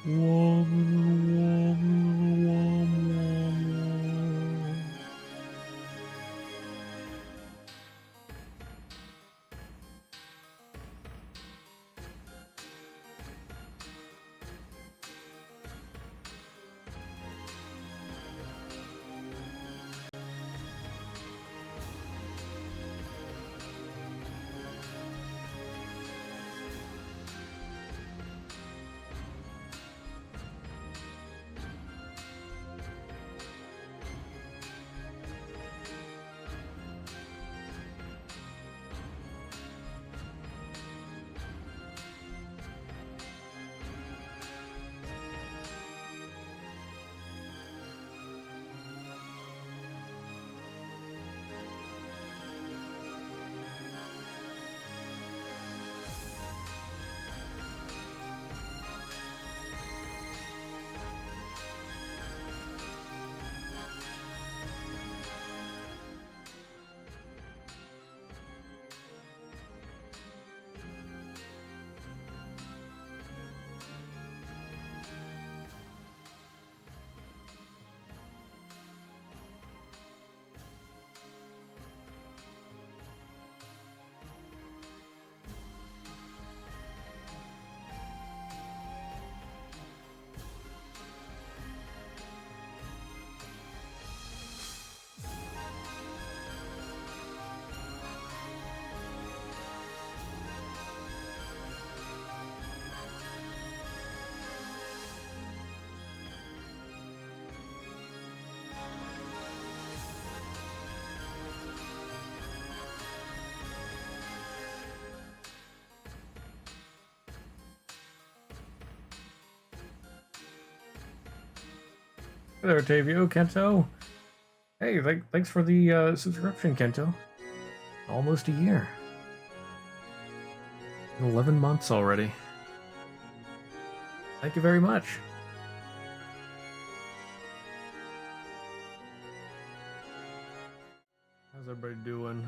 Hey there, Tavio, Kento. Hey, thanks for the subscription, Kento. Almost a year. 11 months already. Thank you very much. How's everybody doing?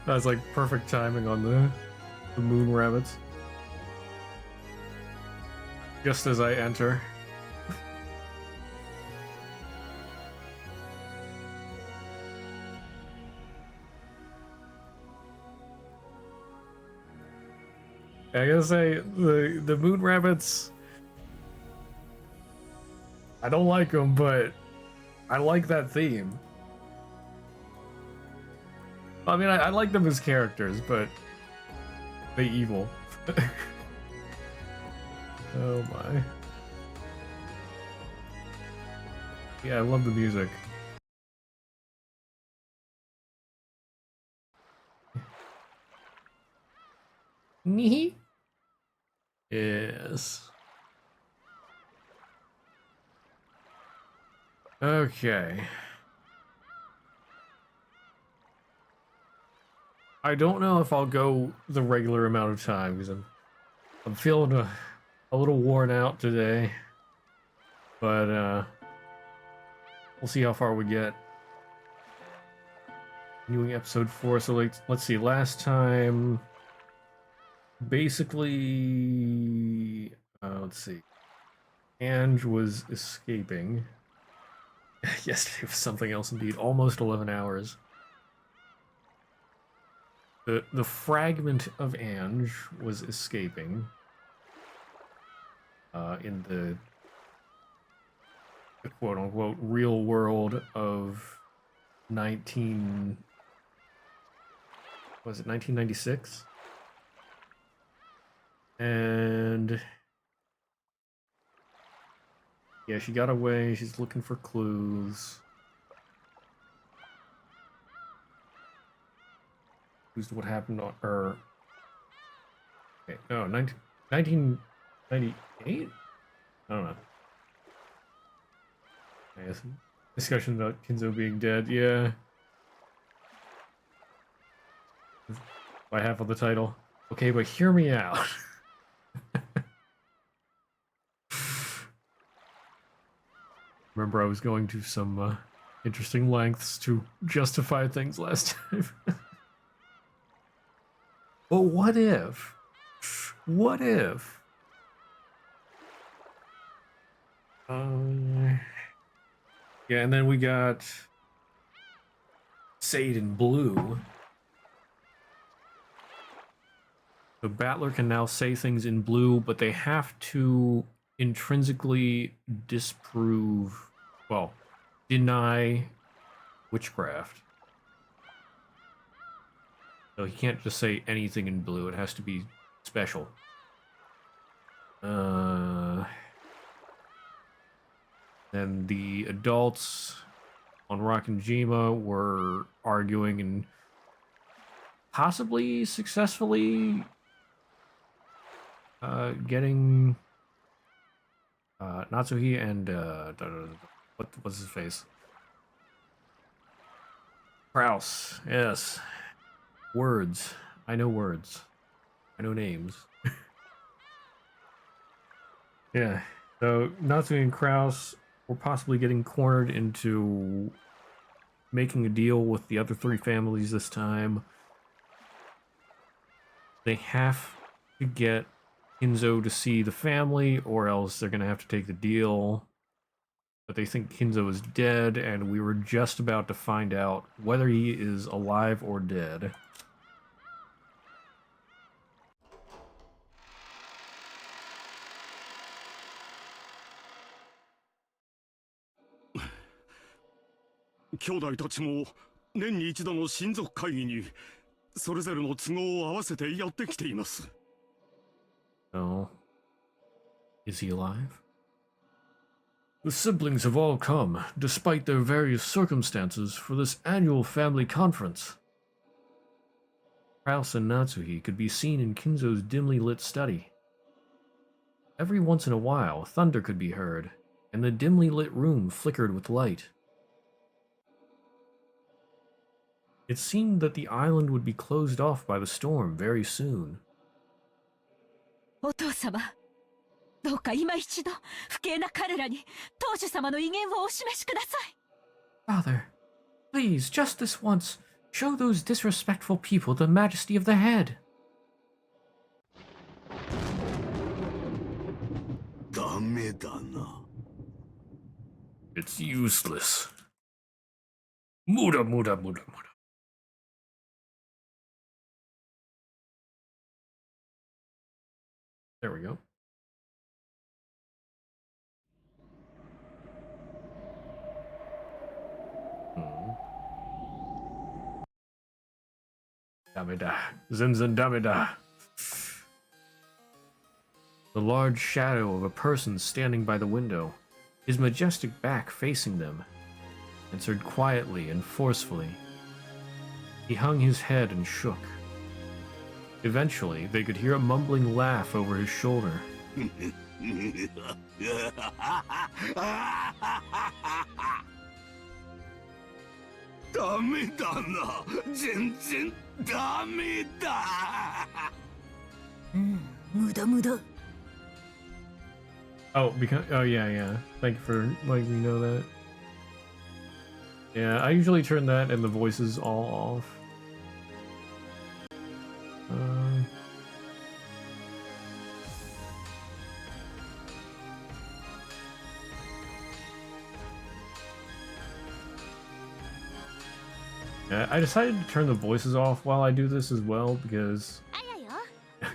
That's like perfect timing on the moon rabbits. Just as I enter. I gotta say, the moon rabbits, I don't like them, but I like that theme. I mean, I like them as characters, but they evil. Oh my. Yeah, I love the music. Nee? Yes. Okay. I don't know if I'll go the regular amount of time because I'm feeling a little worn out today. But we'll see how far we get. Doing episode 4, so let's see. Last time, basically, let's see. Ange was escaping. Yesterday was something else indeed. Almost 11 hours. The fragment of Ange was escaping. In the quote-unquote real world of 1996? And yeah, she got away. She's looking for clues. Clues to what happened on her. Okay, no, 1998? I don't know. I guess discussion about Kinzo being dead, yeah. By half of the title. Okay, but hear me out. Remember, I was going to some interesting lengths to justify things last time. But what if What if? Yeah, and then we got Sade in blue. The Battler can now say things in blue, but they have to intrinsically disprove, well, deny witchcraft. So he can't just say anything in blue. It has to be special. Then the adults on Rockinjima were arguing and possibly successfully getting Natsuhi and what was his face? Kraus. Yes. Words. I know words. I know names. Yeah. So Natsuhi and Kraus were possibly getting cornered into making a deal with the other three families this time. They have to get Kinzo to see the family, or else they're going to have to take the deal. But they think Kinzo is dead, and we were just about to find out whether he is alive or dead. So, is he alive? The siblings have all come, despite their various circumstances, for this annual family conference. Kraus and Natsuhi could be seen in Kinzo's dimly lit study. Every once in a while, thunder could be heard, and the dimly lit room flickered with light. It seemed that the island would be closed off by the storm very soon. お父様、どうか今一度不敬な彼らに当主様の威厳をお示しください。Father, please, just this once, show those disrespectful people the majesty of the head. ダメだな。It's useless. Muda, muda, muda, muda. There we go. Dameda. Zinzan Dameda. The large shadow of a person standing by the window, his majestic back facing them, answered quietly and forcefully. He hung his head and shook. Eventually, they could hear a mumbling laugh over his shoulder. ダメだな。全然ダメだ。無駄無駄。Oh, because yeah. Thank you for letting me know that. Yeah, I usually turn that and the voices all off. Yeah, I decided to turn the voices off while I do this as well because it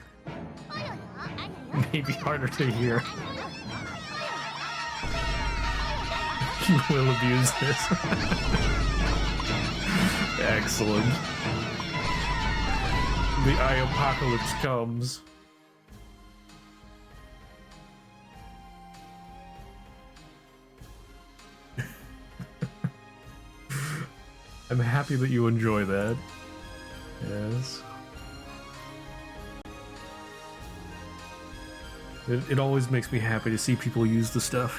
may be harder to hear. You will abuse this. Excellent. The eye apocalypse comes. I'm happy that you enjoy that. Yes. It always makes me happy to see people use the stuff.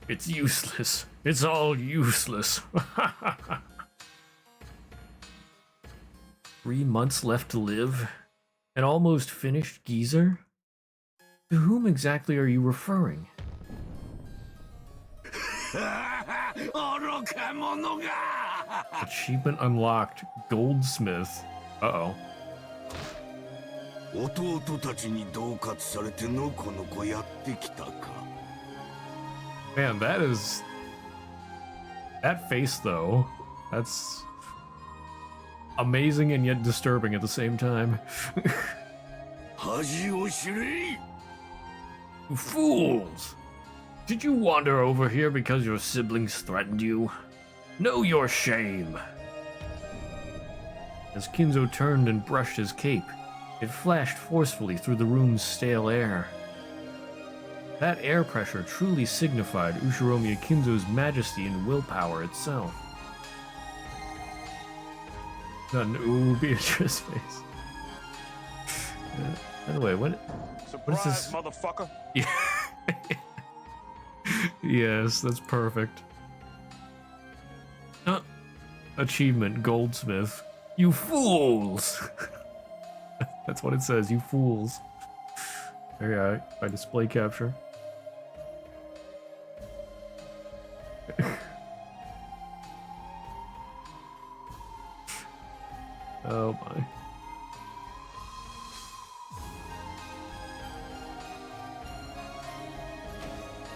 It's useless. It's all useless. 3 months left to live? An almost finished geezer? To whom exactly are you referring? 愚か者が Achievement unlocked. Goldsmith. Uh-oh. 弟たちに恫喝されてのこのこやってきたか Man, that is... That face, though. That's... amazing and yet disturbing at the same time. 恥を知れ Fools! Did you wander over here because your siblings threatened you? Know your shame! As Kinzo turned and brushed his cape, it flashed forcefully through the room's stale air. That air pressure truly signified Ushiromiya Kinzo's majesty and willpower itself. Not an ooh Beatrice face. By the way, what is this? Motherfucker. Yeah. Yes, that's perfect. Achievement, Goldsmith. You fools! That's what it says, you fools. There you go, by display capture. Oh my.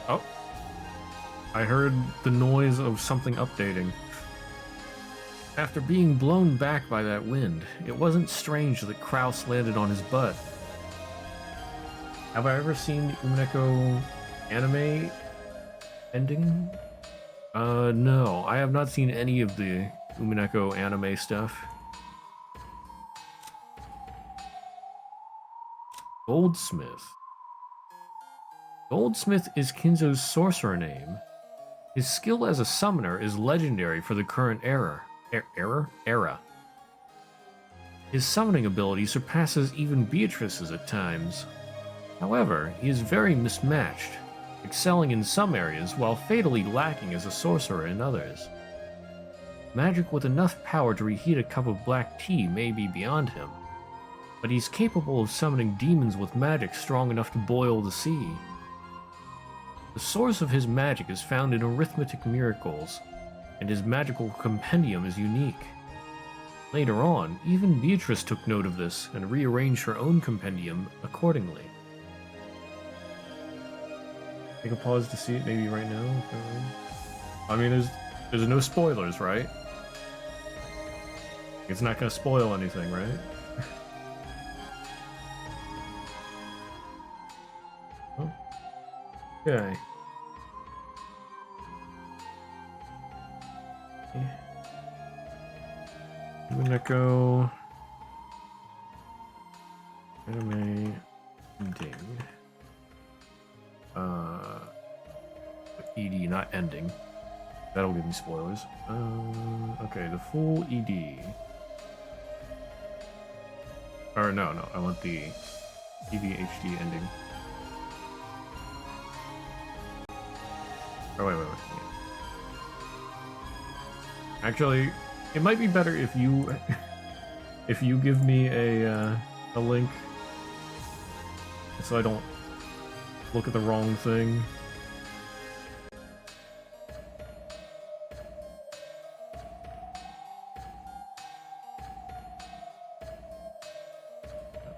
Oh. I heard the noise of something updating. After being blown back by that wind, it wasn't strange that Kraus landed on his butt. Have I ever seen the Umineko anime ending? No. I have not seen any of the Umineko anime stuff. Goldsmith. Goldsmith is Kinzo's sorcerer name. His skill as a summoner is legendary for the current era. Era. His summoning ability surpasses even Beatrice's at times. However, he is very mismatched, excelling in some areas while fatally lacking as a sorcerer in others. Magic with enough power to reheat a cup of black tea may be beyond him, but he's capable of summoning demons with magic strong enough to boil the sea. The source of his magic is found in arithmetic miracles, and his magical compendium is unique. Later on, even Beatrice took note of this and rearranged her own compendium accordingly. Take a pause to see it maybe right now. I mean, there's no spoilers, right? It's not gonna spoil anything, right? Oh. Okay. Umineko anime ending. ED, not ending. That'll give me spoilers. Okay, the full ED. Or no, I want the EVHD ending. Oh, wait. Yeah. Actually, it might be better if you if you give me a link so I don't look at the wrong thing.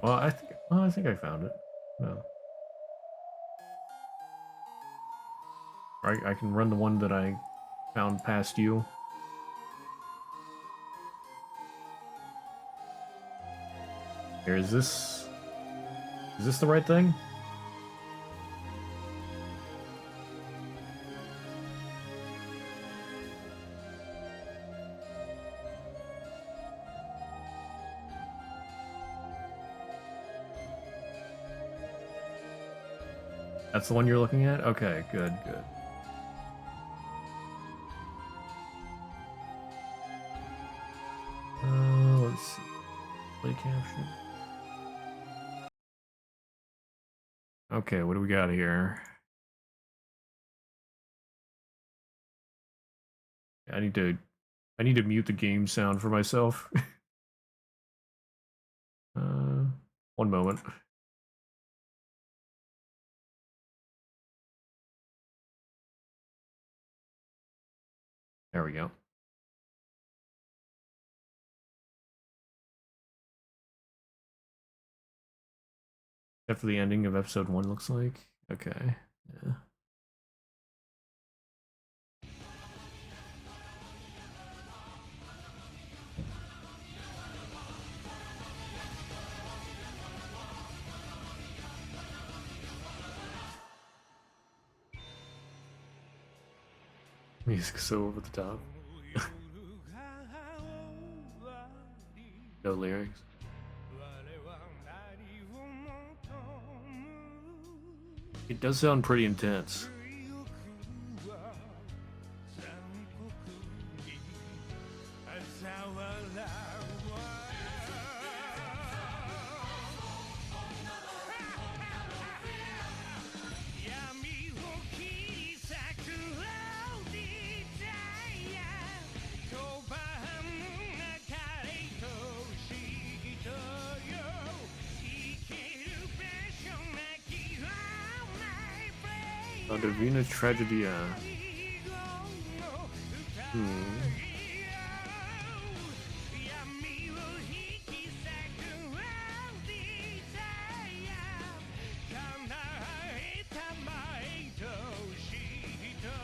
Well, I think I found it. No. I can run the one that I found past you. Here, is this the right thing? That's the one you're looking at? Okay, good. Let's see. Play caption. Okay, what do we got here? I need to mute the game sound for myself. One moment. There we go. After the ending of episode 1 looks like. Okay. Yeah. Music's so over the top. No lyrics. It does sound pretty intense. Oh, Divina Tragedia.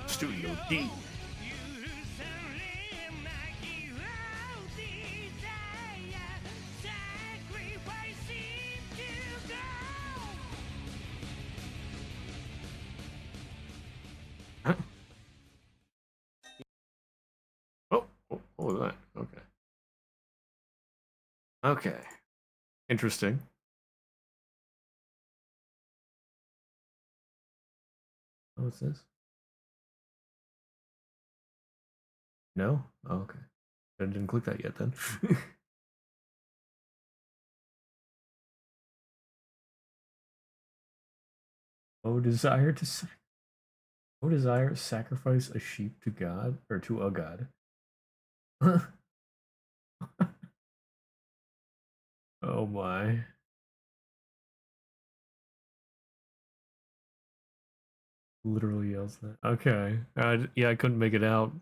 Studio D. What was that? Okay. Okay. Interesting. What's this? No? Oh, okay. I didn't click that yet then. Oh, desire sacrifice a sheep to God or to a god. Oh my. Literally yells that. Okay. Yeah, I couldn't make it out.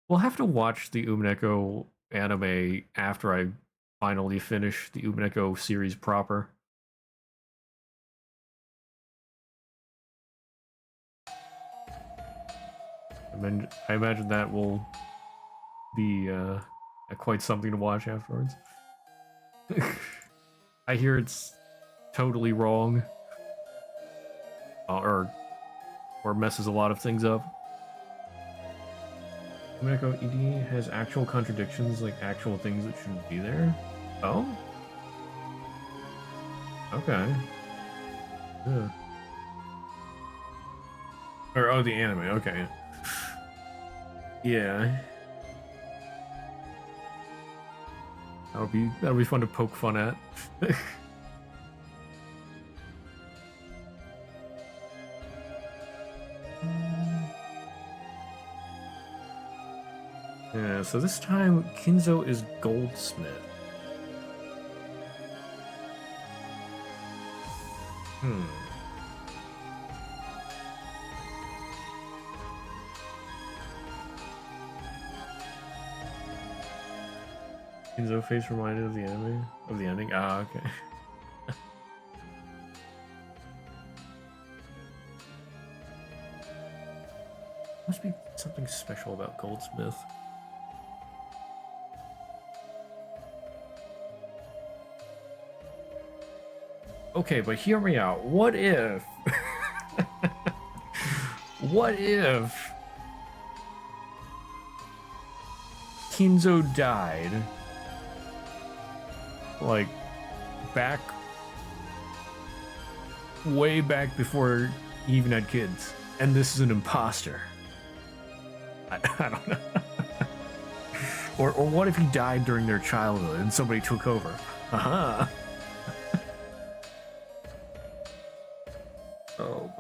We'll have to watch the Umineko anime after I finally finish the Umineko series proper. I imagine that will be quite something to watch afterwards. I hear it's totally wrong, or messes a lot of things up. Umineko ED has actual contradictions, like actual things that shouldn't be there. Oh? Okay. Yeah. Or, oh, the anime, okay. Yeah. That'll be fun to poke fun at. Yeah, so this time Kinzo is Goldsmith. Kinzo face reminded of the anime? Of the ending? Ah, okay. Must be something special about Goldsmith. Okay, but hear me out. What if... what if... Kinzo died... like... back... way back before he even had kids. And this is an imposter. I don't know. Or what if he died during their childhood and somebody took over? Uh-huh. Oh.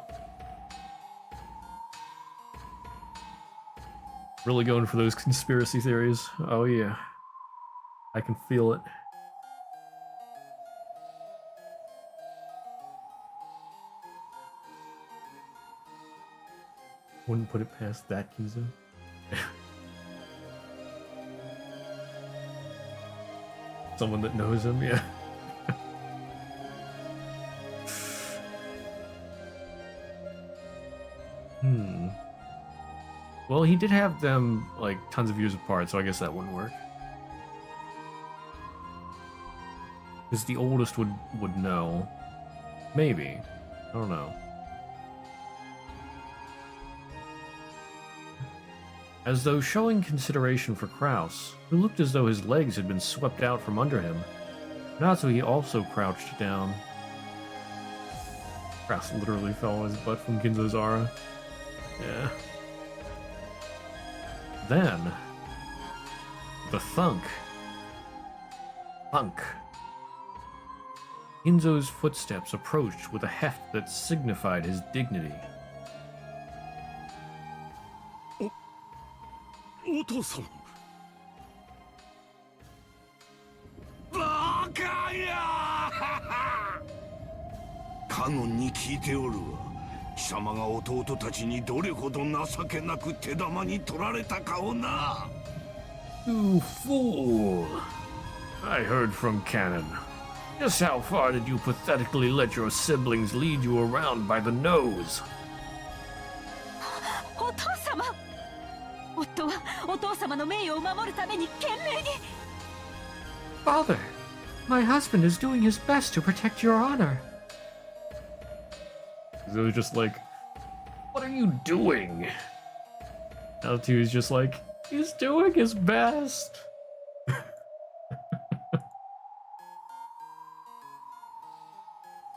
Really going for those conspiracy theories. Oh yeah. I can feel it. Wouldn't put it past that Kinzo. Someone that knows him, yeah. Well, he did have them, like, tons of years apart, so I guess that wouldn't work. Because the oldest would know. Maybe. I don't know. As though showing consideration for Kraus, who looked as though his legs had been swept out from under him, Natsuhi also crouched down. Kraus literally fell on his butt from Kinzo's aura. Yeah. Then, the thunk. Thunk. Kinzo's footsteps approached with a heft that signified his dignity. お父さんバカやカノンに聞いておるわ貴様が弟たちにどれほど情けなく手玉に取られたかをな You fool! I heard from Canon. Just how far did you pathetically let your siblings lead you around by the nose? お父様夫はお父様の名誉を守るために懸命に Father, my husband is doing his best to protect your honor. So was just like, what are you doing? L2 is just like, he's doing his best.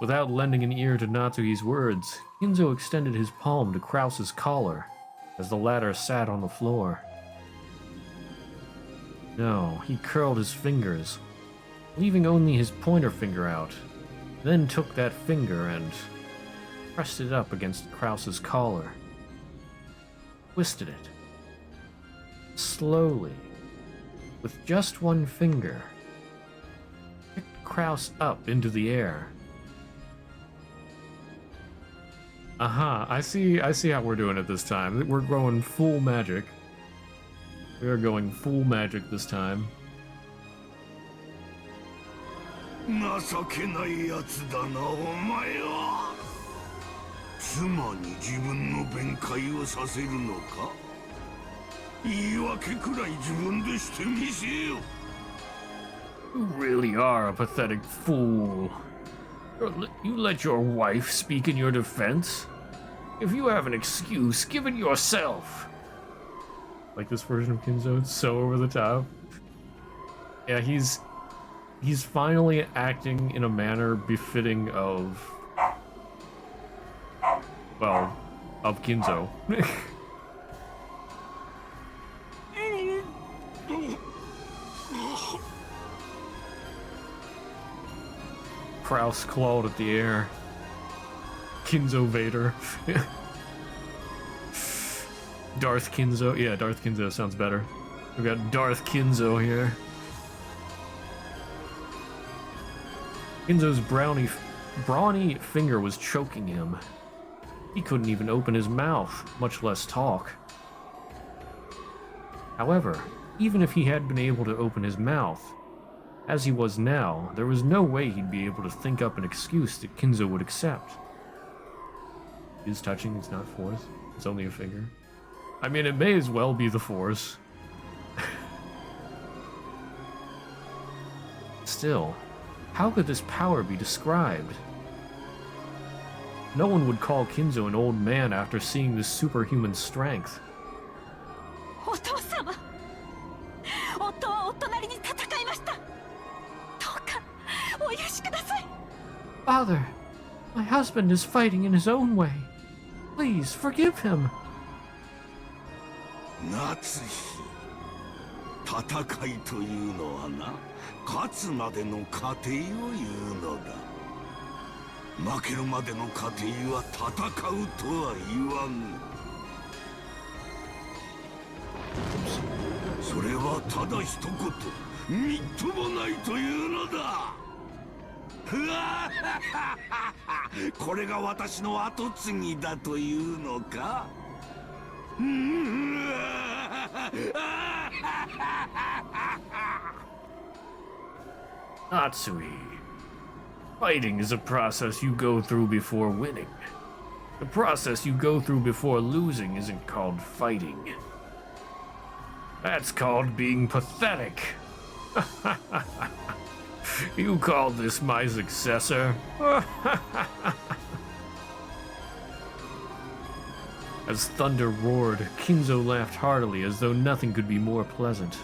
Without lending an ear to Natsuhi's words, Kinzo extended his palm to Kraus's collar as the latter sat on the floor. No, he curled his fingers, leaving only his pointer finger out, then took that finger and pressed it up against Kraus's collar. Twisted it. Slowly, with just one finger, picked Kraus up into the air. Aha, I see how we're doing it this time. We're going full magic. We are going full magic this time. 情けないやつだなお前は妻に自分の弁解をさせるのか言い訳くらい自分でしてみせよ You really are a pathetic fool. You let your wife speak in your defense? If you have an excuse, give it yourself. Like this version of Kinzo, it's so over the top. Yeah, he's finally acting in a manner befitting of, well, of Kinzo. Kraus clawed at the air. Kinzo Vader. Darth Kinzo. Yeah, Darth Kinzo sounds better. We've got Darth Kinzo here. Kinzo's brawny finger was choking him. He couldn't even open his mouth, much less talk. However, even if he had been able to open his mouth, as he was now, there was no way he'd be able to think up an excuse that Kinzo would accept. It is touching, it's not force. It's only a finger. I mean, it may as well be the force. Still, how could this power be described? No one would call Kinzo an old man after seeing this superhuman strength. お父様夫は夫なりに戦いましたどうかお許しください Father, my husband is fighting in his own way. Please forgive him. 夏日戦いというのはな勝つまでの過程を言うのだ負けるまでの過程は戦うとは言わぬそれはただ一言みっともないというのだこれが私の跡継ぎだというのか Natsui. Fighting is a process you go through before winning. The process you go through before losing isn't called fighting. That's called being pathetic. You call this my successor? As thunder roared, Kinzo laughed heartily as though nothing could be more pleasant.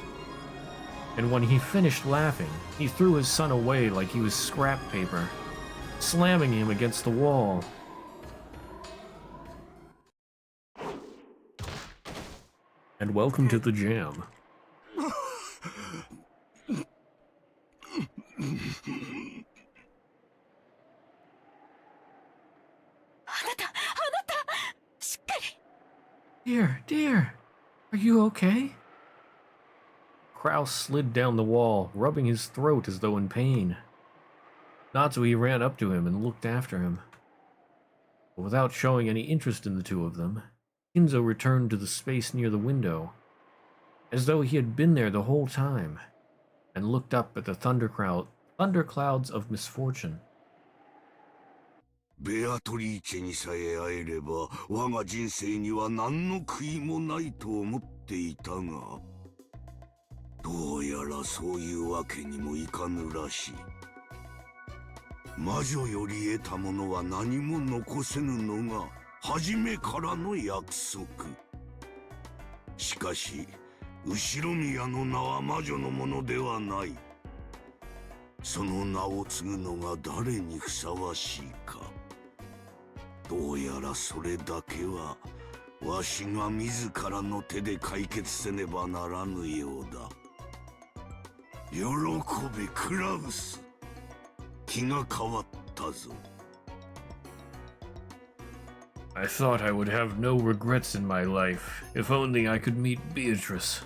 And when he finished laughing, he threw his son away like he was scrap paper, slamming him against the wall. And welcome to the jam. しっかり Dear, are you okay? Kraus slid down the wall, rubbing his throat as though in pain. Natsui ran up to him and looked after him. But without showing any interest in the two of them, Kinzo returned to the space near the window, as though he had been there the whole time, and looked up at the thunderclouds of misfortune. ベアトリーチェにさえ会えれば我が人生には何の悔いもないと思っていたが、どうやらそういうわけにもいかぬらしい。魔女より得たものは何も残せぬのが初めからの約束。しかし後宮の名は魔女のものではない。その名を継ぐのが誰にふさわしいか。どうやらそれだけはわしが自らの手で解決せねばならぬようだ。喜べクラウス、気が変わったぞ。I thought I would have no regrets in my life, if only I could meet Beatrice.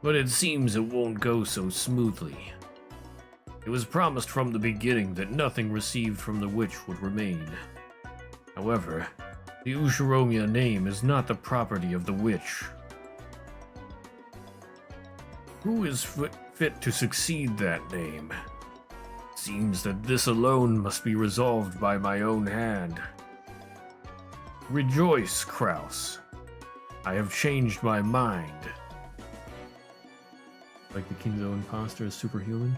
But it seems it won't go so smoothly. It was promised from the beginning that nothing received from the witch would remain. However, the Ushiromiya name is not the property of the witch. Who is fit to succeed that name? Seems that this alone must be resolved by my own hand. Rejoice, Kraus. I have changed my mind. Like the Kinzo imposter is superhuman?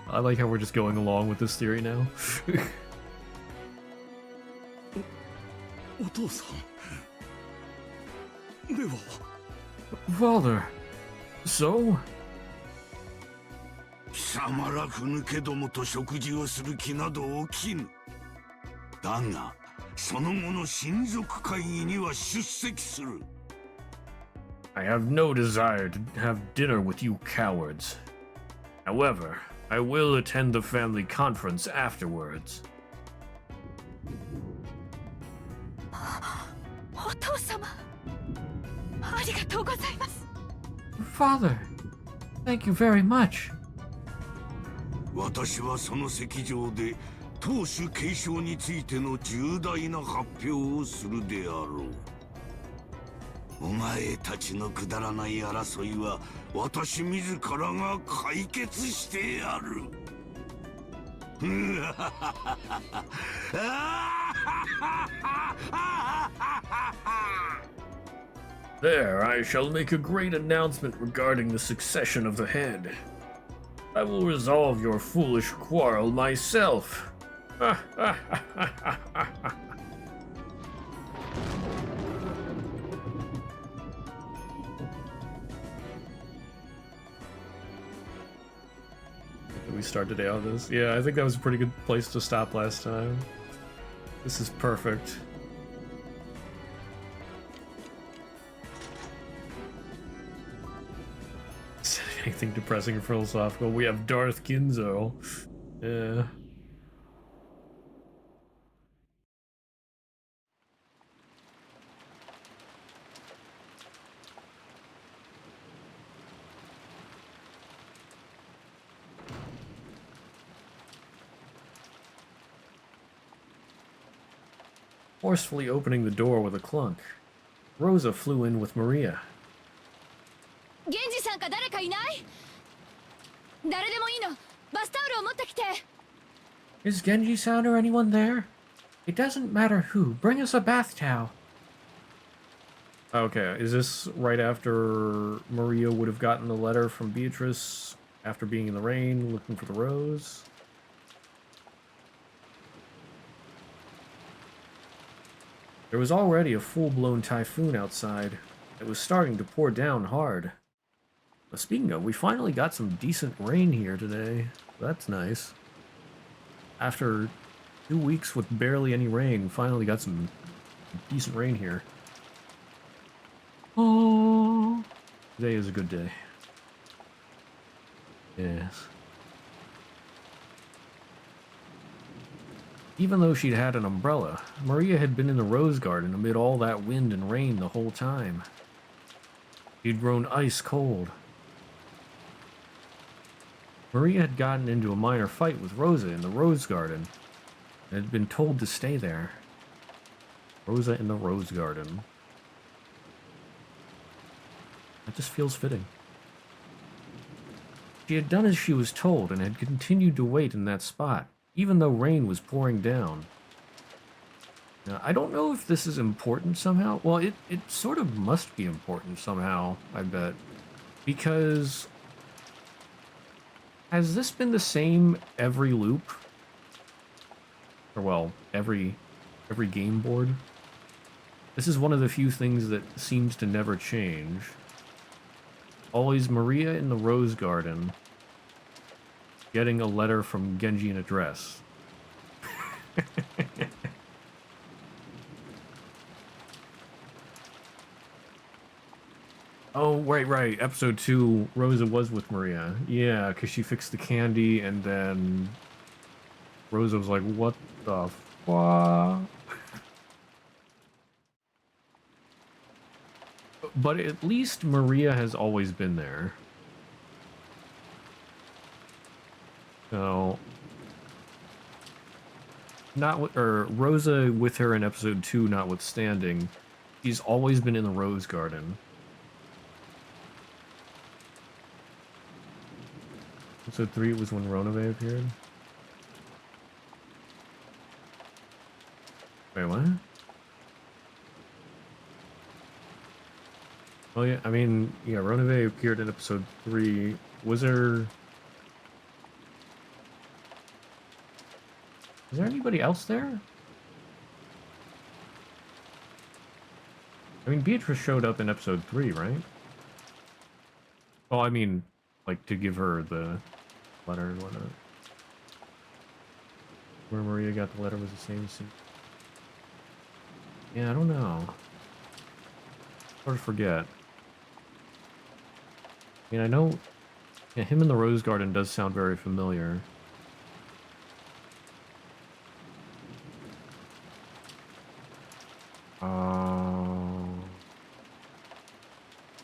I like how we're just going along with this theory now. お父さんでは Father, so? 貴様らふぬけどもと食事をする気など起きぬ。だがその後の親族会議には出席する。 I have no desire to have dinner with you cowards. However, I will attend the family conference afterwards. お父様、ありがとうございます。 Father, thank you very much. 私はその席上で当主継承についての重大な発表をするであろう。お前たちのくだらない争いは私自らが解決してやる。There, I shall make a great announcement regarding the succession of the head. I will resolve your foolish quarrel myself. Did we start today on this? Yeah, I think that was a pretty good place to stop last time. This is perfect. Anything depressing or philosophical? We have Darth Kinzo. Yeah. forcefully opening the door with a clunk. Rosa flew in with Maria. 源氏さんか誰かいない？誰でもいいの。バスタオルを持ってきて。Is Genji-san or anyone there? It doesn't matter who. Bring us a bath towel. Okay, is this right after Maria would have gotten the letter from Beatrice after being in the rain, looking for the rose? There was already a full-blown typhoon outside. It was starting to pour down hard. But speaking of, we finally got some decent rain here today. That's nice. After 2 weeks with barely any rain, finally got some decent rain here. Oh, today is a good day. Yes. Even though she'd had an umbrella, Maria had been in the rose garden amid all that wind and rain the whole time. She'd grown ice cold. Maria had gotten into a minor fight with Rosa in the rose garden and had been told to stay there. Rosa in the rose garden. That just feels fitting. She had done as she was told and had continued to wait in that spot, even though rain was pouring down. Now, I don't know if this is important somehow. Well, it sort of must be important somehow, I bet. Because... has this been the same every loop? Or, well, every game board? This is one of the few things that seems to never change. Always Maria in the rose garden, getting a letter from Genji in a dress. Oh, right. Episode 2, Rosa was with Maria. Yeah, because she fixed the candy, and then Rosa was like, what the fuck? But at least Maria has always been there. So... Rosa with her in episode 2 notwithstanding, she's always been in the rose garden. Episode 3 was when Ronove appeared. Wait, what? Oh yeah, I mean, yeah, Ronove appeared in episode 3. Was there anybody else there? I mean, Beatrice showed up in episode 3, right? Well, I mean, like, to give her the letter and whatnot. Where Maria got the letter was the same scene. Yeah, I don't know. Sort of forget. I mean, I know... yeah, him in the rose garden does sound very familiar.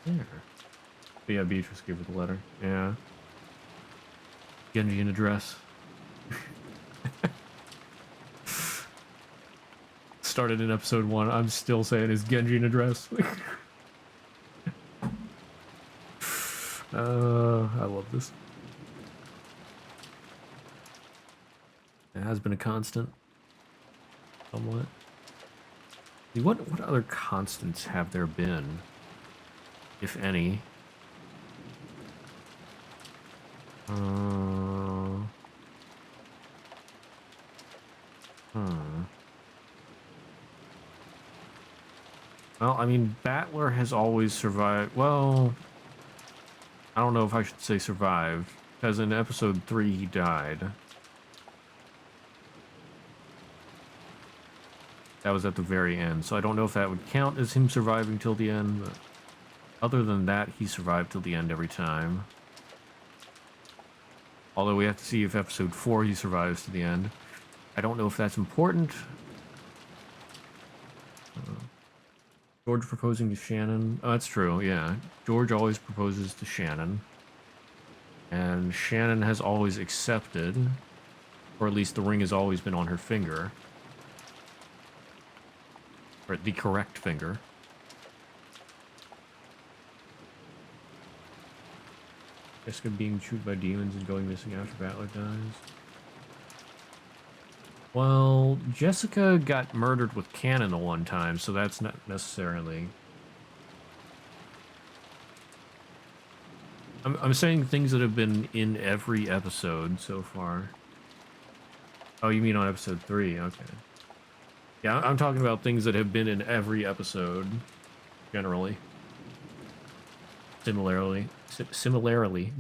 There. But yeah, Beatrice gave her the letter. Yeah. Genji in a dress. Started in episode 1. I'm still saying is Genji in a dress. I love this. It has been a constant. Somewhat. See, what other constants have there been? If any. Well, I mean, Battler has always survived. Well, I don't know if I should say survived, because in episode 3 he died. That was at the very end, so I don't know if that would count as him surviving till the end, but other than that, he survived till the end every time. Although we have to see if episode 4 he survives to the end. I don't know if that's important. George proposing to Shannon. Oh, that's true, yeah. George always proposes to Shannon. And Shannon has always accepted. Or at least the ring has always been on her finger. Or the correct finger. Jessica being chewed by demons and going missing after Battler dies. Well, Jessica got murdered with cannon the one time, so that's not necessarily... I'm saying things that have been in every episode so far. Oh, you mean on episode 3? Okay. Yeah, I'm talking about things that have been in every episode, generally. Similarly. Similarly.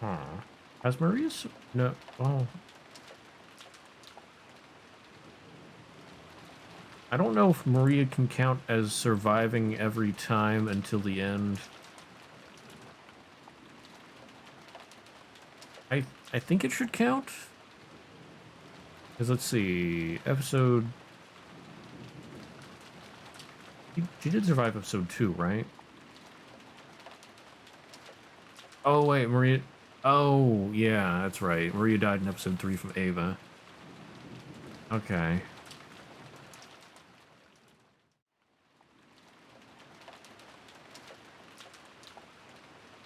Huh. Has Maria's... No. Oh. I don't know if Maria can count as surviving every time until the end. I think it should count. Because let's see, episode... She did survive episode 2, right? Oh, wait, Maria... Oh, yeah, that's right. Maria died in episode 3 from Ava. Okay.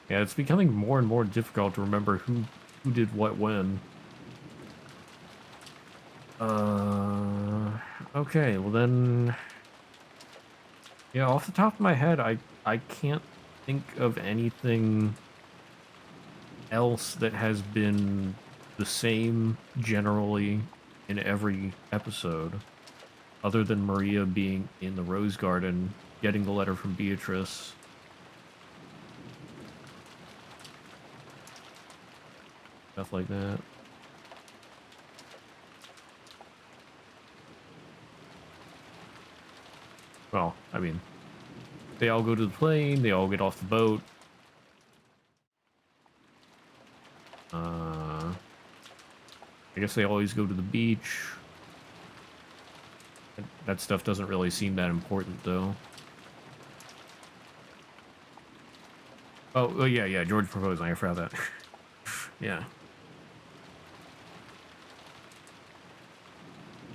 Yeah, it's becoming more and more difficult to remember who did what when. Okay, well then... Yeah, off the top of my head, I can't think of anything else that has been the same generally in every episode, other than Maria being in the Rose Garden, getting the letter from Beatrice. Stuff like that. Well, I mean, they all go to the plane, they all get off the boat. I guess they always go to the beach. That stuff doesn't really seem that important, though. Oh yeah, George proposing, I forgot that. Yeah.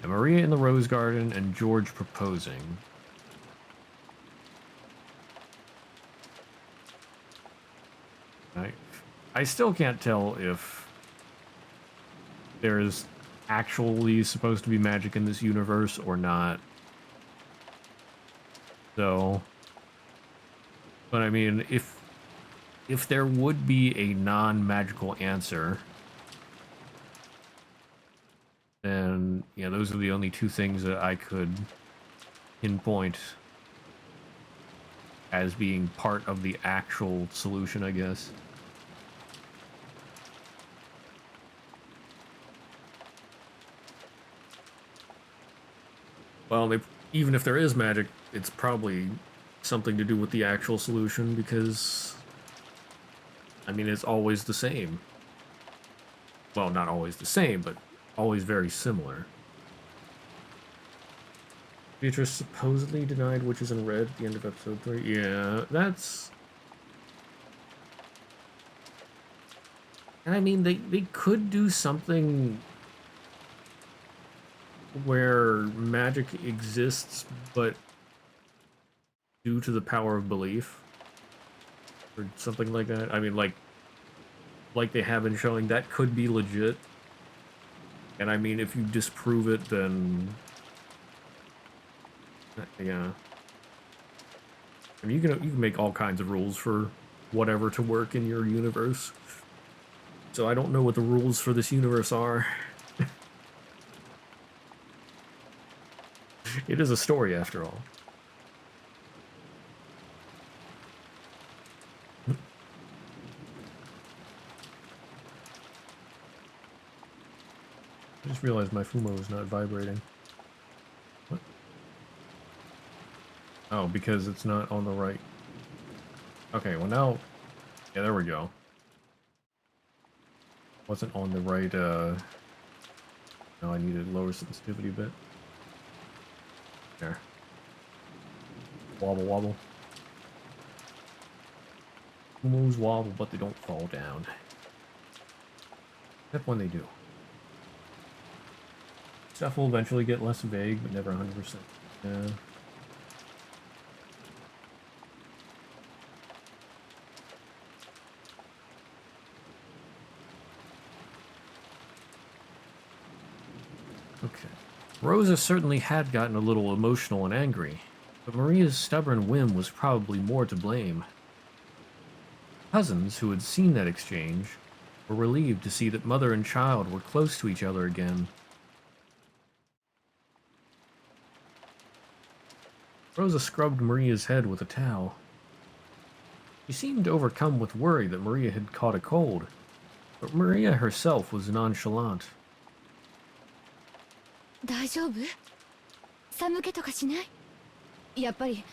And Maria in the Rose Garden and George proposing. I still can't tell if there's actually supposed to be magic in this universe or not. So, but I mean, if there would be a non-magical answer, then yeah, those are the only two things that I could pinpoint as being part of the actual solution, I guess. Well, even if there is magic, it's probably something to do with the actual solution, because, I mean, it's always the same. Well, not always the same, but always very similar. Beatrice supposedly denied witches in red at the end of episode 3. Yeah, that's... I mean, they could do something where magic exists, but due to the power of belief, or something like that. I mean, like they have been showing, that could be legit. And I mean, if you disprove it, then yeah. I mean, you can make all kinds of rules for whatever to work in your universe. So I don't know what the rules for this universe are. It is a story, after all. I just realized my Fumo is not vibrating. What? Oh, because it's not on the right. Okay, well now... Yeah, there we go. Wasn't on the right, No, I needed lower sensitivity a bit. There. Wobble, wobble. Moves wobble, but they don't fall down. Except when they do. Stuff will eventually get less vague, but never 100%. Yeah. Okay. Rosa certainly had gotten a little emotional and angry, but Maria's stubborn whim was probably more to blame. Cousins who had seen that exchange were relieved to see that mother and child were close to each other again. Rosa scrubbed Maria's head with a towel. She seemed overcome with worry that Maria had caught a cold, but Maria herself was nonchalant. 大丈夫？寒気とかしない？やっぱり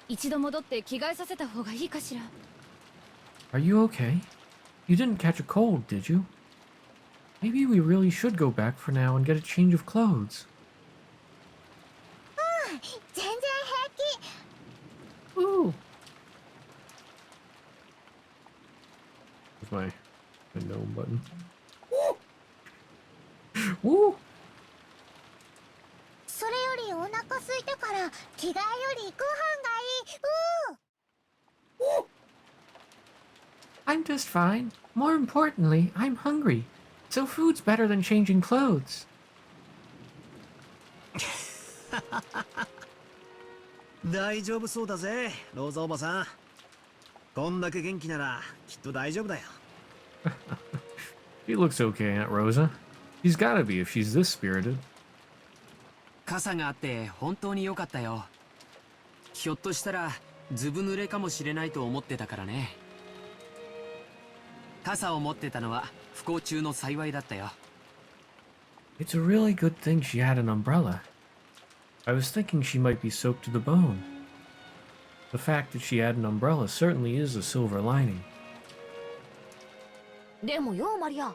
一度戻って着替えさせた方がいいかしら。Are you okay? You didn't catch a cold, did you? Maybe we really should go back for now and get a change of clothes. 全然平気。 Ooh. Where's my no button? Woo! それよりお腹空いたから着替えよりご飯がいい。I'm just fine. More importantly, I'm hungry. So food's better than changing clothes. 大丈夫そうだぜ、ローザおばさん。こんだけ元気ならきっと大丈夫だよ。She looks okay, Aunt Rosa. She's gotta be if she's this spirited. 傘があって本当に良かったよ。ひょっとしたらずぶ濡れかもしれないと思ってたからね。傘を持ってたのは不幸中の幸いだったよ。It's a really good thing she had an umbrella. I was thinking she might be soaked to the bone. The fact that she had an umbrella certainly is a silver lining. でもよマリア、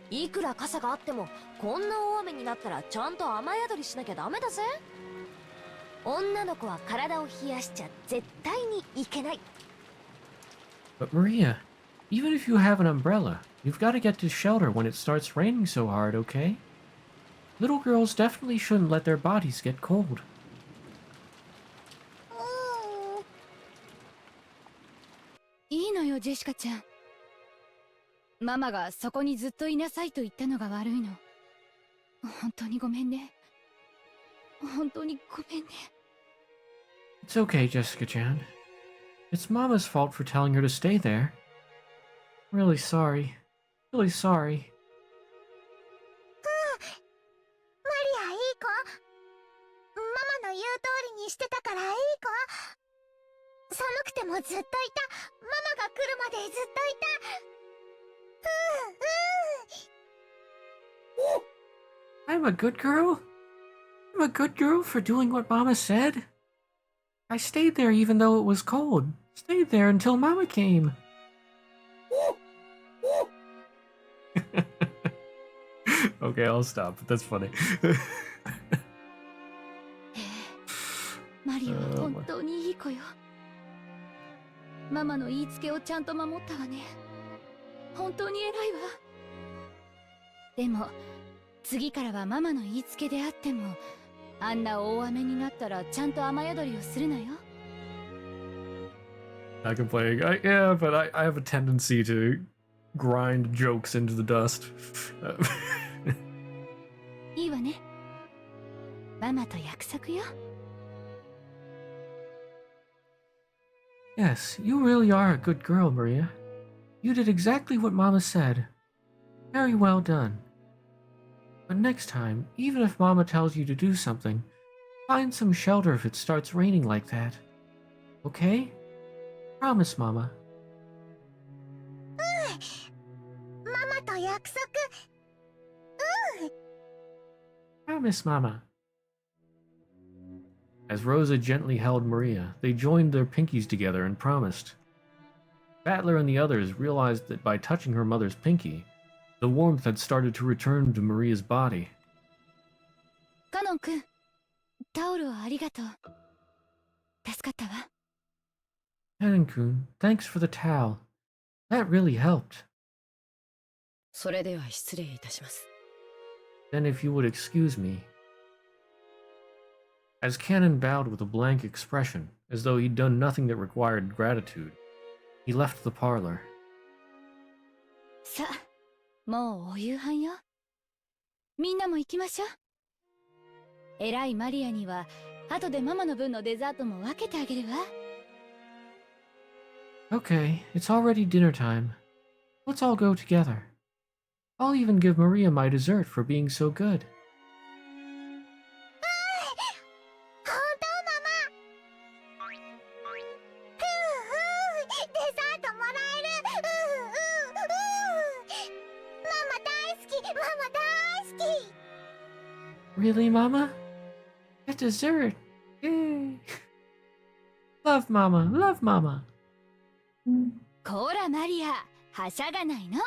いくら傘があってもこんな大雨になったらちゃんと雨宿りしなきゃダメだぜ。女の子は体を冷やしちゃ絶対にいけない。 But Maria, even if you have an umbrella, you've got to get to shelter when it starts raining so hard, okay? Little girls definitely shouldn't let their bodies get cold. いいのよジェシカちゃん。ママがそこにずっといなさいと言ったのが悪いの。本当にごめんね。本当にごめんね。It's okay, Jessica-chan. It's Mama's fault for telling her to stay there. Really sorry. Really sorry. マリアいい子。ママの言う通りにしてたからいい子。寒くてもずっといた。ママが来るまでずっといた。I'm a good girl? I'm a good girl for doing what Mama said? I stayed there even though it was cold. Stayed there until Mama came. Okay, I'll stop. That's funny. マリアは本当にいい子よ。ママの言いつけをちゃんと守ったわね。本当に偉いわ。でも次からはママの言いつけであっても、あんな大雨になったらちゃんと雨宿りをするのよ。Not complaining. Yeah, but I have a tendency to grind jokes into the dust. いいわね。ママと約束よ。Yes, you really are a good girl, Maria. You did exactly what Mama said. Very well done. But next time, even if Mama tells you to do something, find some shelter if it starts raining like that. Okay? Promise, Mama. ママと約束。Promise, Mama. As Rosa gently held Maria, they joined their pinkies together and promised. Battler and the others realized that by touching her mother's pinky, the warmth had started to return to Maria's body. カノン君、タオルをありがとう。助かったわ。Hanan-kun, thanks for the towel. That really helped. それでは失礼いたします。 Then if you would excuse me. As Cannon bowed with a blank expression, as though he'd done nothing that required gratitude, he left the parlor. さあ、もうお夕飯よ。みんなも行きましょう。偉いマリアには後でママの分のデザートも分けてあげるわ。Okay, it's already dinner time. Let's all go together. I'll even give Maria my dessert for being so good. 本当ママ。デザートもらえる。ママ大好き。ママ大好き。 Really, Mama? A dessert? Yay! Love Mama, love Mama. こらマリア、はしゃがないの。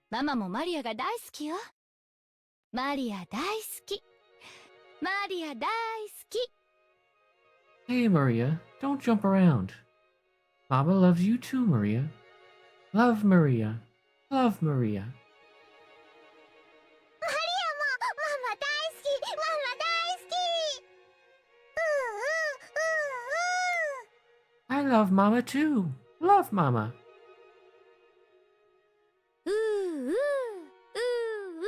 ママもマリアが大好きよ。マリア大好き。マリア大好き。 Hey, Maria, don't jump around. Mama loves you too, Maria. Love Maria. Love Maria. マリアもママ大好き。ママ大好き。 I love Mama too. Love Mama. うーうーうーう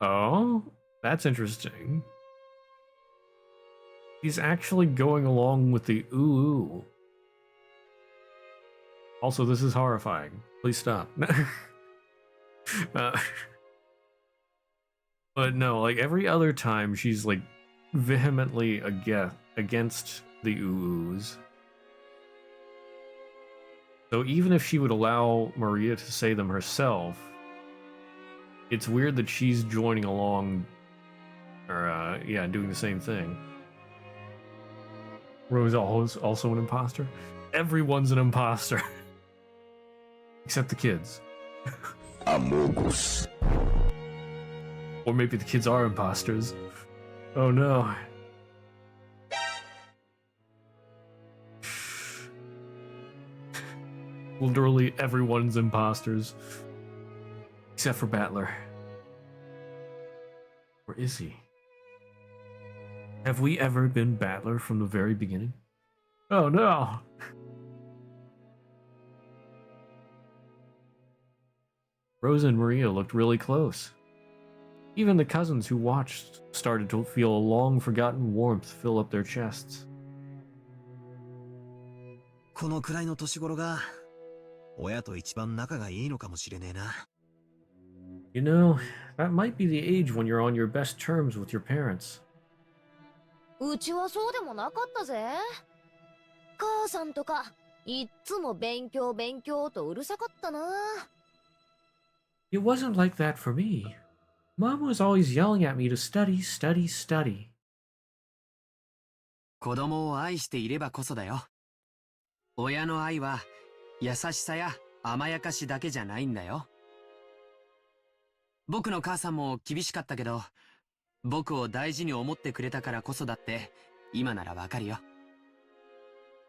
ー Oh, that's interesting. He's actually going along with the ooh. Also, this is horrifying. Please stop. uh, but no, like every other time, she's like vehemently against the oohs. So even if she would allow Maria to say them herself, it's weird that she's joining along, or yeah, doing the same thing. Rose also an imposter? Everyone's an imposter. Except the kids. Amogus. Or maybe the kids are imposters. Oh no. Literally everyone's imposters. Except for Battler. Where is he? Have we ever been Battler from the very beginning? Oh no! Rosa and Maria looked really close. Even the cousins who watched started to feel a long-forgotten warmth fill up their chests. このくらいの年頃が親と一番仲がいいのかもしれねえな。 You know, that might be the age when you're on your best terms with your parents. うちはそうでもなかったぜ。母さんとかいっつも勉強勉強とうるさかったな。 It wasn't like that for me. Mom was always yelling at me to study, study, study. 子供を愛していればこそだよ。親の愛は優しさや甘やかしだけじゃないんだよ。僕の母さんも厳しかったけど、僕を大事に思ってくれたからこそだって今ならわかるよ。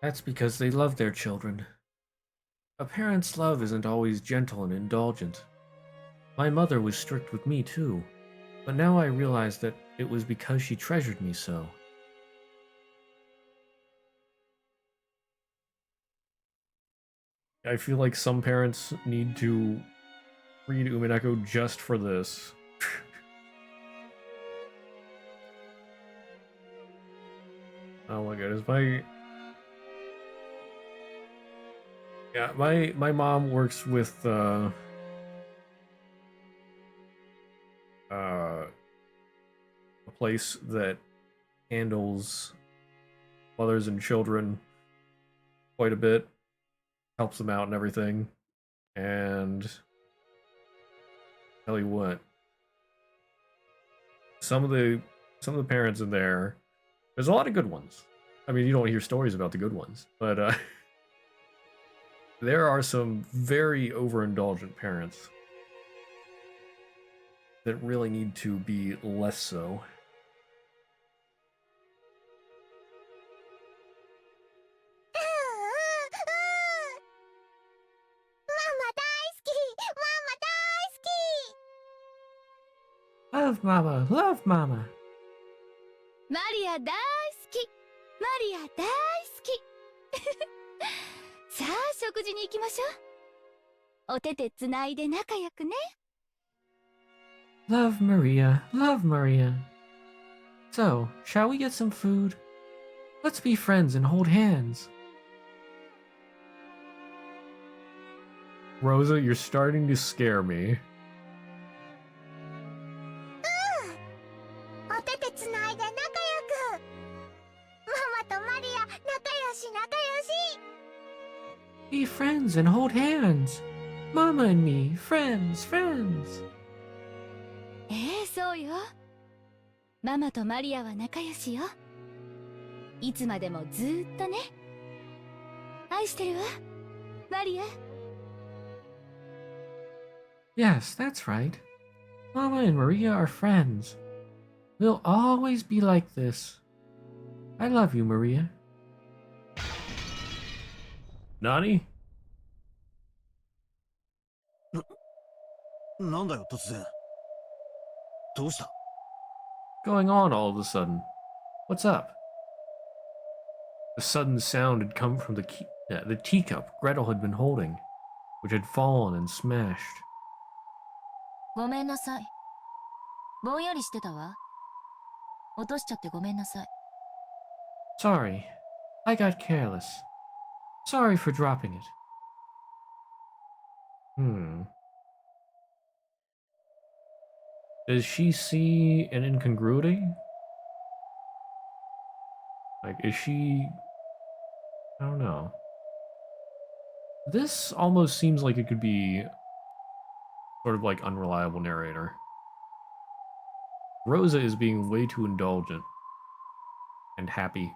That's because they love their children. A parent's love isn't always gentle and indulgent. My mother was strict with me too, but now I realize that it was because she treasured me so. I feel like some parents need to read Umineko just for this. Oh my goodness, my mom works with a place that handles mothers and children quite a bit, helps them out and everything, and tell you what, some of the parents in there's a lot of good ones. I mean, you don't hear stories about the good ones, but there are some very overindulgent parents that really need to be less so. Love Mama, love Mama. マリア大好き。マリア大好き。さあ、食事に行きましょう。お手手つないで仲良くね。Love Maria, love Maria. So, shall we get some food? Let's be friends and hold hands. Rosa, you're starting to scare me. お手手つないで仲良く。ママとマリア仲良し仲良し。 Be friends and hold hands. Mama and me, friends, friends. そうよ。ママとマリアは仲良しよ。いつまでもずーっとね。愛してるわ、マリア。Yes, that's right. Mama and Maria are friends. We'll always be like this. I love you, Maria. Nani? なんだよ突然。どうした？ Going on all of a sudden? What's up? The sudden sound had come from the teacup Gretel had been holding, which had fallen and smashed. ごめんなさい。ぼんやりしてたわ。落としちゃってごめんなさい。 Sorry, I got careless. Sorry for dropping it. Does she see an incongruity? Like, is she... I don't know. This almost seems like it could be sort of like unreliable narrator. Rosa is being way too indulgent and happy.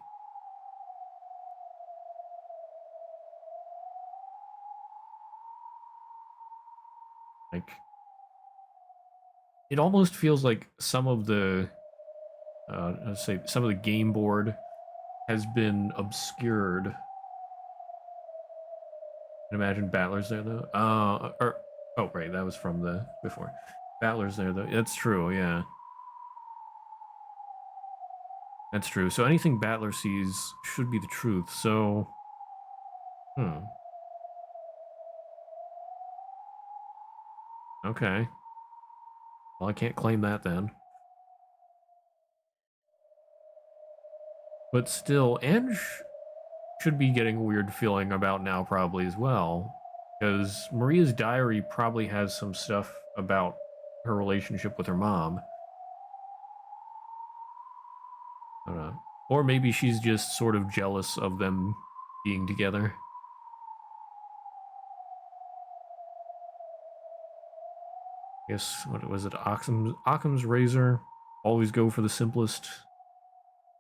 Like, it almost feels like some of the, let's say, some of the game board has been obscured. And imagine Battler's there though. Oh right, that was from the before. Battler's there though. That's true, yeah. That's true. So anything Battler sees should be the truth. So, okay. Well, I can't claim that then. But still, Ange should be getting a weird feeling about now probably as well. Because Maria's diary probably has some stuff about her relationship with her mom. I don't know. Or maybe she's just sort of jealous of them being together. I guess, what was it? Occam's razor. Always go for the simplest,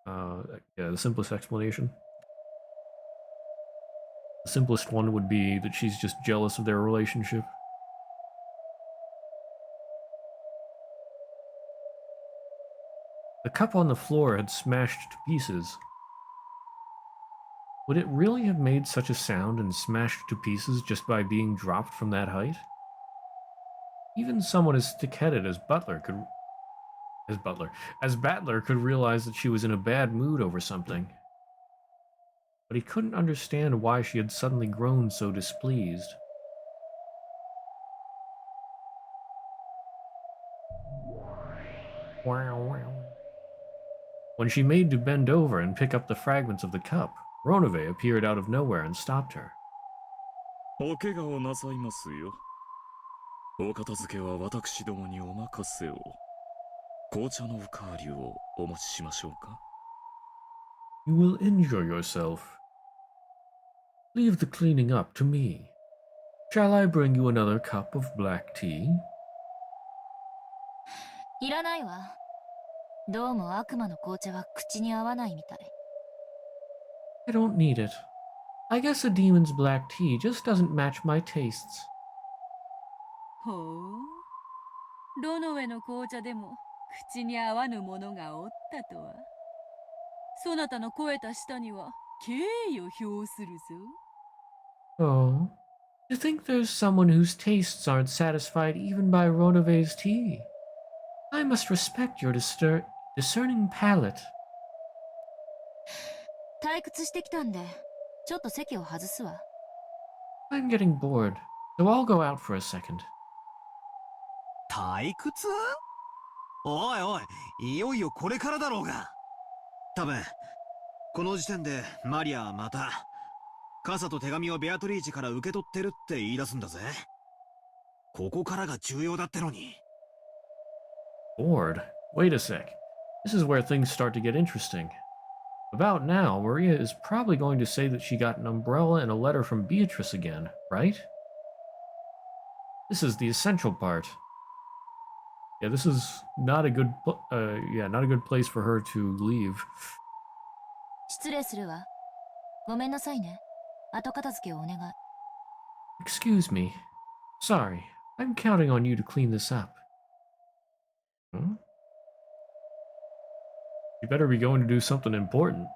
the simplest explanation. The simplest one would be that she's just jealous of their relationship. The cup on the floor had smashed to pieces. Would it really have made such a sound and smashed to pieces just by being dropped from that height? Even someone as thick-headed as Battler could realize that she was in a bad mood over something. But he couldn't understand why she had suddenly grown so displeased. When she made to bend over and pick up the fragments of the cup, Ronove appeared out of nowhere and stopped her. お怪我をなさいますよ。お片付けは私どもにお任せを。紅茶のおかわりをお持ちしましょうか。You will injure yourself. Leave the cleaning up to me. Shall I bring you another cup of black tea? いらないわ。どうも悪魔の紅茶は口に合わないみたい。 I don't need it. I guess a demon's black tea just doesn't match my tastes. ほう。ロノウェの紅茶でも口に合わぬものがおったとは。そなたの肥えた舌には敬意を表するぞ。Oh, to think there's someone whose tastes aren't satisfied even by Ronove's tea. I must respect your discerning palate. 退屈してきたんで、ちょっと席を外すわ。I'm getting bored, so I'll go out for a second. 退屈？おいおい、いよいよこれからだろうが。多分、この時点でマリアはまた、傘と手紙をベアトリーチから受け取ってるって言い出すんだぜ。ここからが重要だってのに。Bored? Wait a sec. This is where things start to get interesting. About now, Maria is probably going to say that she got an umbrella and a letter from Beatrice again, right? This is the essential part. Yeah, this is not a good, not a good place for her to leave. 失礼するわ。ごめんなさいね。後片付けをお願い。Excuse me. Sorry, I'm counting on you to clean this up. Hmm? You better be going to do something important.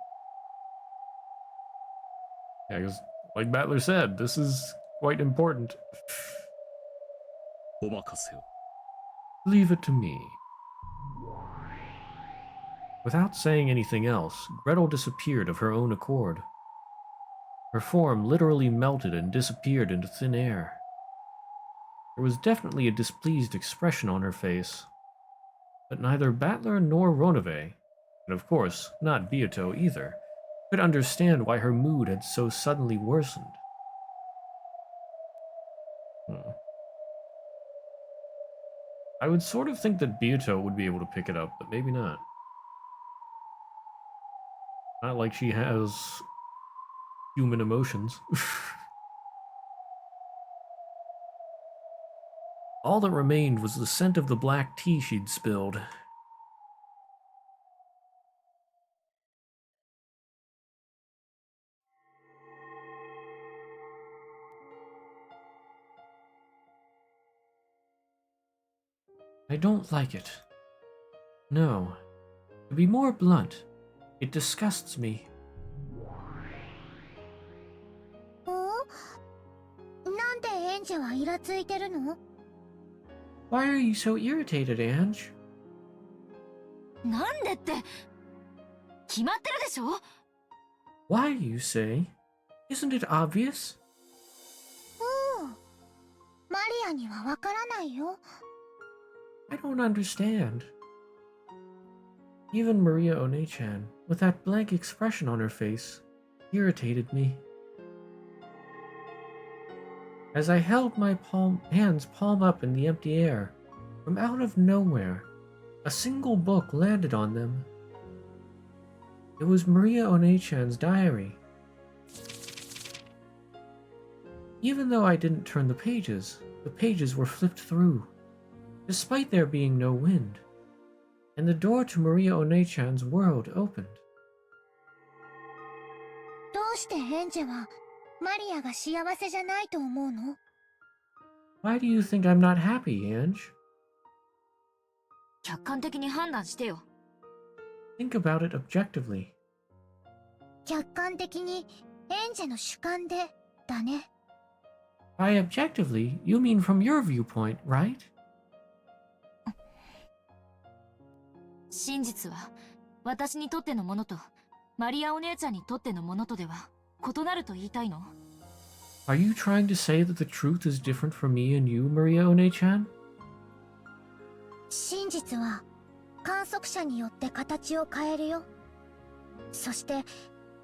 Yeah, because, like Battler said, this is quite important. お任せを。 Leave it to me. Without saying anything else, Gretel disappeared of her own accord. Her form literally melted and disappeared into thin air. There was definitely a displeased expression on her face, but neither Battler nor Ronove, and of course not Beato either, could understand why her mood had so suddenly worsened. I would sort of think that Beato would be able to pick it up, but maybe not. Not like she has human emotions. All that remained was the scent of the black tea she'd spilled. I don't like it. No. To be more blunt, it disgusts me. なんでエンジェはイラついてるの？ Why are you so irritated, Ange? なんでって、決まってるでしょ？ Why, you say? Isn't it obvious? マリアにはわからないよ。I don't understand. Even Maria One-chan, with that blank expression on her face, irritated me. As I held my hands palm up in the empty air, from out of nowhere, a single book landed on them. It was Maria One-chan's diary. Even though I didn't turn the pages were flipped through, despite there being no wind, and the door to Maria One-chan's world opened. どうしてエンジェはマリアが幸せじゃないと思うの？ Why do you think I'm not happy, Ange? 客観的に判断してよ。Think about it objectively. 客観的にエンジェの主観でだね。By objectively, you mean from your viewpoint, right? 真実は私にとってのものとマリアお姉ちゃんにとってのものとでは異なると言いたいの？ Are you trying to say that the truth is different from me and you, Maria One-chan? 真実は観測者によって形を変えるよ。そして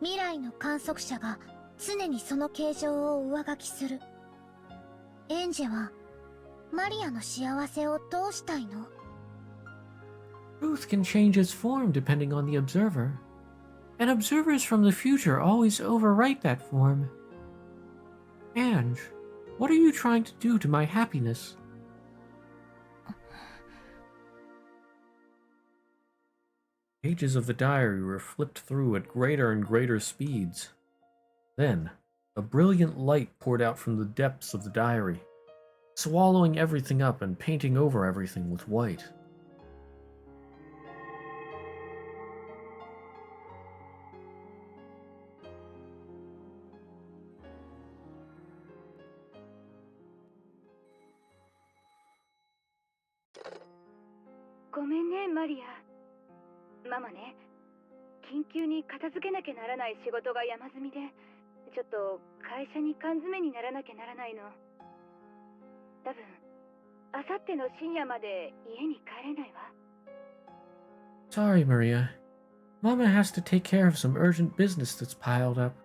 未来の観測者が常にその形状を上書きする。エンジェはマリアの幸せをどうしたいの？ Truth can change its form depending on the observer, and observers from the future always overwrite that form. Ange, what are you trying to do to my happiness? Pages of the diary were flipped through at greater and greater speeds. Then, a brilliant light poured out from the depths of the diary, swallowing everything up and painting over everything with white. ごめんね、マリア。ママね、緊急に片付けなきゃならない仕事が山積みで、ちょっと会社に缶詰にならなきゃならないの。多分、あさっての深夜まで家に帰れないわ。Sorry, Maria. Mama has to take care of some urgent business that's piled up.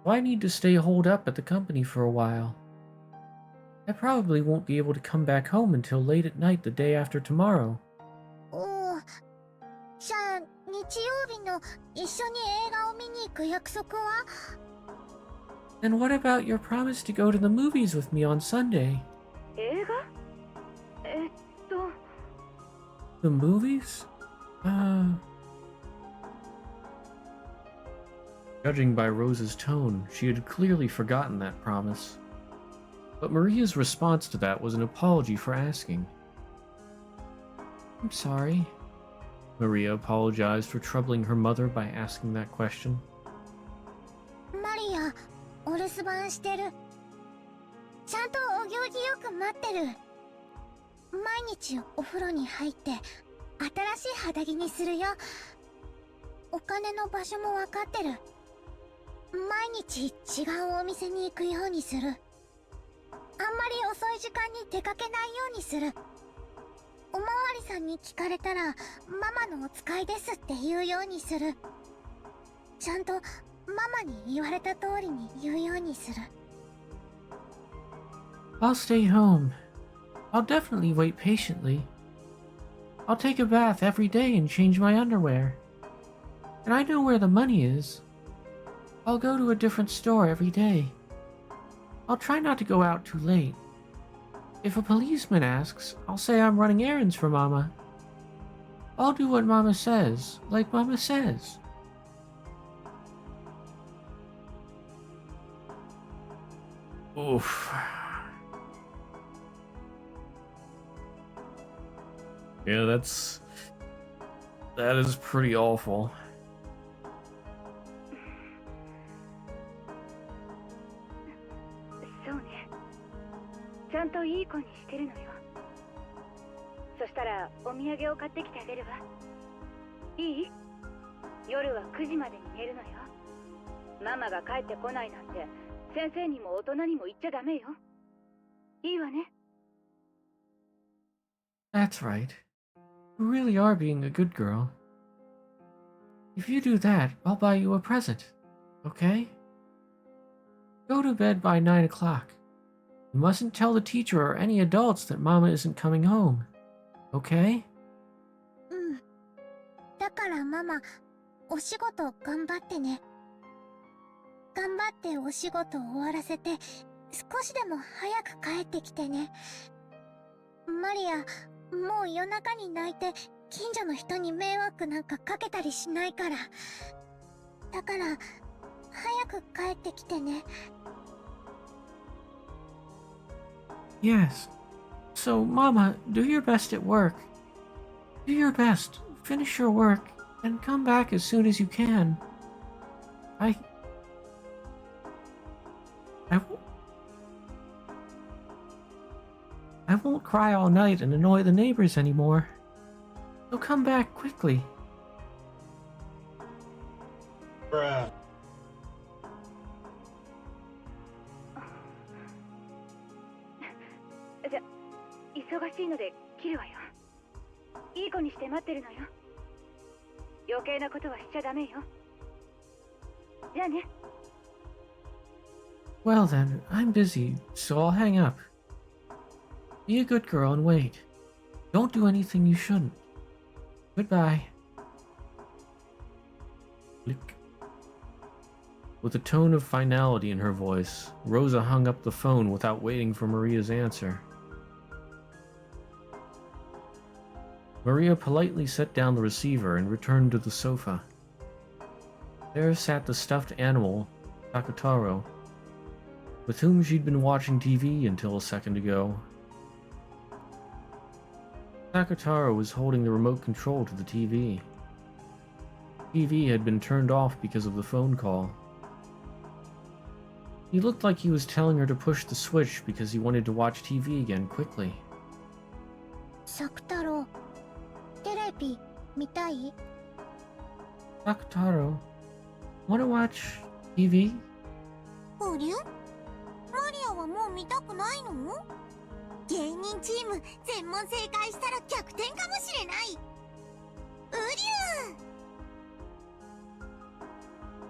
So I need to stay holed up at the company for a while. I probably won't be able to come back home until late at night the day after tomorrow. おお、じゃあ日曜日の一緒に映画を見に行く約束は？ And what about your promise to go to the movies with me on Sunday? 映画The movies? Judging by Rose's tone, she had clearly forgotten that promise. But Maria's response to that was an apology for asking. I'm sorry. Maria apologized for troubling her mother by asking that question. マリア、お留守番してる。ちゃんとお行儀よく待ってる。毎日お風呂に入って新しい肌着にするよ。お金の場所もわかってる。毎日違うお店に行くようにする。あんまり遅い時間に出かけないようにする。おまわりさんに聞かれたらママのお使いですって言うようにする。ちゃんとママに言われた通りに言うようにする。I'll stay home. I'll definitely wait patiently. I'll take a bath every day and change my underwear. And I know where the money is. I'll go to a different store every day. I'll try not to go out too late. If a policeman asks, I'll say I'm running errands for Mama. I'll do what Mama says, like Mama says. Oof. Yeah, that is pretty awful. そうね。ちゃんといい子にしてるのよ。そしたらお土産を買ってきてあげるわ。いい？夜は9時までに寝るのよ。ママが帰ってこないなんて先生にも大人にも言っちゃダメよ。いいわね。That's right. You really are being a good girl. If you do that, I'll buy you a present. Okay? Go to bed by 9 o'clock. You mustn't tell the teacher or any adults that Mama isn't coming home. Okay? うん。だからママ、お仕事頑張ってね。頑張ってお仕事終わらせて、少しでも早く帰ってきてね。マリア、もう夜中に泣いて近所の人に迷惑なんかかけたりしないから。だから、早く帰ってきてね。Yes. So, Mama, do your best at work. Do your best. Finish your work and come back as soon as you can. I won't cry all night and annoy the neighbors anymore. So come back quickly. Bruh. じゃ、忙しいので切るわよ。いい子にして待ってるのよ。余計なことはしちゃダメよ。じゃあね。Well then, I'm busy, so I'll hang up. Be a good girl and wait. Don't do anything you shouldn't. Goodbye. Click. With a tone of finality in her voice, Rosa hung up the phone without waiting for Maria's answer. Maria politely set down the receiver and returned to the sofa. There sat the stuffed animal, Takotaro, with whom she'd been watching TV until a second ago. Takotaro was holding the remote control to the TV. TV had been turned off because of the phone call. He looked like he was telling her to push the switch because he wanted to watch TV again quickly. 作太郎、ビ見たい？ Sakutaro, wanna watch TV? おりゅう？マリアはもう見たくないの？芸人チーム全問正解したら逆転かもしれない。うりゅう。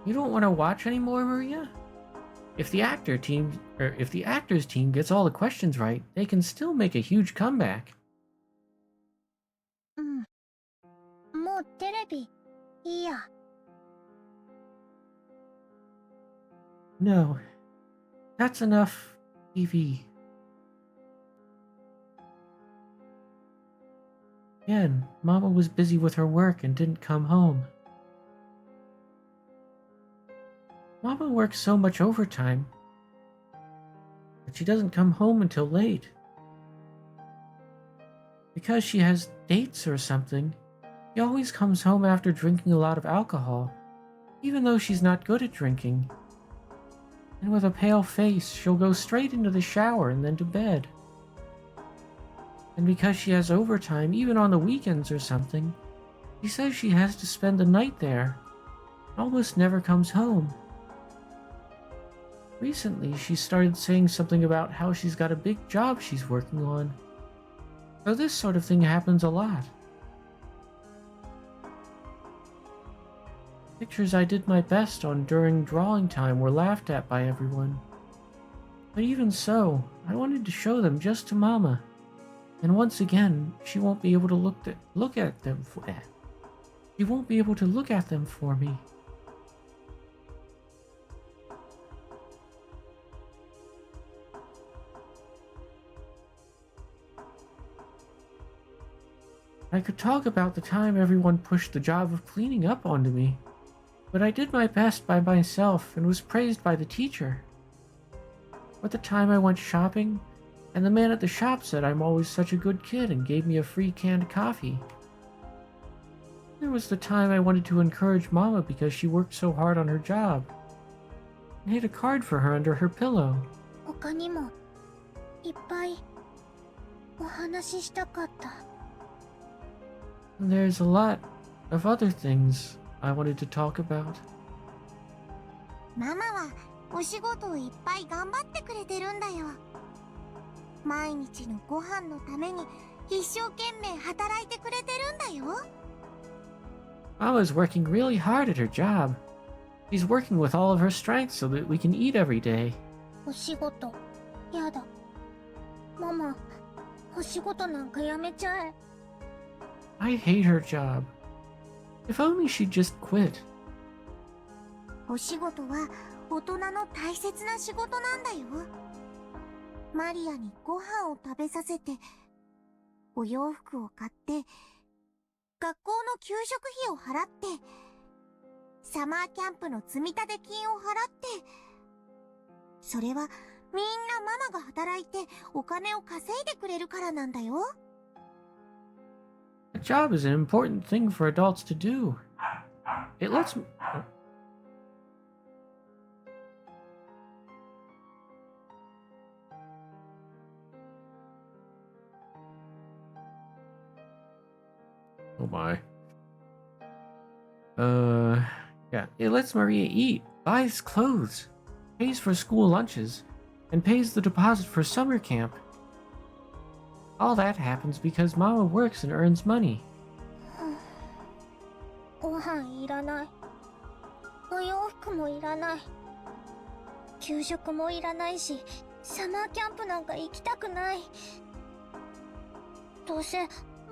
You don't want to watch anymore, Maria? If the actors team gets all the questions right, they can still make a huge comeback. うん。もうテレビいいや。No, that's enough TV. Again, Mama was busy with her work and didn't come home. Mama works so much overtime that she doesn't come home until late. Because she has dates or something, she always comes home after drinking a lot of alcohol, even though she's not good at drinking. And with a pale face, she'll go straight into the shower and then to bed. And because she has overtime, even on the weekends or something, she says she has to spend the night there, and almost never comes home. Recently, she started saying something about how she's got a big job she's working on. So this sort of thing happens a lot. Pictures I did my best on during drawing time were laughed at by everyone. But even so, I wanted to show them just to Mama. And once again, she won't be able to look at them for me. I could talk about the time everyone pushed the job of cleaning up onto me, but I did my best by myself and was praised by the teacher. Or the time I went shopping, and the man at the shop said I'm always such a good kid and gave me a free canned coffee. There was the time I wanted to encourage Mama because she worked so hard on her job, and hid a card for her under her pillow. 他にもいっぱいお話ししたかった。 And there's a lot of other things I wanted to talk about. ママはお仕事をいっぱい頑張ってくれてるんだよ。毎日のご飯のために一生懸命働いてくれてるんだよ。 Mama's working really hard at her job. She's working with all of her strength so that we can eat every day. お仕事やだ。ママ、お仕事なんかやめちゃえ。 I hate her job. If only she'd just quit. お仕事は大人の大切な仕事なんだよ。マリアにご飯を食べさせて、お洋服を買って、学校の給食費を払って、サマーキャンプの積立金を払って、それはみんなママが働いてお金を稼いでくれるからなんだよ。 A job is an important thing for adults to do. It lets me... Oh my. Yeah, it lets Maria eat, buys clothes, pays for school lunches, and pays the deposit for summer camp. All that happens because Mama works and earns money. ご飯いらない。お洋服もいらない。給食もいらないし、サマーキャンプなんか行きたくない。どうせ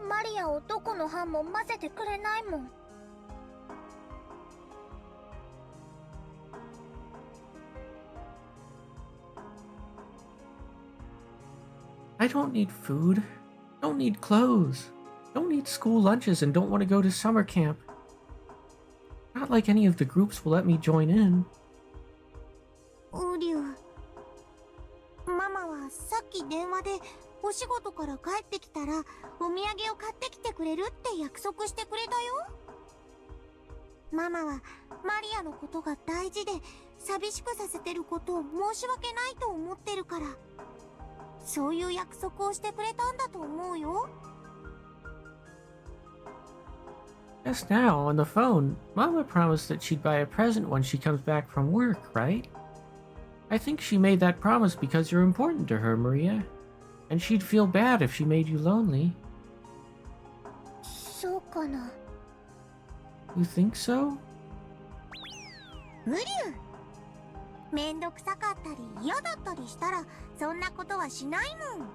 マリアをどこの班も混ぜてくれないもん。 I don't need food, don't need clothes, don't need school lunches, and don't want to go to summer camp. Not like any of the groups will let me join in. ウリュウ、ママはさっき電話でお仕事から帰ってきたらお土産を買ってきてくれるって約束してくれたよ。ママはマリアのことが大事で寂しくさせてることを申し訳ないと思ってるから、そういう約束をしてくれたんだと思うよ。Just now, on the phone, Mama promised that she'd buy a present when she comes back from work, right? I think she made that promise because you're important to her, Maria. And she'd feel bad if she made you lonely. そうかな。 You think so? 無理よ。めんどくさかったり嫌だったりしたらそんなことはしないもん。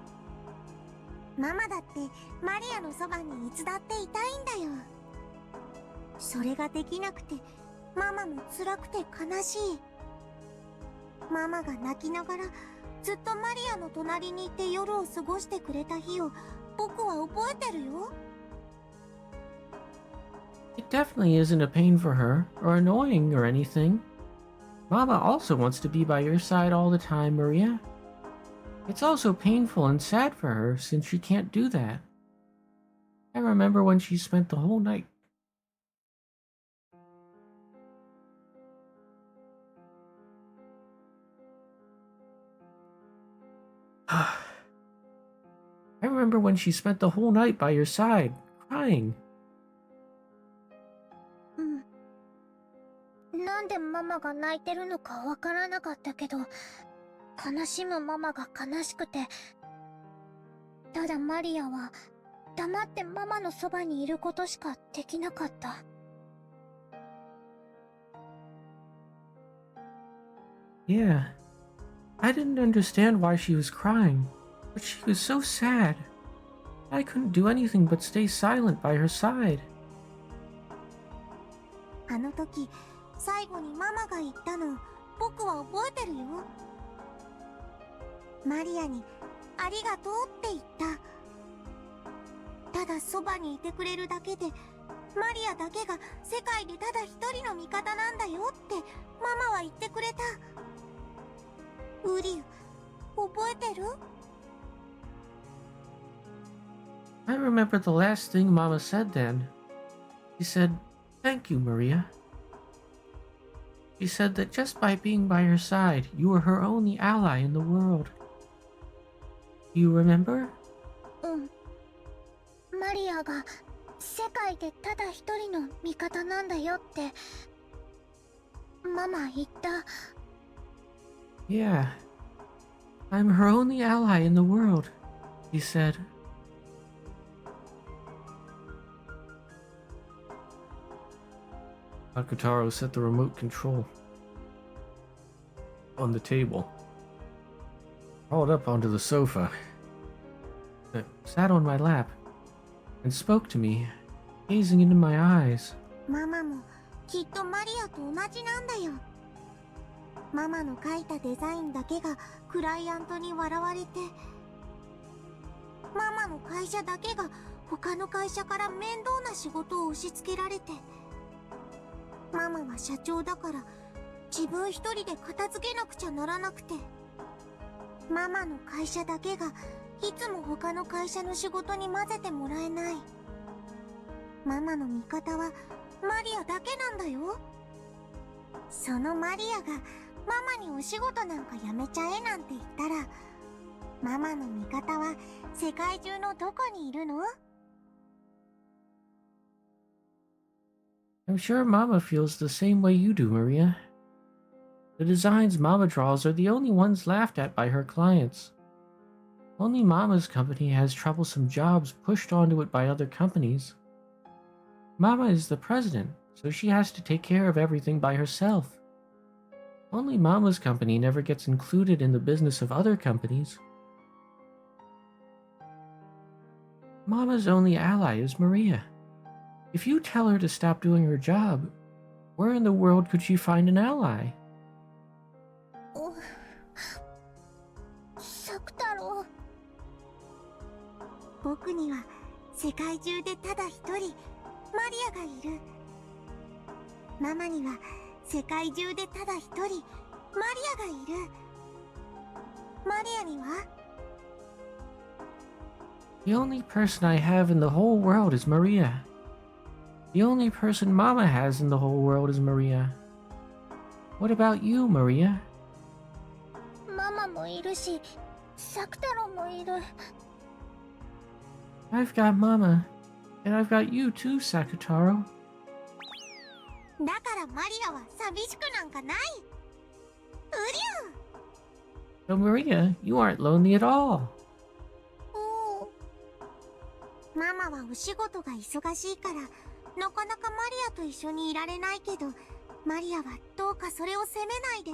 ママだってマリアのそばにいつだっていたいんだよ。それができなくてママも辛くて悲しい。ママが泣きながらずっとマリアの隣にいて夜を過ごしてくれた日を僕は覚えてるよ。 It definitely isn't a pain for her, or annoying, or anything. Mama also wants to be by your side all the time, Maria. It's also painful and sad for her since she can't do that. I remember when she spent the whole night. I remember when she spent the whole night by your side, crying. なんでママが泣いてるのかわからなかったけど、悲しむママが悲しくて、ただマリアは黙ってママのそばにいることしかできなかった。Yeah. I didn't understand why she was crying, but she was so sad. I couldn't do anything but stay silent by her side. あの時、最後にママが言ったの、僕は覚えてるよ。マリアに、ありがとうって言った。ただそばにいてくれるだけで、マリアだけが世界でただ一人の味方なんだよってママは言ってくれた。ウリュ、覚えてる？ I remember the last thing Mama said then. She said, "Thank you, Maria." She said that just by being by her side, you were her only ally in the world. Do you remember? うん。マリアが世界でただ一人の味方なんだよってママ言った。 Yeah. I'm her only ally in the world, he said. Akutaro set the remote control on the table, crawled up onto the sofa, sat on my lap, and spoke to me, gazing into my eyes. ママもきっとマリアと同じなんだよ。ママの描いたデザインだけがクライアントに笑われて、ママの会社だけが他の会社から面倒な仕事を押し付けられて、ママは社長だから自分一人で片付けなくちゃならなくて、ママの会社だけがいつも他の会社の仕事に混ぜてもらえない。ママの味方はマリアだけなんだよ。そのマリアがママにお仕事なんかやめちゃえなんて言ったら、ママの味方は世界中のどこにいるの？ I'm sure Mama feels the same way you do, Maria. The designs Mama draws are the only ones laughed at by her clients. Only Mama's company has troublesome jobs pushed onto it by other companies. Mama is the president, so she has to take care of everything by herself. Only Mama's company never gets included in the business of other companies. Mama's only ally is Maria. If you tell her to stop doing her job, where in the world could she find an ally? 作太郎、僕には世界中でただ一人マリアがいる。ママには世界中でただ一人マリアがいる。マリアには The only person I have in the whole world is Maria. The only person Mama has in the whole world is Maria. What about you, Maria? ママもいるし、作太郎もいる。 I've got Mama, And I've got you too, Sakutaro. だからマリアは寂しくなんかない。ウリュ So Maria, you aren't lonely at all. ママはお仕事が忙しいからなかなかマリアと一緒にいられないけど、マリアはどうかそれを責めないで。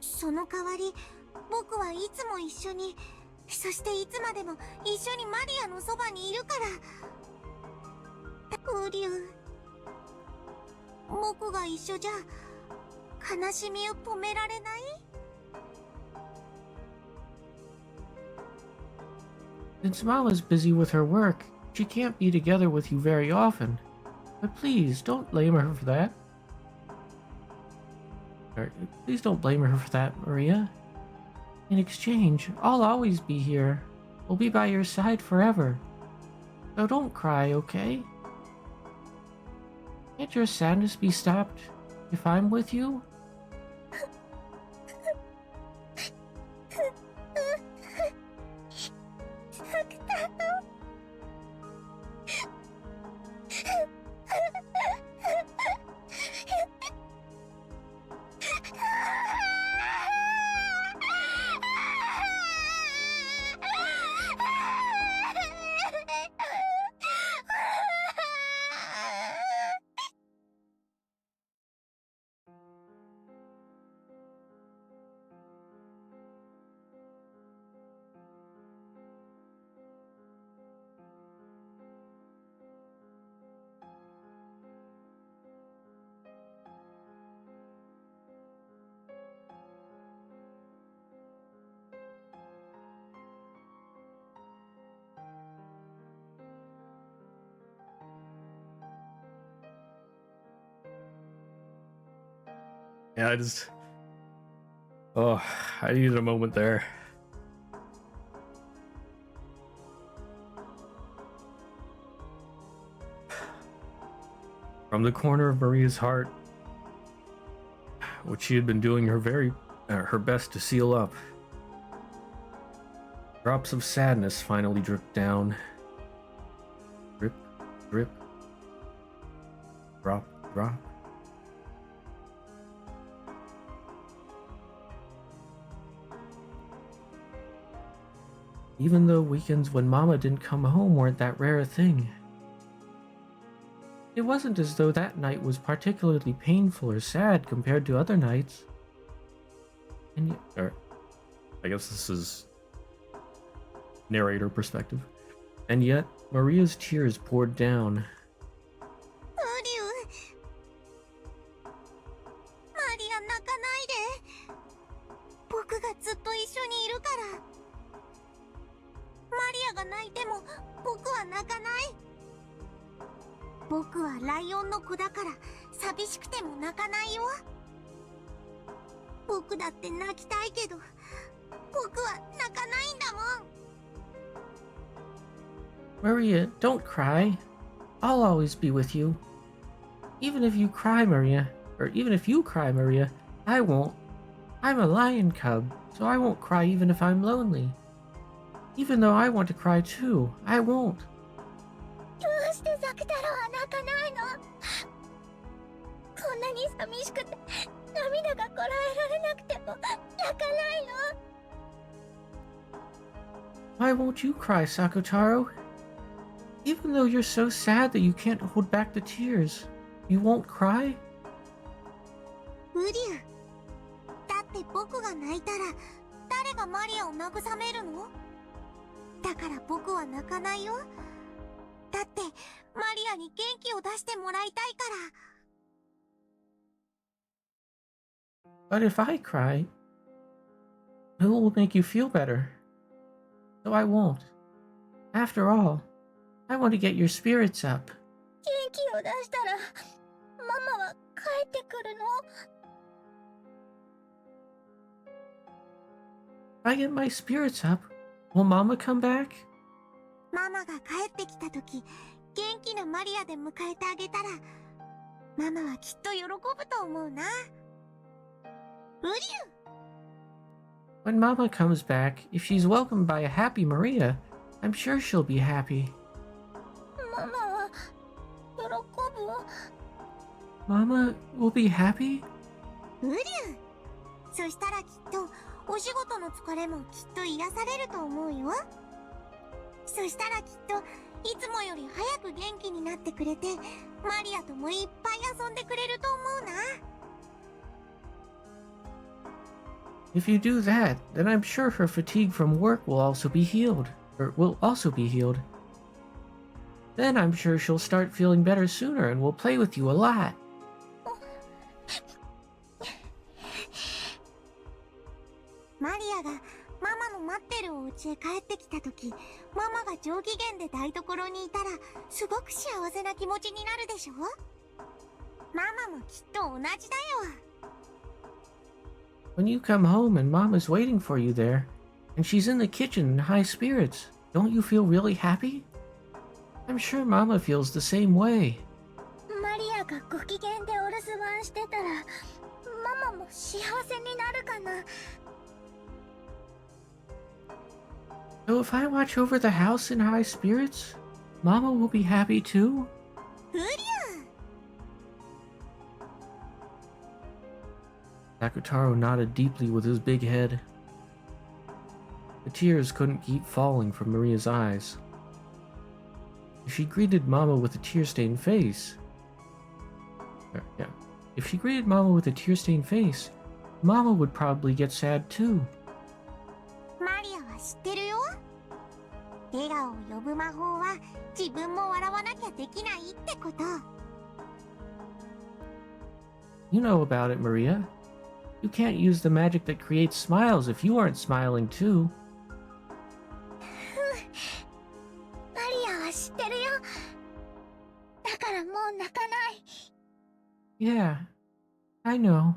その代わり僕はいつも一緒に、そしていつまでも一緒にマリアのそばにいるから。ウリュウ、僕が一緒じゃ悲しみを止められない？ Since Mama's busy with her work, she can't be together with you very often. But please, don't blame her for that. Please don't blame her for that, Maria. In exchange, I'll always be here. We'll be by your side forever. So don't cry, okay? Can't your sadness be stopped if I'm with you? 'Yeah, I needed a moment there. From the corner of Maria's heart, which she had been doing her best to seal up, drops of sadness finally dripped down. Drip, drip, drop, drop. Even though weekends when Mama didn't come home weren't that rare a thing. It wasn't as though that night was particularly painful or sad compared to other nights. And yet, or I guess this is narrator perspective. And yet, Maria's tears poured down. マリア泣かないで。僕がずっと一緒にいるから。マリアが泣いても僕は泣かない。僕はライオンの子だから寂しくても泣かないよ。僕だって泣きたいけど僕は泣かないんだもん。 Maria, don't cry. I'll always be with you. Even if you cry, Maria, I won't. I'm a lion cub, so I won't cry even if I'm lonely. Even though I want to cry too, I won't. どうしてザク太郎は泣かないの？こんなに寂しくて涙がこらえられなくても泣かないの？ Why won't you cry, Sakutaro? Even though you're so sad that you can't hold back the tears, you won't cry? ウリュウ、だって僕が泣いたら誰がマリアを慰めるの？だから僕は泣かないよ。だってマリアに元気を出してもらいたいから。 But if I cry, who will make you feel better? So I won't. After all, I want to get your spirits up. 元気を出したらママは帰ってくるの？ If I get my spirits up, will Mama come back? ママが帰ってきた時、元気なマリアで迎えてあげたら、ママはきっと喜ぶと思うな。ウリュウ。 When Mama comes back, if she's welcomed by a happy Maria, I'm sure she'll be happy. マママは喜ぶ。 Mama will be happy? うりゅう。そしたらきっとお仕事の疲れもきっと癒されると思うよ。そしたらきっといつもより早く元気になってくれて、マリアともいっぱい遊んでくれると思うな。 If you do that, then I'm sure her fatigue from work will also be healed. Then I'm sure she'll start feeling better sooner and will play with you a lot. マリアがママの待ってるお家へ帰ってきた時、ママが上機嫌で台所にいたらすごく幸せな気持ちになるでしょ。ママもきっと同じだよ。 When you come home and Mama's waiting for you there, and she's in the kitchen in high spirits, don't you feel really happy? I'm sure Mama feels the same way. マリアがご機嫌でお留守番してたら、ママも幸せになるかな。 So if I watch over the house in high spirits, Mama will be happy too? うりゅう。 Sakutaro nodded deeply with his big head. The tears couldn't keep falling from Maria's eyes. If she greeted Mama with a tear-stained face... If she greeted Mama with a tear-stained face, Mama would probably get sad too. マリアは知ってるよ。笑顔を呼ぶ魔法は自分も笑わなきゃできないってこと。 You know about it, Maria. You can't use the magic that creates smiles if you aren't smiling too. マリアは知ってるよ。だからもう泣かない。 Yeah, I know.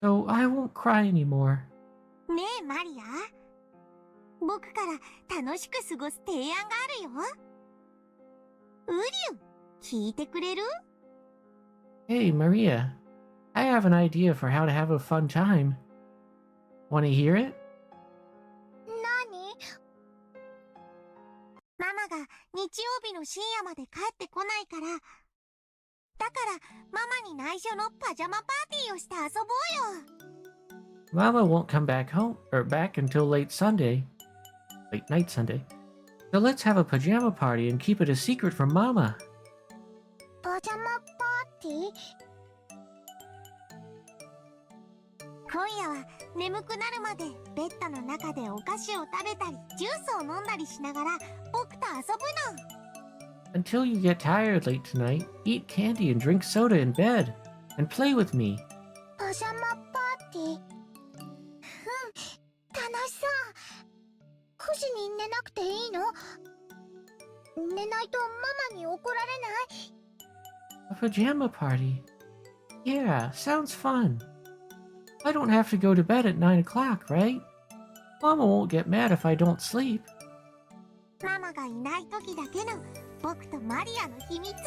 So I won't cry anymore. ねえマリア、僕から楽しく過ごす提案があるよ。ウリュウ、聞いてくれる？ Hey, Maria. I have an idea for how to have a fun time. Want to hear it? 何？ママが日曜日の深夜まで帰ってこないから、だからママに内緒のパジャマパーティーをして遊ぼうよ。 Mama won't come back until late night Sunday. So let's have a pajama party and keep it a secret from Mama. パジャマパーティー？今夜は眠くなるまでベッドの中でお菓子を食べたりジュースを飲んだりしながら僕と遊ぶの。 Until you get tired late tonight, eat candy and drink soda in bed. And play with me. パジャマパーティー？楽しそう。9時に寝なくていいの？寝ないとママに怒られない？ A pajama party? Yeah, sounds fun. I don't have to go to bed at 9 o'clock, right? Mama won't get mad if I don't sleep. ママがいない時だけの僕とマリアの秘密。だ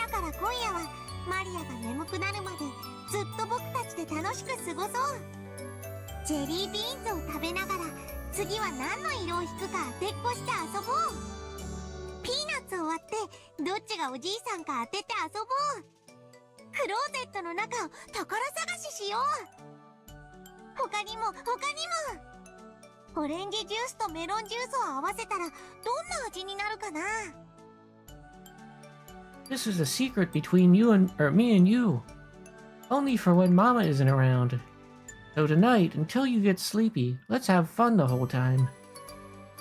から今夜はマリアが眠くなるまでずっと僕たちで楽しく過ごそう。ジェリービーンズを食べながら次は何の色を引くか当てっこして遊ぼう。ピーナッツを割ってどっちがおじいさんか当てて遊ぼう。クローゼットの中を宝探ししよう。他にもオレンジジュースとメロンジュースを合わせたらどんな味になるかな。 This is a secret between me and you. Only for when Mama isn't around. So tonight, until you get sleepy, let's have fun the whole time.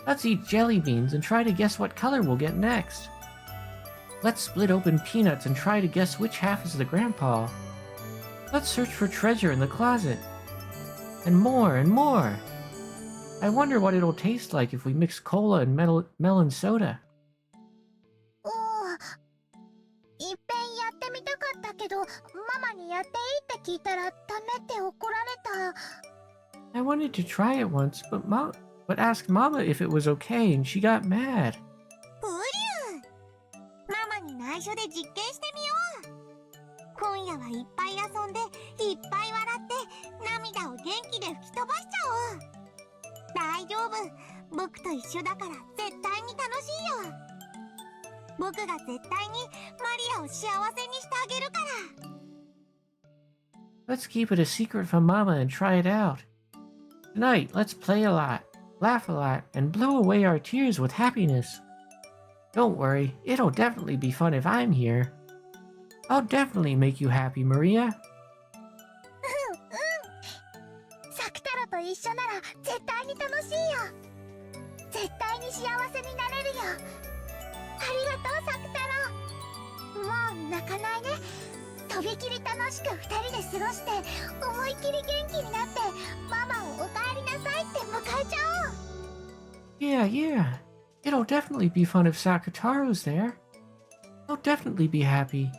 Let's eat jelly beans and try to guess what color we'll get next. Let's split open peanuts and try to guess which half is the grandpa. Let's search for treasure in the closet. And more and more. I wonder what it'll taste like if we mix cola and melon soda. おお、いっぺんやってみたかったけど、ママにやっていいって聞いたらダメって怒られた。 I wanted to try it once, but asked Mama if it was okay and she got mad. ブリュー、ママに内緒で実験してみよう。今夜はいっぱい遊んでいっぱい笑って涙を元気で吹き飛ばしちゃおう。大丈夫、僕と一緒だから絶対に楽しいよ。僕が絶対にマリアを幸せにしてあげるから。 Let's keep it a secret from Mama and try it out. Tonight, let's play a lot, laugh a lot, and blow away our tears with happiness. Don't worry, it'll definitely be fun if I'm here. I'll definitely make you happy, Maria. サク太郎と一緒なら絶対に楽しいよ。絶対に幸せになれるよ。ありがとう、サク太郎。もう泣かないね。とびきり楽しく二人で過ごして、思いっきり元気になって、ママをおかえりなさいって迎えちゃおう。 Yeah. It'll definitely be fun if Sakutaro's there. I'll definitely be happy.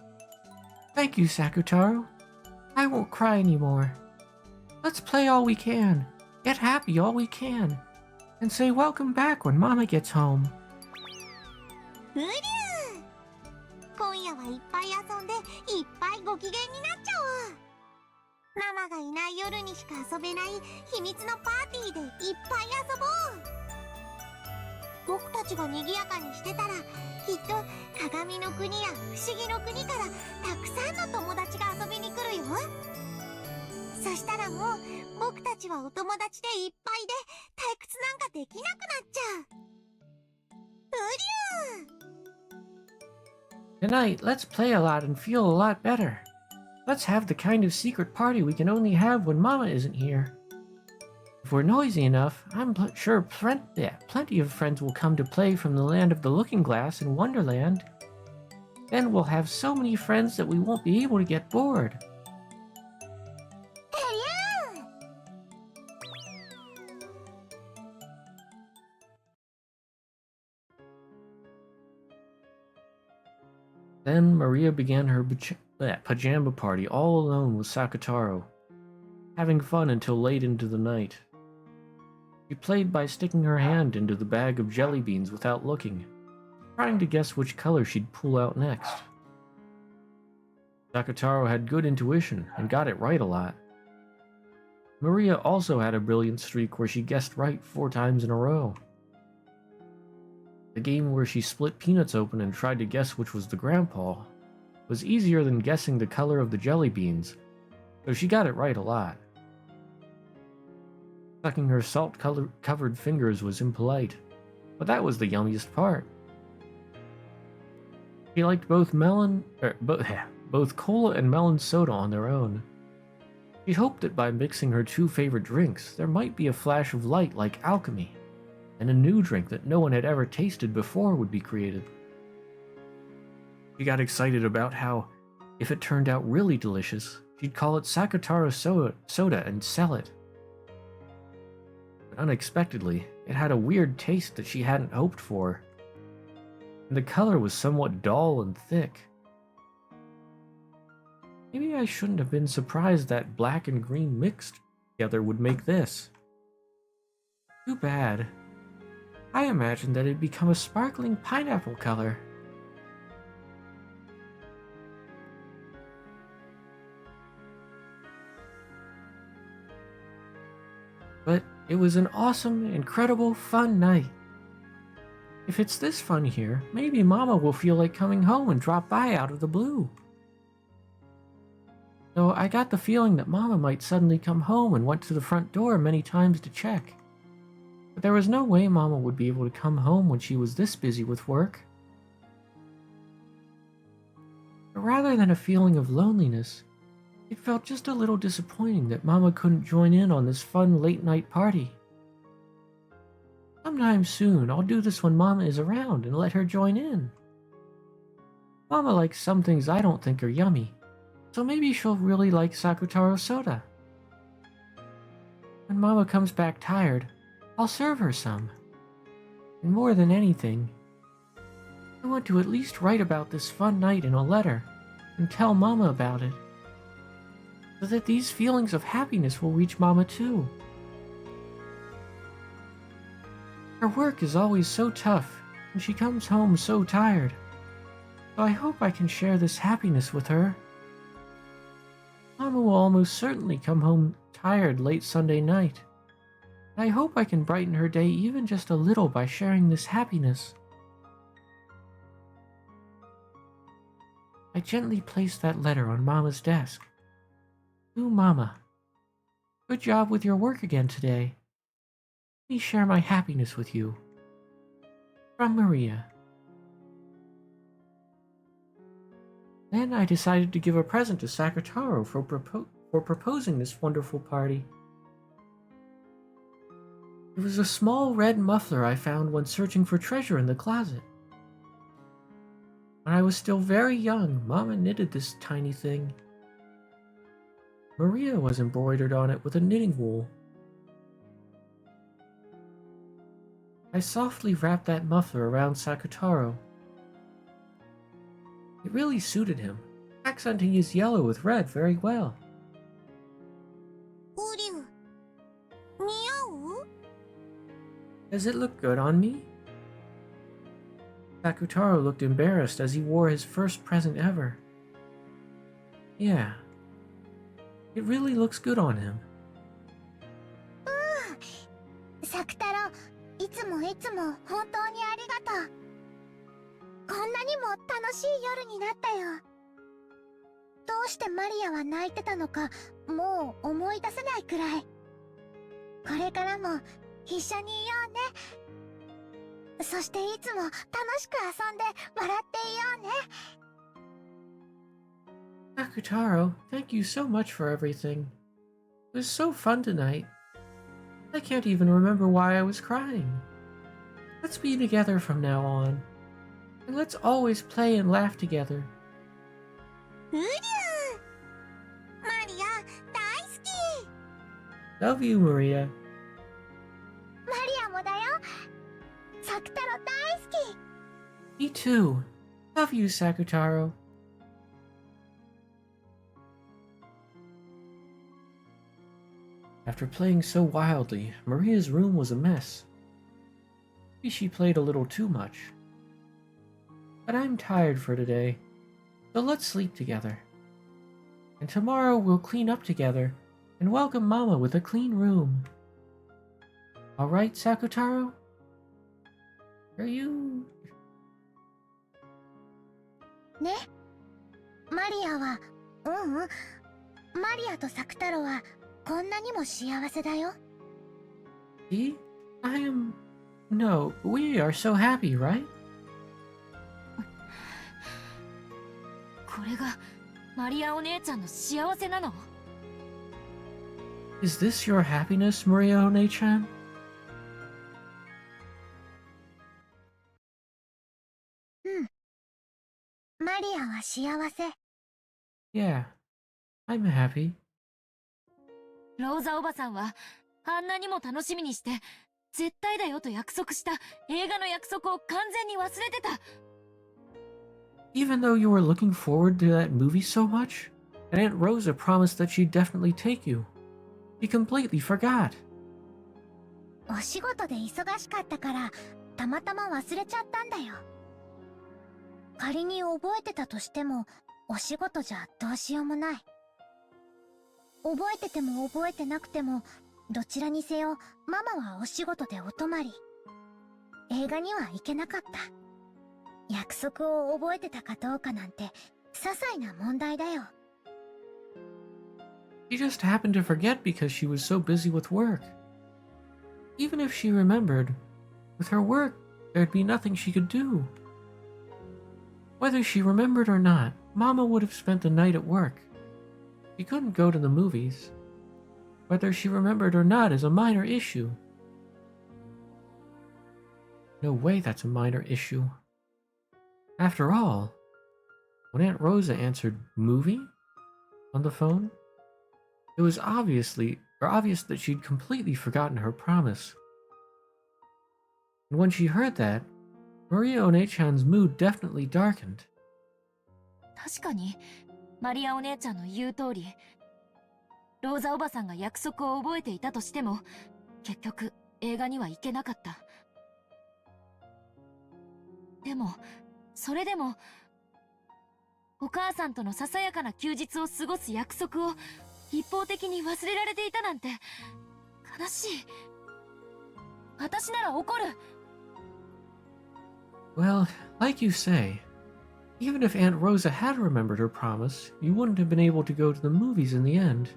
Thank you, Sakutaro. I won't cry anymore. Let's play all we can, get happy all we can, and say welcome back when Mama gets home. うりゅう。今夜はいっぱい遊んで、いっぱいご機嫌になっちゃおう。ママがいない夜にしか遊べない秘密のパーティーでいっぱい遊ぼう。僕たちが賑やかにしてたら、きっと鏡の国や不思議の国からたくさんの友達が遊びに来るよ。そしたらもう僕たちはお友達でいっぱいで退屈なんかできなくなっちゃう。うりゅう。 Tonight, let's play a lot and feel a lot better. Let's have the kind of secret party we can only have when Mama isn't here. If we're noisy enough, I'm sure plenty of friends will come to play from the land of the Looking Glass in Wonderland. Then we'll have so many friends that we won't be able to get bored. Then Maria began her pajama party all alone with Sakutaro, having fun until late into the night. She played by sticking her hand into the bag of jelly beans without looking, trying to guess which color she'd pull out next. Sakutaro had good intuition and got it right a lot. Maria also had a brilliant streak where she guessed right 4 times in a row. The game where she split peanuts open and tried to guess which was the grandpa was easier than guessing the color of the jelly beans, so she got it right a lot. Sucking her salt-covered fingers was impolite, but that was the yummiest part. She liked both both cola and melon soda on their own. She hoped that by mixing her 2 favorite drinks, there might be a flash of light like alchemy, and a new drink that no one had ever tasted before would be created. She got excited about how, if it turned out really delicious, she'd call it Sakutaro soda and sell it. But unexpectedly, it had a weird taste that she hadn't hoped for, and the color was somewhat dull and thick. Maybe I shouldn't have been surprised that black and green mixed together would make this. Too bad. I imagined that it'd become a sparkling pineapple color. But it was an awesome, incredible, fun night. If it's this fun here, maybe Mama will feel like coming home and drop by out of the blue. Though I got the feeling that Mama might suddenly come home and went to the front door many times to check. But there was no way Mama would be able to come home when she was this busy with work. But rather than a feeling of loneliness, it felt just a little disappointing that Mama couldn't join in on this fun late-night party. Sometime soon, I'll do this when Mama is around and let her join in. Mama likes some things I don't think are yummy, so maybe she'll really like Sakutaro soda. When Mama comes back tired, I'll serve her some. And more than anything, I want to at least write about this fun night in a letter and tell Mama about it, so that these feelings of happiness will reach Mama too. Her work is always so tough, and she comes home so tired, so I hope I can share this happiness with her. Mama will almost certainly come home tired late Sunday night. I hope I can brighten her day even just a little by sharing this happiness. I gently placed that letter on Mama's desk. To Mama, good job with your work again today. Let me share my happiness with you. From Maria. Then I decided to give a present to Sakataro for proposing this wonderful party. It was a small red muffler I found when searching for treasure in the closet. When I was still very young, Mama knitted this tiny thing. Maria was embroidered on it with a knitting wool. I softly wrapped that muffler around Sakataro. It really suited him, accenting his yellow with red very well. ウリュウ、似合う？ Does it look good on me? Sakutaro looked embarrassed as he wore his first present ever. Yeah, it really looks good on him. サクタロ、いつもいつも本当にありがとう。こんなにも楽しい夜になったよ。どうしてマリアは泣いてたのかもう思い出せないくらい。これからも一緒にいようね。そしていつも楽しく遊んで笑っていようね。 Sakutaro, thank you so much for everything. It was so fun tonight. I can't even remember why I was crying. Let's be together from now on. And let's always play and laugh together. ウリュウ、マリア大好き。 Love you, Maria. マリアもだよ。サクタロ大好き。 Me too. Love you, Sakutaro. After playing so wildly, Maria's room was a mess. Maybe she played a little too much. But I'm tired for today, so let's sleep together. And tomorrow we'll clean up together and welcome Mama with a clean room. Alright, Sakutaro? Are you... ね、マリアは、マリアとサクタロはこんなにも幸せだよ。 See? I am... No, we are so happy, right? これがマリアお姉ちゃんの幸せなの？ Is this your happiness, Maria One-chan? うん。マリアは幸せ。 Yeah, I'm happy. ローザおばさんはあんなにも楽しみにして絶対だよと約束した映画の約束を完全に忘れてた。 Even though you were looking forward to that movie so much, and Aunt Rosa promised that she'd definitely take you, you completely forgot. お仕事で忙しかったからたまたま忘れちゃったんだよ。仮に覚えてたとしてもお仕事じゃどうしようもない。覚えてても覚えてなくてもどちらにせよママはお仕事でお泊まり。映画には行けなかった。約束を覚えてたかどうかなんて些細な問題だよ。 She just happened to forget because she was so busy with work. Even if she remembered, with her work, there'd be nothing she could do. Whether she remembered or not, Mama would have spent the night at work. She couldn't go to the movies. Whether she remembered or not is a minor issue. No way that's a minor issue. After all, when Aunt Rosa answered movie on the phone, it was obvious that she'd completely forgotten her promise. And when she heard that, Maria One-chan's mood definitely darkened. 確かにマリアお姉ちゃんの言う通り、ローザおばさんが約束を覚えていたとしても結局映画には行けなかった。でもそれでもお母さんとのささやかな休日を過ごす約束を一方的に忘れられていたなんて悲しい。私なら怒る。 Well, like you say, Even if Aunt Rosa had remembered her promise, you wouldn't have been able to go to the movies in the end.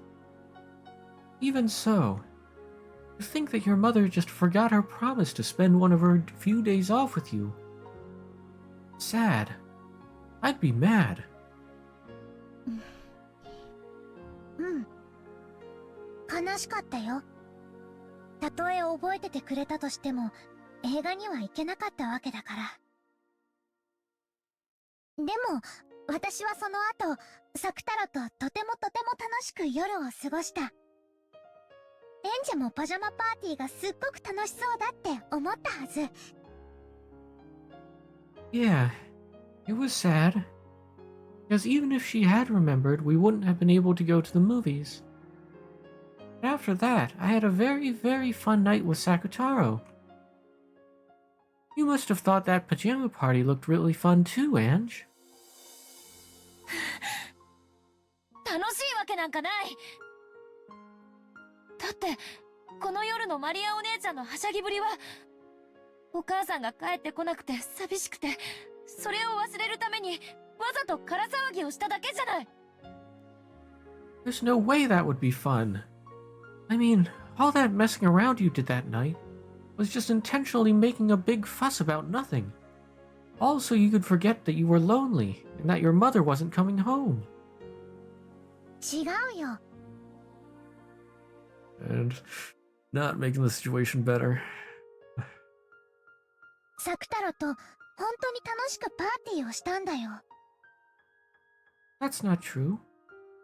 Even so, to think that your mother just forgot her promise to spend one of her few days off with you. Sad. I'd be mad. うん。悲しかったよ。たとえ覚えててくれたとしても、映画には行けなかったわけだから。でも、私はその後、サクタロととても楽しく夜を過ごした。エンジェもパジャマパーティーがすっごく楽しそうだって思ったはず。Yeah, it was sad. Because even if she had remembered, we wouldn't have been able to go to the movies. But after that, I had a very fun night with Sakutaro. You must have thought that pajama party looked really fun too, Ange. 楽しいわけなんかない。だってこの夜のマリアお姉ちゃんのはしゃぎぶりは、お母さんが帰ってこなくて寂しくて、それを忘れるためにわざと空騒ぎをしただけじゃない。There's no way that would be fun. I mean, all that messing around you did that night was just intentionally making a big fuss about nothing. All so you could forget that you were lonely and that your mother wasn't coming home. 違うよ。And not making the situation better. サクタロと本当に楽しくパーティーをしたんだよ。That's not true.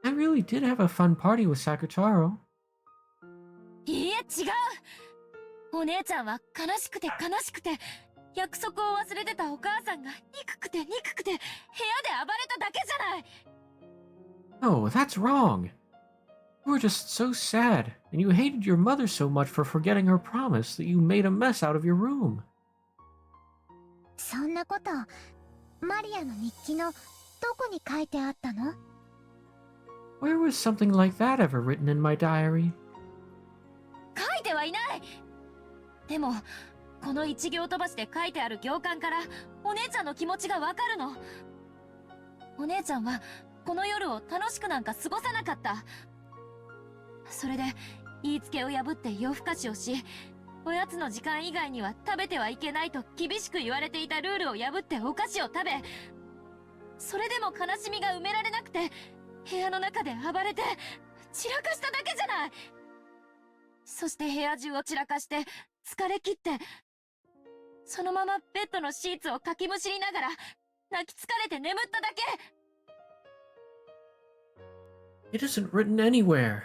I really did have a fun party with Sakutaro. いいえ、違う。お姉ちゃんは悲しくて約束を忘れてたお母さんが憎くて部屋で暴れただけじゃない。No, that's wrong. You were just so sad, and you hated your mother so much for forgetting her promise that you made a mess out of your room. そんなこと、マリアの日記のどこに書いてあったの？ Where was something like that ever written in my diary? 書いてはいない。でもこの一行飛ばしで書いてある行間からお姉ちゃんの気持ちがわかるの。お姉ちゃんはこの夜を楽しくなんか過ごさなかった。それで言いつけを破って夜更かしをし、おやつの時間以外には食べてはいけないと厳しく言われていたルールを破ってお菓子を食べ、それでも悲しみが埋められなくて部屋の中で暴れて散らかしただけじゃない。そして部屋中を散らかして疲れ切って、そのままベッドのシーツをかきむしりながら泣き疲れて眠っただけ。 It isn't written anywhere.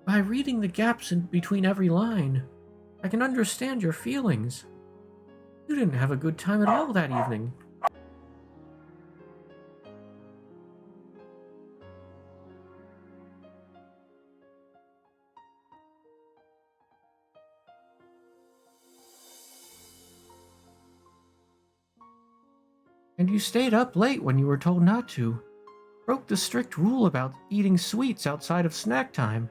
By reading the gaps in between every line, I can understand your feelings. You didn't have a good time at all that evening. And you stayed up late when you were told not to. Broke the strict rule about eating sweets outside of snack time.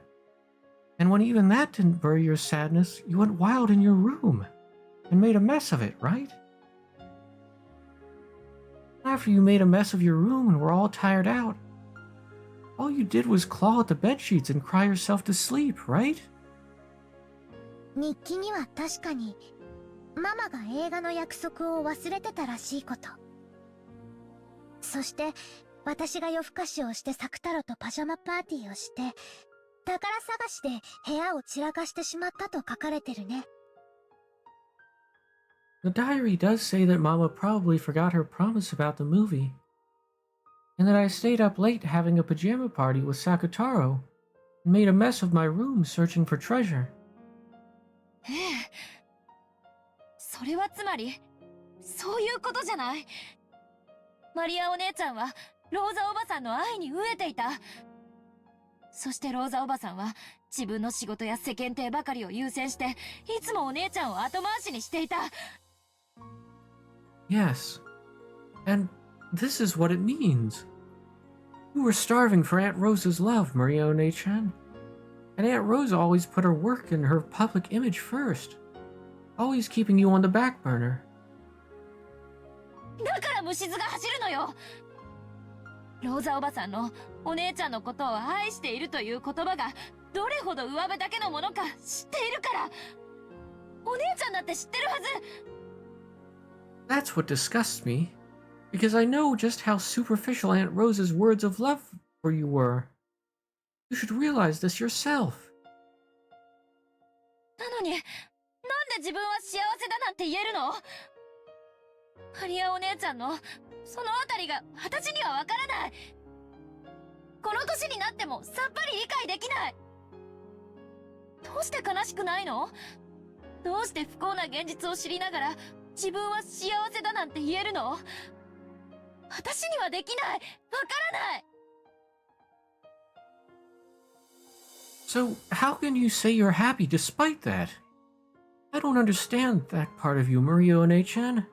And when even that didn't bury your sadness, you went wild in your room and made a mess of it, right? After you made a mess of your room and were all tired out, all you did was claw at the bedsheets and cry yourself to sleep, right? 日記には確かにママが映画の約束を忘れてたらしいこと。そして私が夜更かしをしてサクタロとパジャマパーティーをして宝探しで部屋を散らかしてしまったと書かれてるね。The diary does say that Mama probably forgot her promise about the movie, and that I stayed up late having a pajama party with Sakutaro and made a mess of my room searching for treasure. ええ、それはつまりそういうことじゃない。マリアお姉ちゃんはローザおばさんの愛に飢えていた。そしてローザおばさんは自分の仕事や世間体ばかりを優先していつもお姉ちゃんを後回しにしていた。 Yes, and this is what it means. You were starving for Aunt Rosa's love, Marione-chan. And Aunt Rosa always put her work and her public image first, always keeping you on the back burner. だからな虫唾が走るのよ。ローザおばさんのお姉ちゃんのことを愛しているという言葉がどれほど上辺だけのものか知っているから。お姉ちゃんだって知ってるはず。 That's what disgusts me, because I know just how superficial Aunt Rose's words of love for you were. You should realize this yourself. なのに、なんで自分は幸せだなんて言えるの？マリアお姉ちゃんのそのあたりが私にはわからない。この年になってもさっぱり理解できない。どうして悲しくないの？どうして不幸な現実を知りながら自分は幸せだなんて言えるの？私にはできない。わからない。 So, how can you say you're happy despite that? I don't understand that part of you, Mario-ne-chan.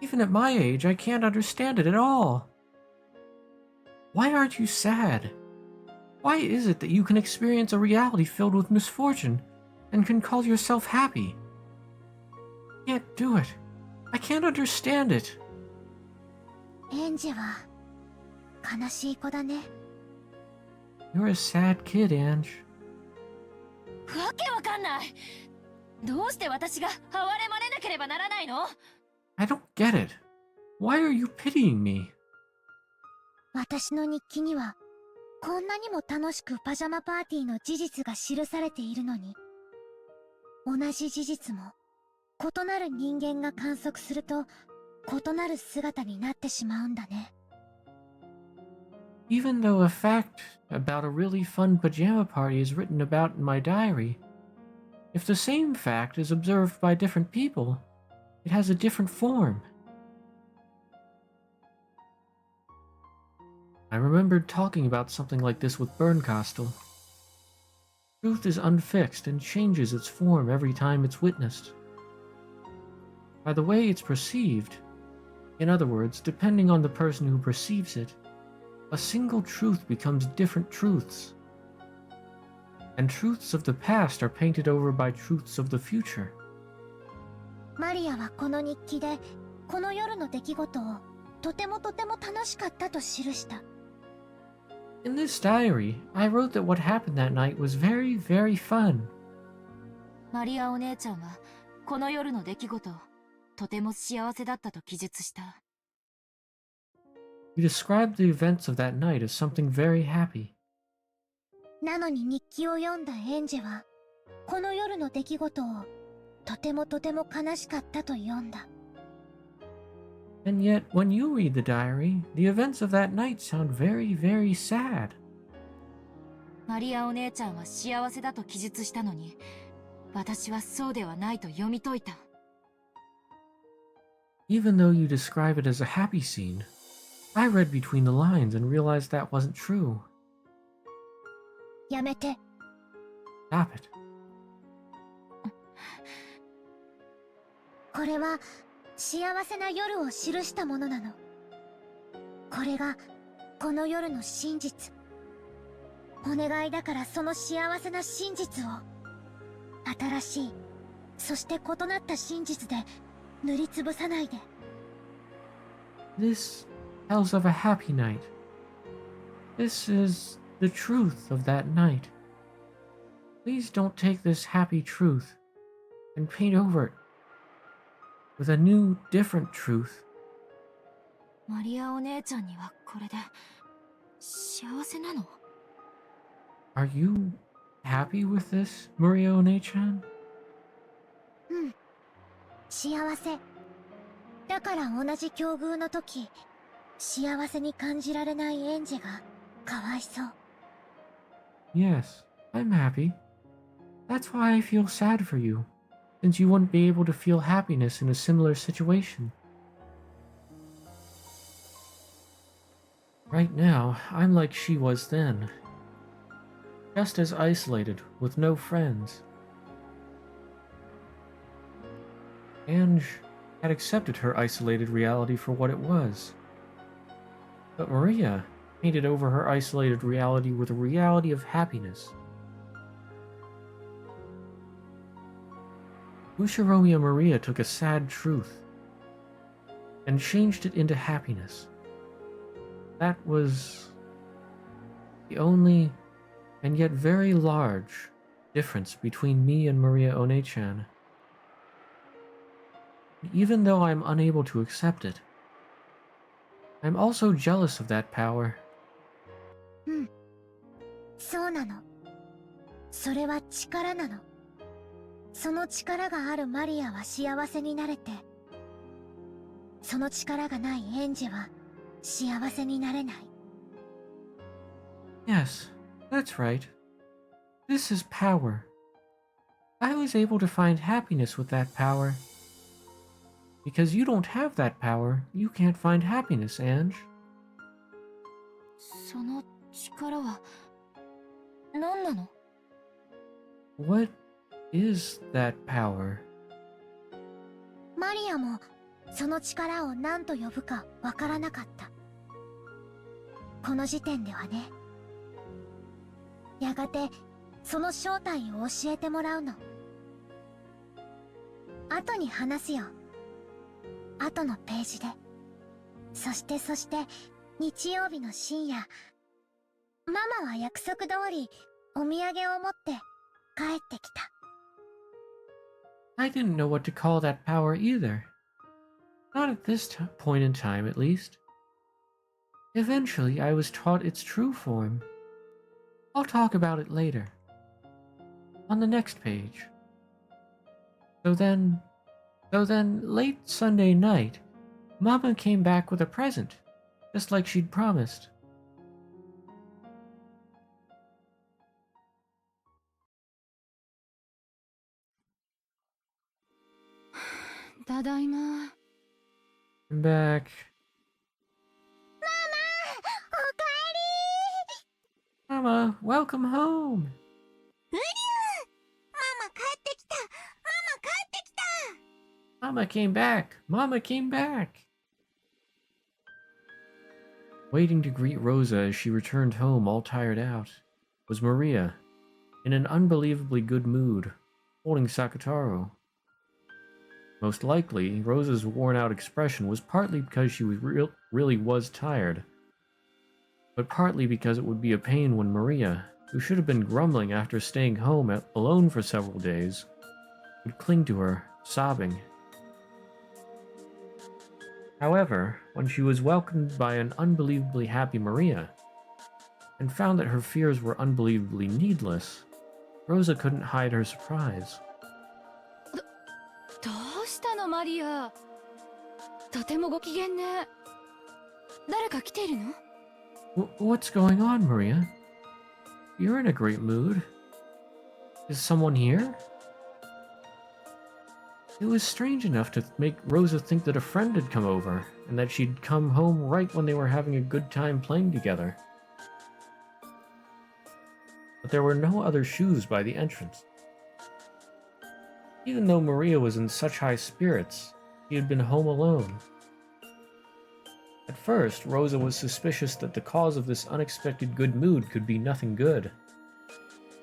Even at my age, I can't understand it at all. Why aren't you sad? Why is it that you can experience a reality filled with misfortune and can call yourself happy? I can't do it. I can't understand it. エンジは悲しい子だね。 You're a sad kid, Ange. わけわかんない。どうして私が哀れまれなければならないの？ I don't get it. Why are you pitying me? 私の日記にはこんなにも楽しくパジャマパーティーの事実が記されているのに、同じ事実も異なる人間が観測すると異なる姿になってしまうんだね。 Even though a fact about a really fun pajama party is written about in my diary, if the same fact is observed by different people, it has a different form. I remembered talking about something like this with Bernkastel. Truth is unfixed and changes its form every time it's witnessed. By the way it's perceived, in other words, depending on the person who perceives it, a single truth becomes different truths. And truths of the past are painted over by truths of the future. マリアはこの日記でこの夜の出来事をとても楽しかったと記した。 In this diary, I wrote that what happened that night was very, very fun. マリアお姉ちゃんはこの夜の出来事をとても幸せだったと記述した。 You described the events of that night as something very happy. なのに日記を読んだエンジェはこの夜の出来事をとても悲しかったと読んだ。 And yet, when you read the diary, the events of that night sound very, very sad. マリアお姉ちゃんは幸せだと記述したのに、私はそうではないと読み解いた。 Even though you describe it as a happy scene, I read between the lines and realized that wasn't true. やめて。 Stop it. これは幸せな夜を記したものなの。これがこの夜の真実。お願いだからその幸せな真実を新しい、そして異なった真実で塗りつぶさないで。 This tells of a happy night. This is the truth of that night. Please don't take this happy truth and paint over it with a new, different truth. マリアお姉ちゃんにはこれで幸せなの？ Are you happy with this, Mario-ne-chan? うん。幸せ。だから同じ境遇の時、幸せに感じられないエンジェがかわいそう。 Yes, I'm happy. That's why I feel sad for you, since you wouldn't be able to feel happiness in a similar situation. Right now, I'm like she was then. Just as isolated, with no friends. Ange had accepted her isolated reality for what it was. But Maria painted over her isolated reality with a reality of happiness. Ushiromi and Maria took a sad truth, and changed it into happiness. That was the only and yet very large difference between me and Maria One-chan. Even though I'm unable to accept it, I'm also jealous of that power. そうなの。それは力なの。その力があるマリアは幸せになれて、その力がないエンジは幸せになれない。Yes, that's right. This is power. I was able to find happiness with that power. Because you don't have that power, you can't find happiness, Ange. その力は何なの？ What is that power? マリアもその力を何と呼ぶかわからなかった。この時点ではね。やがてその正体を教えてもらうの。後に話すよ。後のページで。そして日曜日の深夜、ママは約束通りお土産を持って帰ってきた。I didn't know what to call that power either. Not at this point in time, at least. Eventually, I was taught its true form. I'll talk about it later. On the next page. So then, late Sunday night, Mama came back with a present, just like she'd promised. Tadaima. I'm back. ママ、おかえり。 Mama, welcome home. うりゅう。ママ帰ってきた。ママ帰ってきた。 Mama came back. Mama came back. Waiting to greet Rosa as she returned home all tired out was Maria, in an unbelievably good mood, holding Sakataro. Most likely, Rosa's worn-out expression was partly because she really was tired, but partly because it would be a pain when Maria, who should have been grumbling after staying home alone for several days, would cling to her, sobbing. However, when she was welcomed by an unbelievably happy Maria, and found that her fears were unbelievably needless, Rosa couldn't hide her surprise. どうしたのマリア。とてもご機嫌ね。誰か来ているの？ What's going on, Maria? You're in a great mood. Is someone here? It was strange enough to make Rosa think that a friend had come over, and that she'd come home right when they were having a good time playing together. But there were no other shoes by the entrance. Even though Maria was in such high spirits, she had been home alone. At first, Rosa was suspicious that the cause of this unexpected good mood could be nothing good.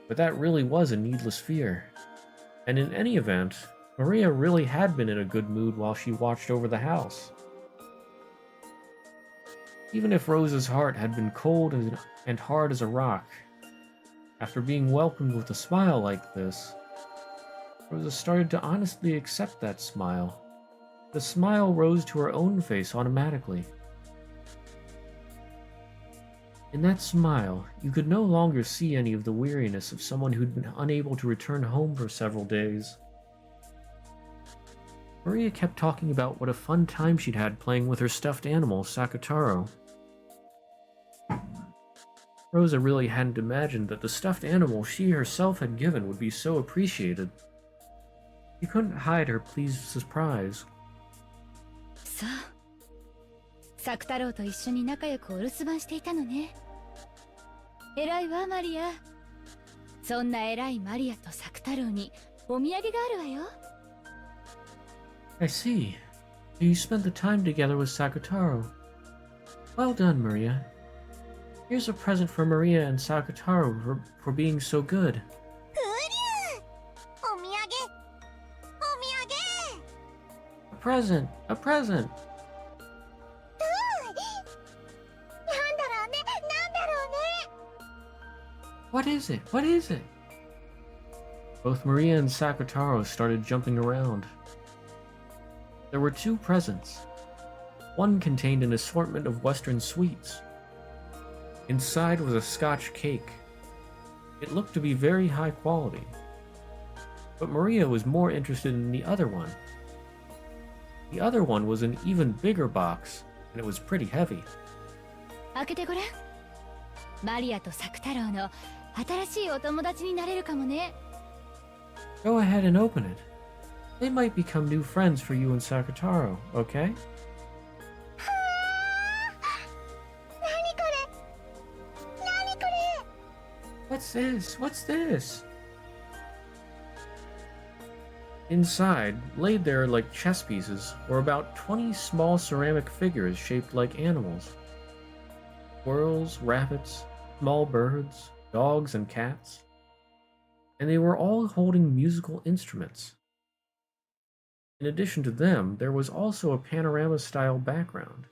But that really was a needless fear. And in any event, Maria really had been in a good mood while she watched over the house. Even if Rosa's heart had been cold and hard as a rock, after being welcomed with a smile like this, Rosa started to honestly accept that smile. The smile rose to her own face automatically. In that smile, you could no longer see any of the weariness of someone who'd been unable to return home for several days. Maria kept talking about what a fun time she'd had playing with her stuffed animal, Sakataro. Rosa really hadn't imagined that the stuffed animal she herself had given would be so appreciated. She couldn't hide her pleased surprise. そう。サク太郎と一緒に仲良くお留守番していたのね。偉いわ、マリア。そんな偉いマリアとサク太郎にお土産があるわよ。I see. So you spent the time together with Sakataro. Well done, Maria. Here's a present for Maria and Sakataro for being so good. うりゅう。お土産。お土産。 A present! A present! What is it? What is it? Both Maria and Sakutaro started jumping around. There were two presents. One contained an assortment of Western sweets. Inside was a Scotch cake. It looked to be very high quality. But Maria was more interested in the other one. The other one was an even bigger box, and it was pretty heavy. 開けてごらん。マリアとサク太郎の新しいお友達になれるかもね。Go ahead and open it. They might become new friends for you and Sakutaro, okay? 何これ何これ What's this? What's this? Inside, laid there like chess pieces, were about 20 small ceramic figures shaped like animals. Squirrels, rabbits, small birds, dogs, and cats. And they were all holding musical instruments. In addition to them, there was also a panorama-style background.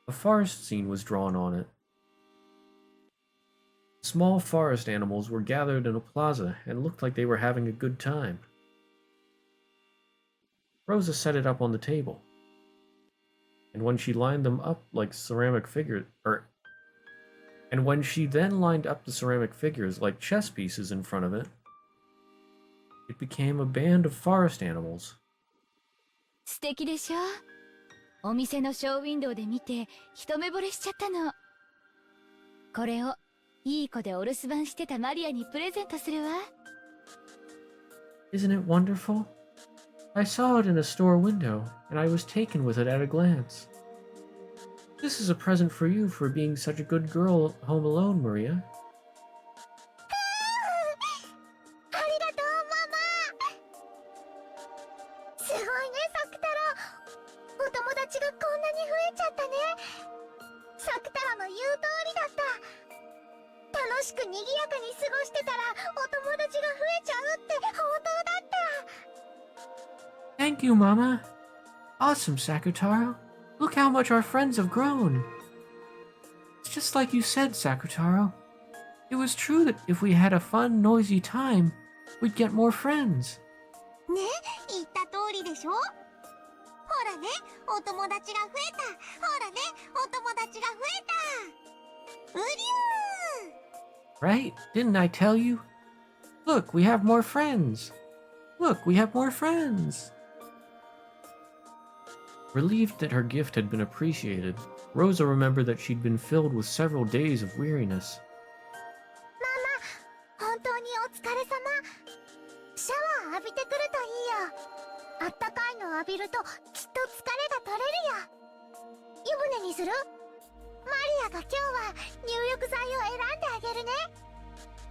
A forest scene was drawn on it. Small forest animals were gathered in a plaza and looked like they were having a good time. Rosa set it up on the table. And when she lined them up like ceramic figures, and when she then lined up the ceramic figures like chess pieces in front of it, it became a band of forest animals. 素敵でしょ。お店のショーウィンドウで見て一目惚れしちゃったの。これをいい子でお留守番してたマリアにプレゼントするわ。Isn't it wonderful? I saw it in a store window, and I was taken with it at a glance. This is a present for you for being such a good girl home alone, Maria. ありがとうママ。すごいねサク太郎。お友達がこんなに増えちゃったね。サク太郎の言う通りだった。楽しく賑やかに過ごしてたらお友達が増えちゃうって本当だった。Thank you, Mama. Awesome, Sakutaro. Look how much our friends have grown. It's just like you said, Sakutaro. It was true that if we had a fun, noisy time, we'd get more friends. ね、言った通りでしょ。ほらね、お友達が増えた。ほらね、お友達が増えた。うりゅー。 Right? Didn't I tell you? Look, we have more friends. Look, we have more friends. Relieved that her gift had been appreciated, Rosa remembered that she'd been filled with several days of weariness. ママ、本当にお疲れ様。シャワー浴びてくるといいよ。あったかいの浴びるときっと疲れが取れるよ。湯船にする？マリアが今日は入浴剤を選んであげるね。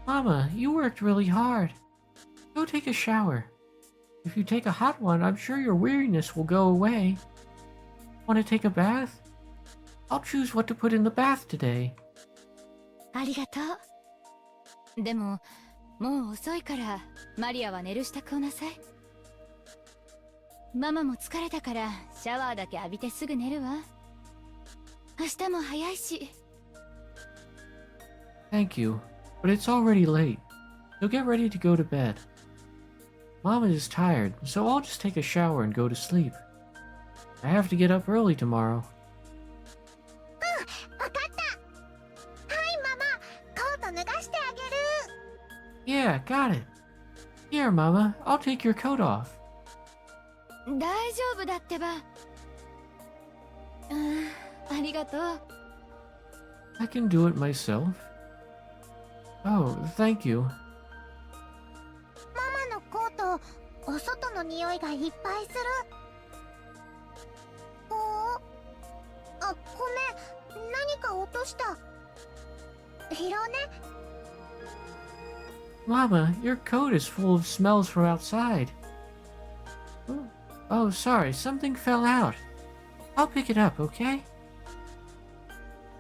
Mama, you worked really hard. Go take a shower. If you take a hot one, I'm sure your weariness will go away. Want to take a bath? I'll choose what to put in the bath today. ありがとう。でも、もう遅いからマリアは寝る支度をなさい。ママも疲れたからシャワーだけ浴びてすぐ寝るわ。明日も早いし。Thank you, but it's already late, so get ready to go to bed. Mama is tired, so I'll just take a shower and go to sleep. I have to get up early tomorrow. わかった。はいママ、コート脱がしてあげる。 Yeah, got it. Here, Mama, I'll take your coat off. 大丈夫だってば。ありがとう。I can do it myself. Oh, thank you. ママのコート、お外の匂いがいっぱいする。あ、ごめん、何か落とした。拾うね。Mama, your coat is full of smells from outside. Oh, sorry, something fell out. I'll pick it up, okay?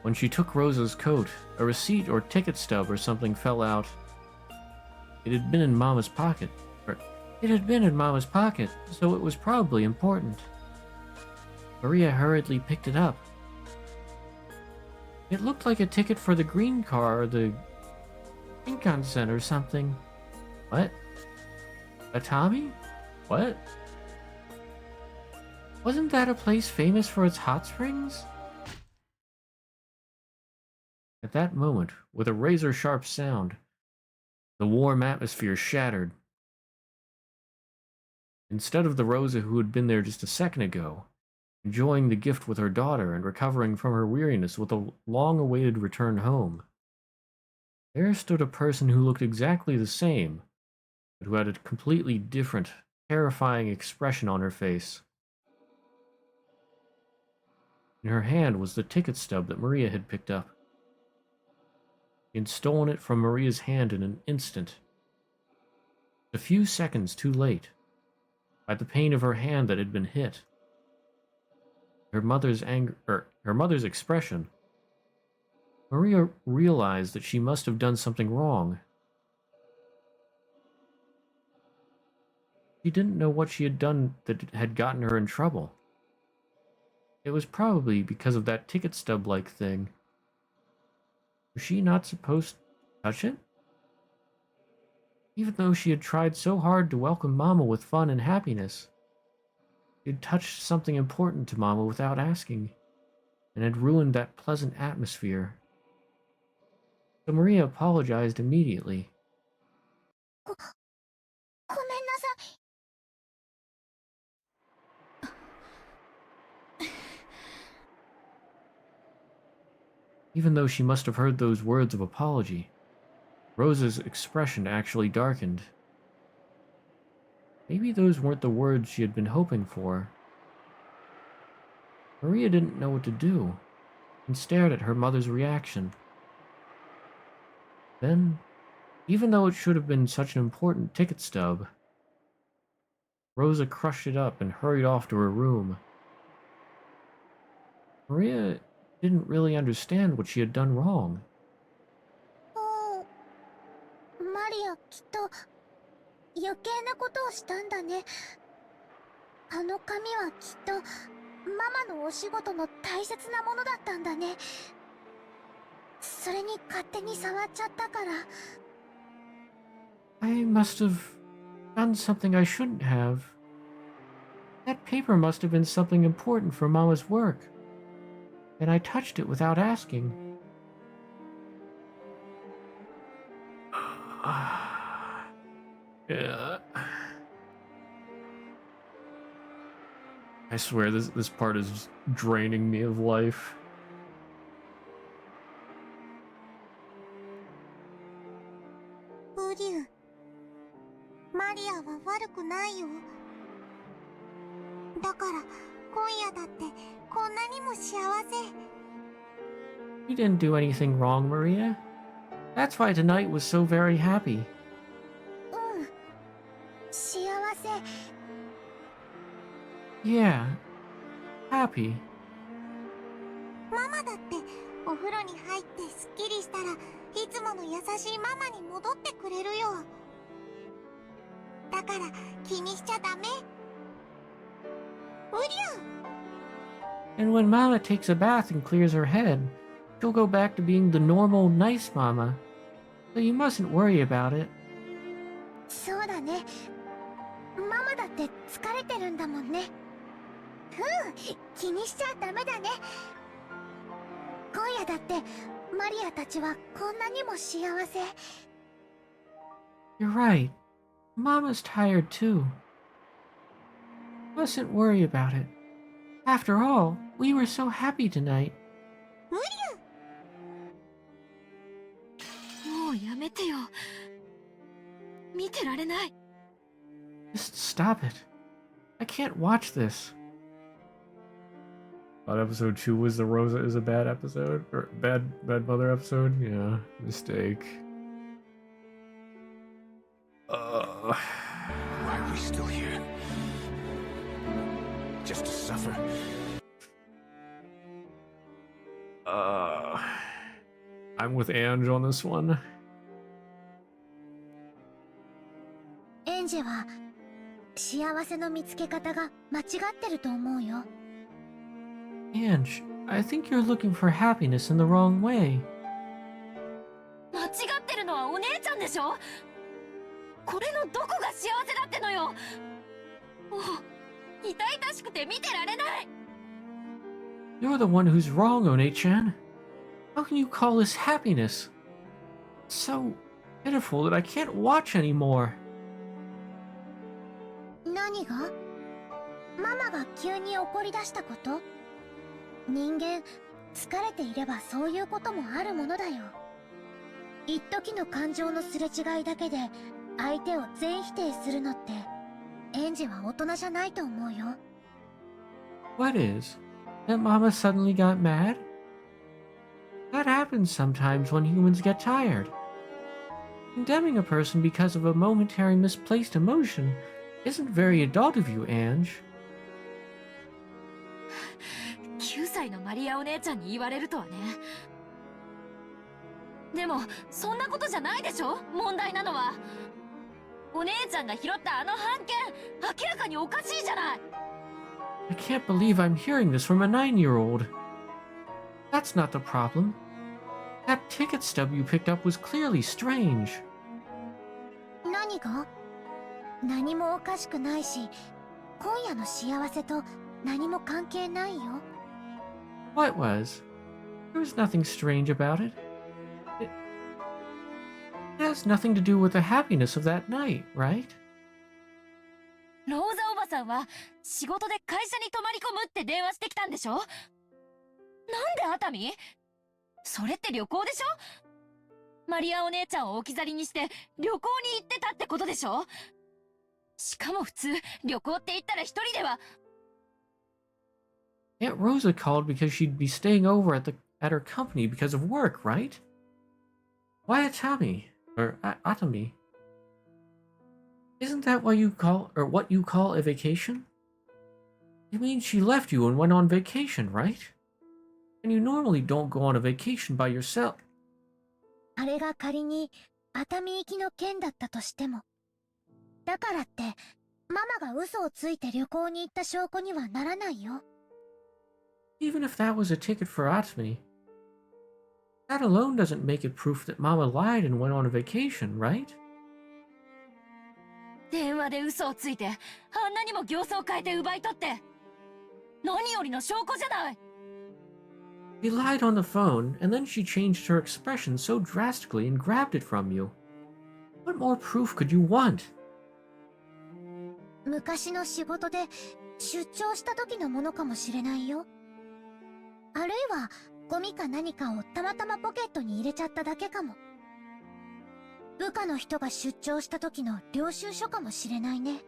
When she took Rosa's coat, a receipt or ticket stub or something fell out. It had been in Mama's pocket. So it was probably important. Maria hurriedly picked it up. It looked like a ticket for the green car Shinkansen or something. What? Atami? What? Wasn't that a place famous for its hot springs? At that moment, with a razor-sharp sound, the warm atmosphere shattered. Instead of the Rosa who had been there just a second ago, enjoying the gift with her daughter and recovering from her weariness with a long-awaited return home, there stood a person who looked exactly the same, but who had a completely different, terrifying expression on her face. In her hand was the ticket stub that Maria had picked up. She had stolen it from Maria's hand in an instant. A few seconds too late, by the pain of her hand that had been hit. Her mother's expression, Maria realized that she must have done something wrong. She didn't know what she had done that had gotten her in trouble. It was probably because of that ticket stub-like thing. Was she not supposed to touch it? Even though she had tried so hard to welcome Mama with fun and happiness, she had touched something important to Mama without asking, and had ruined that pleasant atmosphere. So Maria apologized immediately. ごめんなさい。Even though she must have heard those words of apology, Rosa's expression actually darkened. Maybe those weren't the words she had been hoping for. Maria didn't know what to do, and stared at her mother's reaction. Then, even though it should have been such an important ticket stub, Rosa crushed it up and hurried off to her room. Maria didn't really understand what she had done wrong. マリア、きっと余計なことをしたんだね。あの紙はきっとママのお仕事の大切なものだったんだね。それに勝手に触っちゃったから。I must have done something I shouldn't have. That paper must have been something important for Mama's work, and I touched it without asking. Yeah. I swear this part is draining me of life. ウリュウ、マリアは悪くないよ。だから今夜だってこんなにも幸せ。You didn't do anything wrong, Maria. That's why tonight was so very happy. うん、幸せ。Yeah, happy. ママだってお風呂に入ってすっきりしたらいつもの優しいママに戻ってくれるよ。だから気にしちゃダメ。ウリュウ。 And when Mama takes a bath and clears her head, she'll go back to being the normal, nice Mama. So you mustn't worry about it. そうだね。ママだって疲れてるんだもんね。うん、気にしちゃダメだね。今夜だってマリアたちはこんなにも幸せ。You're right. Mama's tired too. Mustn't worry about it. After all, we were so happy tonight. ウリュウ。もうやめてよ。見てられない。Just stop it. I can't watch this. Thought episode 2 was the Rosa is a bad episode? Or bad mother episode? Yeah, mistake. Why are we still here? Just to suffer? I'm with Ange on this one. エンジェは幸せの見つけ方が間違ってると思うよ。Ange, I think you're looking for happiness in the wrong way. 間違ってるのはお姉しょ。これのどこが幸せだってのよ。もう痛々しくて見てられない。 You're the one who's wrong, One-chan. How can you call this happiness? It's so pitiful that I can't watch anymore. 何が？ママが急に怒り出したこと？人間、疲れていればそういうこともあるものだよ。一時の感情のすれ違いだけで相手を全否定するのって、エンジは大人じゃないと思うよ。What is? That Mama suddenly got mad? That happens sometimes when humans get tired. Condemning a person because of a momentary misplaced emotion isn't very adult of you, Ange. 9歳のマリアお姉ちゃんに言われるとはね。でもそんなことじゃないでしょ。問題なのはお姉ちゃんが拾ったあの半券、明らかにおかしいじゃない。 I can't believe I'm hearing this from a 9-year-old. That's not the problem. That ticket stub you picked up was clearly strange. 何が？何もおかしくないし、今夜の幸せと何も関係ないよ。What was? There was nothing strange about it. It has nothing to do with the happiness of that night, right? ローザおばさんは仕事で会社に泊まり込むって電話してきたんでしょ。なんで熱海？それって旅行でしょ。マリアお姉ちゃんを置き去りにして旅行に行ってたってことでしょ。しかも普通旅行って言ったら一人では。 Aunt Rosa called because she'd be staying over at her company because of work, right? Why Atami? Or Atami? Isn't that what you call a vacation? You mean she left you and went on vacation, right? And you normally don't go on a vacation by yourself. あれが仮に熱海行きの件だったとしても、だからってママが嘘をついて旅行に行った証拠にはならないよ。Even if that was a ticket for Atami, that alone doesn't make it proof that Mama lied and went on a vacation, right? 電話で嘘をついてあんなにも形相変えて奪い取って何よりの証拠じゃない。 She lied on the phone, and then she changed her expression so drastically and grabbed it from you. What more proof could you want? 昔の仕事で出張した時のものかもしれないよ。あるいはゴミか何かをたまたまポケットに入れちゃっただけかも。部下の人が出張した時の領収書かもしれないね。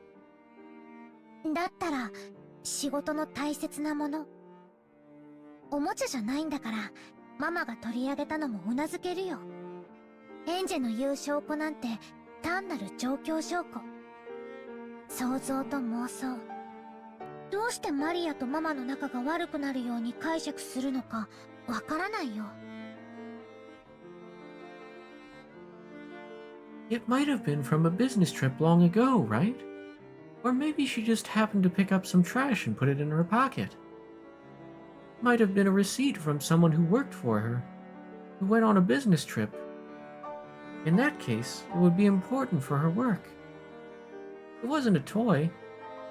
だったら仕事の大切なもの、おもちゃじゃないんだからママが取り上げたのもうなずけるよ。エンジェの言う証拠なんて単なる状況証拠、想像と妄想。どうしてマリアとママの仲が悪くなるように解釈するのかわからないよ。It might have been from a business trip long ago, right? Or maybe she just happened to pick up some trash and put it in her pocket. Might have been a receipt from someone who worked for her, who went on a business trip. In that case, it would be important for her work. It wasn't a toy,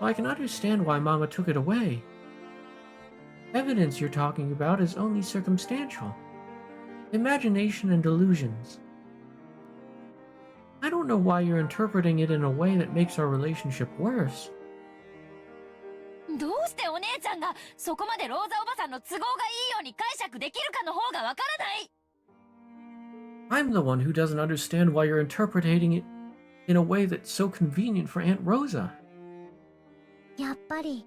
so I can understand why Mama took it away. Evidence you're talking about is only circumstantial. Imagination and delusions. I don't know why you're interpreting it in a way that makes our relationship worse. どうしてお姉ちゃんがそこまでローザおばさんの都合がいいように解釈できるかの方がわからない。 I'm the one who doesn't understand why you're interpreting it in a way that's so convenient for Aunt Rosa. やっぱり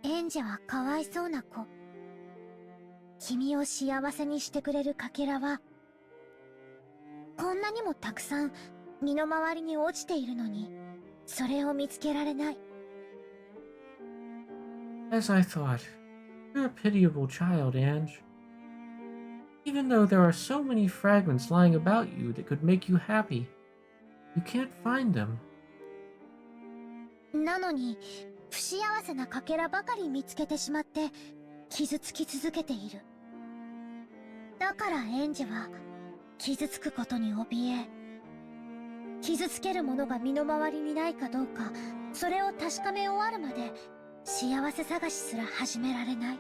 エンジェはかわいそうな子。君を幸せにしてくれるかけらはこんなにもたくさん身の回りに落ちているのに、それを見つけられない。 As I thought, you're a pitiable child, Ange. Even though there are so many fragments lying about you that could make you happy, you can't find them. なのに不幸せなかけらばかり見つけてしまって傷つき続けている。だからエンジェは傷つくことに怯え、傷つけるものが身の回りにないかどうか、それを確かめ終わるまで幸せ探しすら始められない。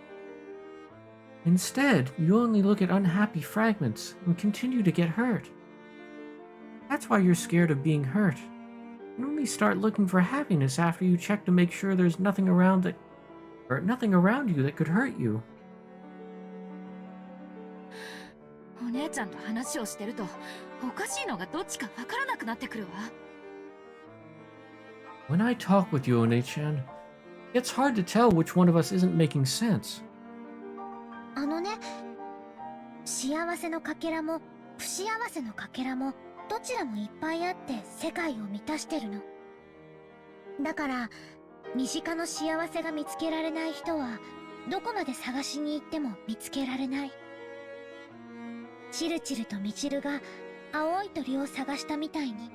Instead, you only look at unhappy fragments and continue to get hurt. That's why you're scared of being hurt. You only start looking for happiness after you check to make sure there's nothing around you that could hurt you. お姉ちゃんと話をしてるとおかしいのがどっちかわからなくなってくるわ。 When I talk with you, One-chan, it's hard to tell which one of us isn't making sense. あのね、幸せのかけらも不幸せのかけらもどちらもいっぱいあって世界を満たしてるの。だから身近の幸せが見つけられない人はどこまで探しに行っても見つけられない。チルチルとミチルが青い鳥を探したみたいに。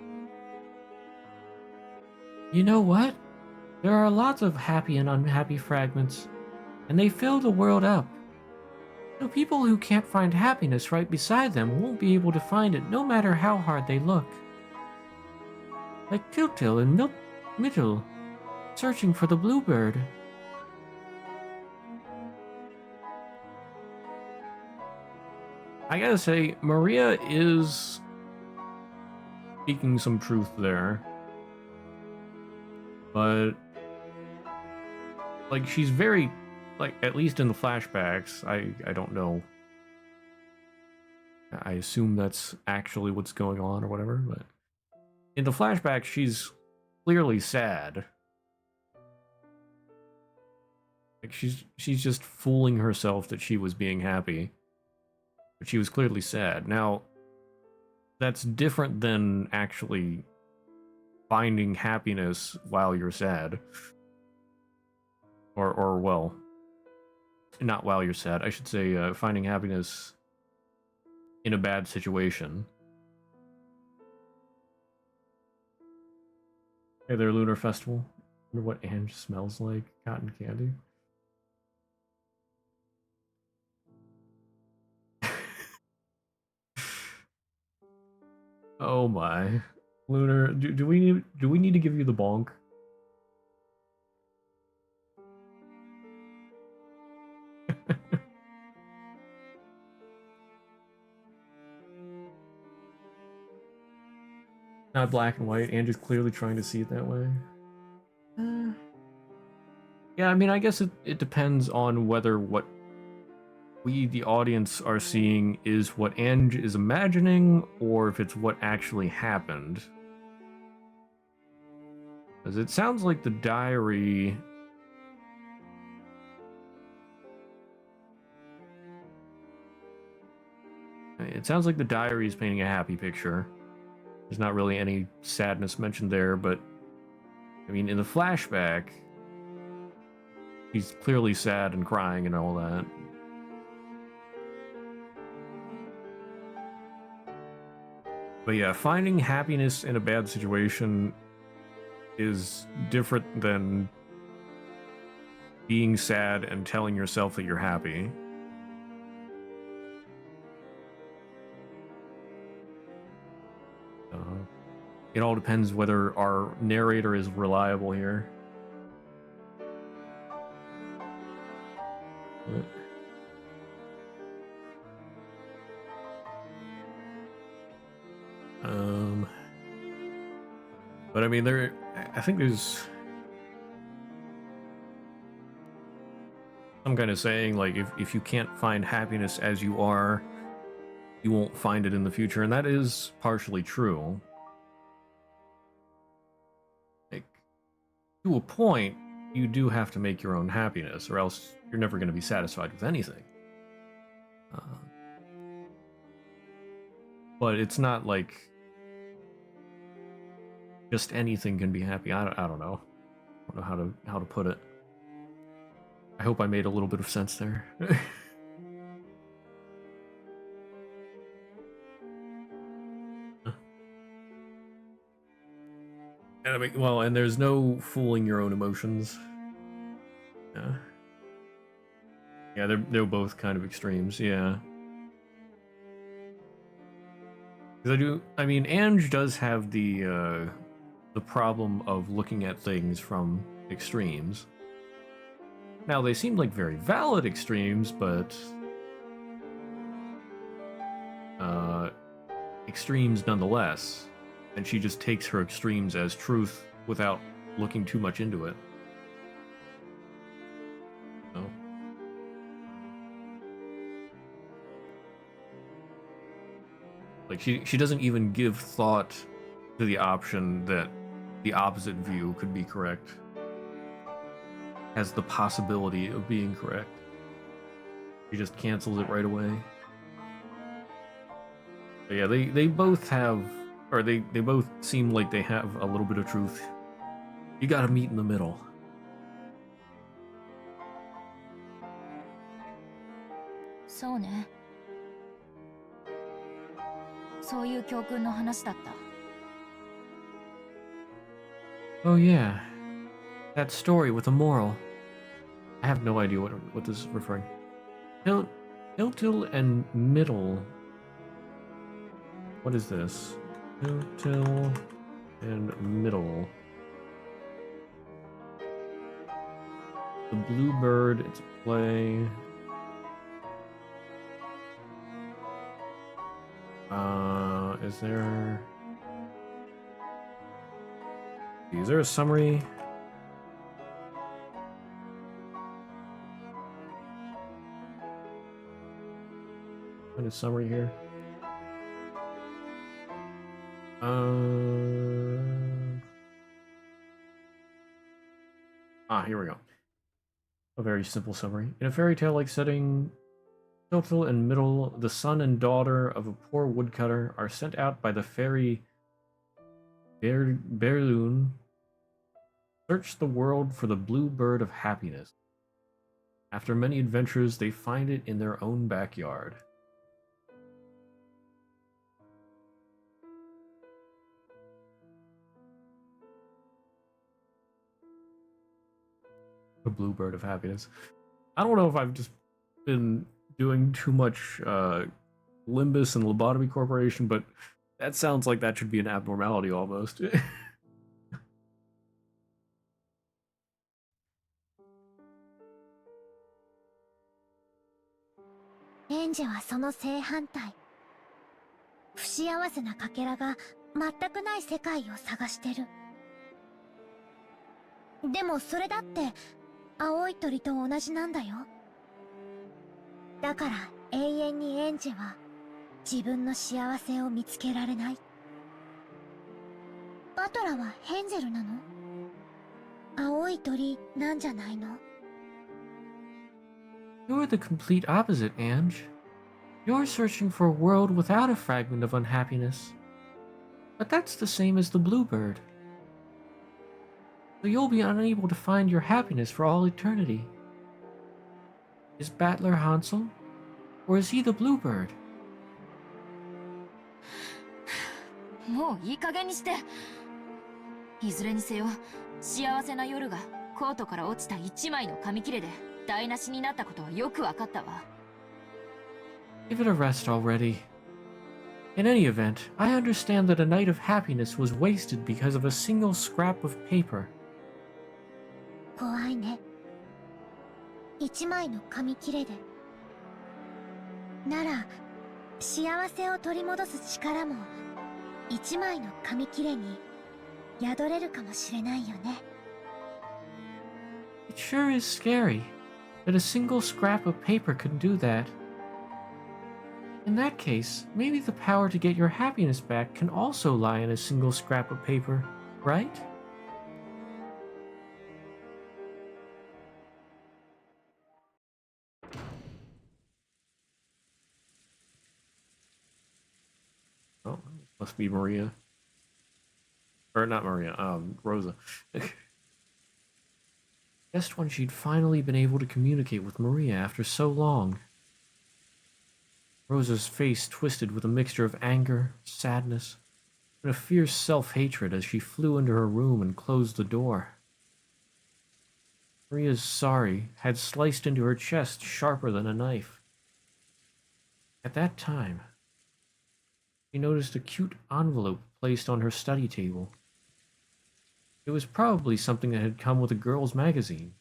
You know what? There are lots of happy and unhappy fragments, and they fill the world up. So people who can't find happiness right beside them won't be able to find it no matter how hard they look. Like Tiltil and Mittel, searching for the bluebird. I gotta say, Maria is speaking some truth there. But, like, she's very, like, at least in the flashbacks, I don't know. I assume that's actually what's going on or whatever, but in the flashback, she's clearly sad. Like, she's just fooling herself that she was being happy. But she was clearly sad. Now, that's different than actually finding happiness while you're sad. Or well, not while you're sad. I should say finding happiness in a bad situation. Hey there, Lunar Festival. Wonder what Ange smells like. Cotton candy. Oh my. Lunar, do we need to give you the bonk? Not black and white. Andrew's clearly trying to see it that way. Yeah, I mean, I guess it depends on whether what we, the audience, are seeing is what Ange is imagining, or if it's what actually happened. Because it sounds like the diary... It sounds like the diary is painting a happy picture. There's not really any sadness mentioned there, but... I mean, in the flashback... He's clearly sad and crying and all that. But yeah, finding happiness in a bad situation is different than being sad and telling yourself that you're happy. It all depends whether our narrator is reliable here. But I mean, I think there's some kind of saying, like, if you can't find happiness as you are, you won't find it in the future, and that is partially true. Like, to a point, you do have to make your own happiness, or else you're never going to be satisfied with anything. But it's not like just anything can be happy. I don't know. I don't know how to put it. I hope I made a little bit of sense there. And I mean, well, and there's no fooling your own emotions. Yeah. Yeah, they're both kind of extremes, yeah. 'Cause I mean, Ange does have the problem of looking at things from extremes. Now, they seem like very valid extremes, but extremes nonetheless. And she just takes her extremes as truth without looking too much into it. So. Like, she doesn't even give thought to the option that the opposite view could be correct. Has the possibility of being correct. She just cancels it right away. But yeah, they both have, or they both seem like they have a little bit of truth. You gotta meet in the middle.そうね。そういう教訓の話だった。Oh yeah, that story with a moral. I have no idea what this is referring. Hiltil and Middle. What is this? Hiltil and Middle. The Bluebird, it's play. Is there a summary? Find a summary here. Here we go. A very simple summary. In a fairy tale-like setting, Hiltil and Middle, the son and daughter of a poor woodcutter, are sent out by the fairy Berlun, search the world for the blue bird of happiness. After many adventures, they find it in their own backyard. The blue bird of happiness. I don't know if I've just been doing too much Limbus and Lobotomy Corporation, but that sounds like that should be an abnormality almost. エンジェはその正反対。不幸せなかけらが全くない世界を探してる。でもそれだって青い鳥と同じなんだよ。だから永遠にエンジェは自分の幸せを見つけられない。バトラはヘンゼルなの？青い鳥なんじゃないの？ You're the complete opposite, Ange. You're searching for a world without a fragment of unhappiness. But that's the same as the bluebird. So you'll be unable to find your happiness for all eternity. Is Battler Hansel? Or is he the bluebird? もういい加減にして。いずれにせよ、幸せな夜がコートから落ちた一枚の紙切れで台無しになったことはよくわかったわ。Give it a rest already. In any event, I understand that a night of happiness was wasted because of a single scrap of paper. 怖いね。一枚の紙切れで。なら、幸せを取り戻す力も一枚の紙切れに宿れるかもしれないよね。It sure is scary that a single scrap of paper can do that. In that case, maybe the power to get your happiness back can also lie in a single scrap of paper, right? Oh, must be Maria. Or not Maria, Rosa. Just when she'd finally been able to communicate with Maria after so long. Rosa's face twisted with a mixture of anger, sadness, and a fierce self-hatred as she flew into her room and closed the door. Maria's sorry had sliced into her chest sharper than a knife. At that time, she noticed a cute envelope placed on her study table. It was probably something that had come with a girl's magazine.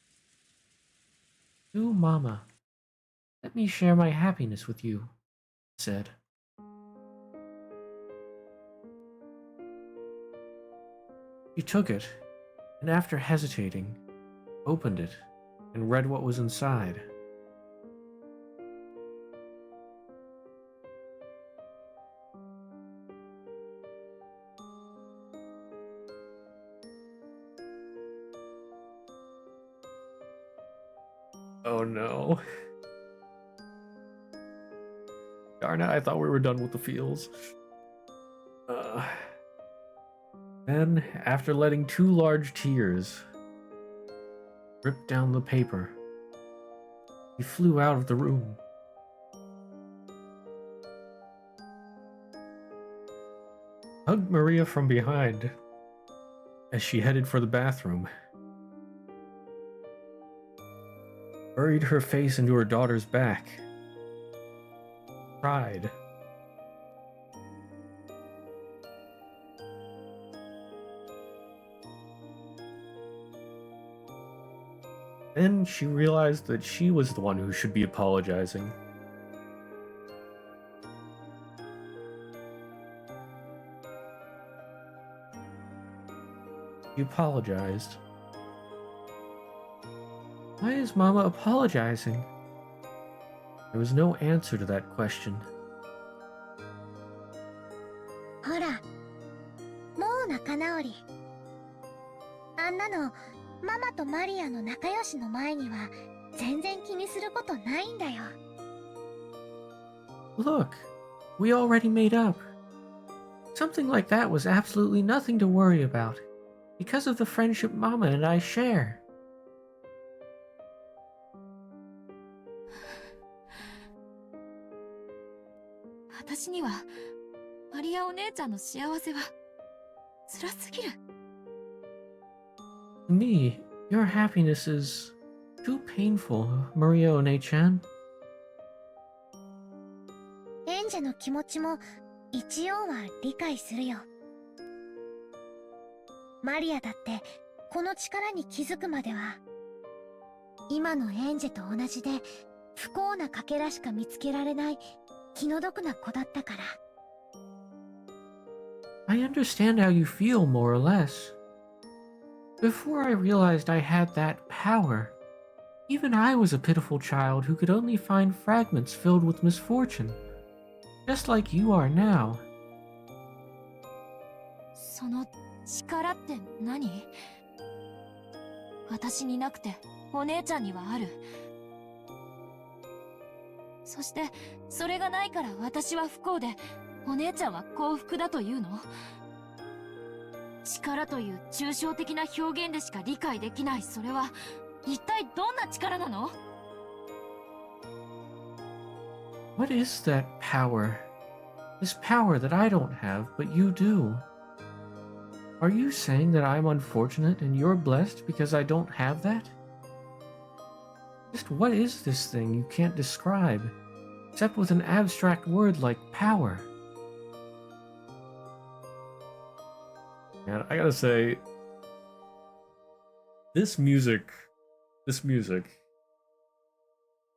"To Mama, let me share my happiness with you," it said. She took it, and after hesitating, opened it and read what was inside. Oh no. Darn it, I thought we were done with the feels. Then, after letting 2 large tears rip down the paper, he flew out of the room. Hugged Maria from behind as she headed for the bathroom, buried her face into her daughter's back, cried. Then she realized that she was the one who should be apologizing. She apologized. Why is Mama apologizing? There was no answer to that question. ほら、もう仲直り。あんなのママとマリアの仲良しの前には全然気にすることないんだよ。Look, we already made up. Something like that was absolutely nothing to worry about, because of the friendship Mama and I share. 私にはマリアお姉ちゃんの幸せは辛すぎる。To me, your happiness is too painful, Maria One-chan. エンジェの気持ちも一応は理解するよ。マリアだってこの力に気づくまでは今のエンジェと同じで不幸なかけらしか見つけられない気の毒な子だったから。I understand how you feel, more or less. Before I realized I had that power, even I was a pitiful child who could only find fragments filled with misfortune, just like you are now. その力って何？私になくてお姉ちゃんにはある。そしてそれがないから私は不幸でお姉ちゃんは幸福だというの？力という抽象的な表現でしか理解できないそれは一体どんな力なの？ What is that power? This power that I don't have, but you do. Are you saying that I'm unfortunate and you're blessed because I don't have that? Just what is this thing you can't describe, except with an abstract word like power? Man, I gotta say, this music, as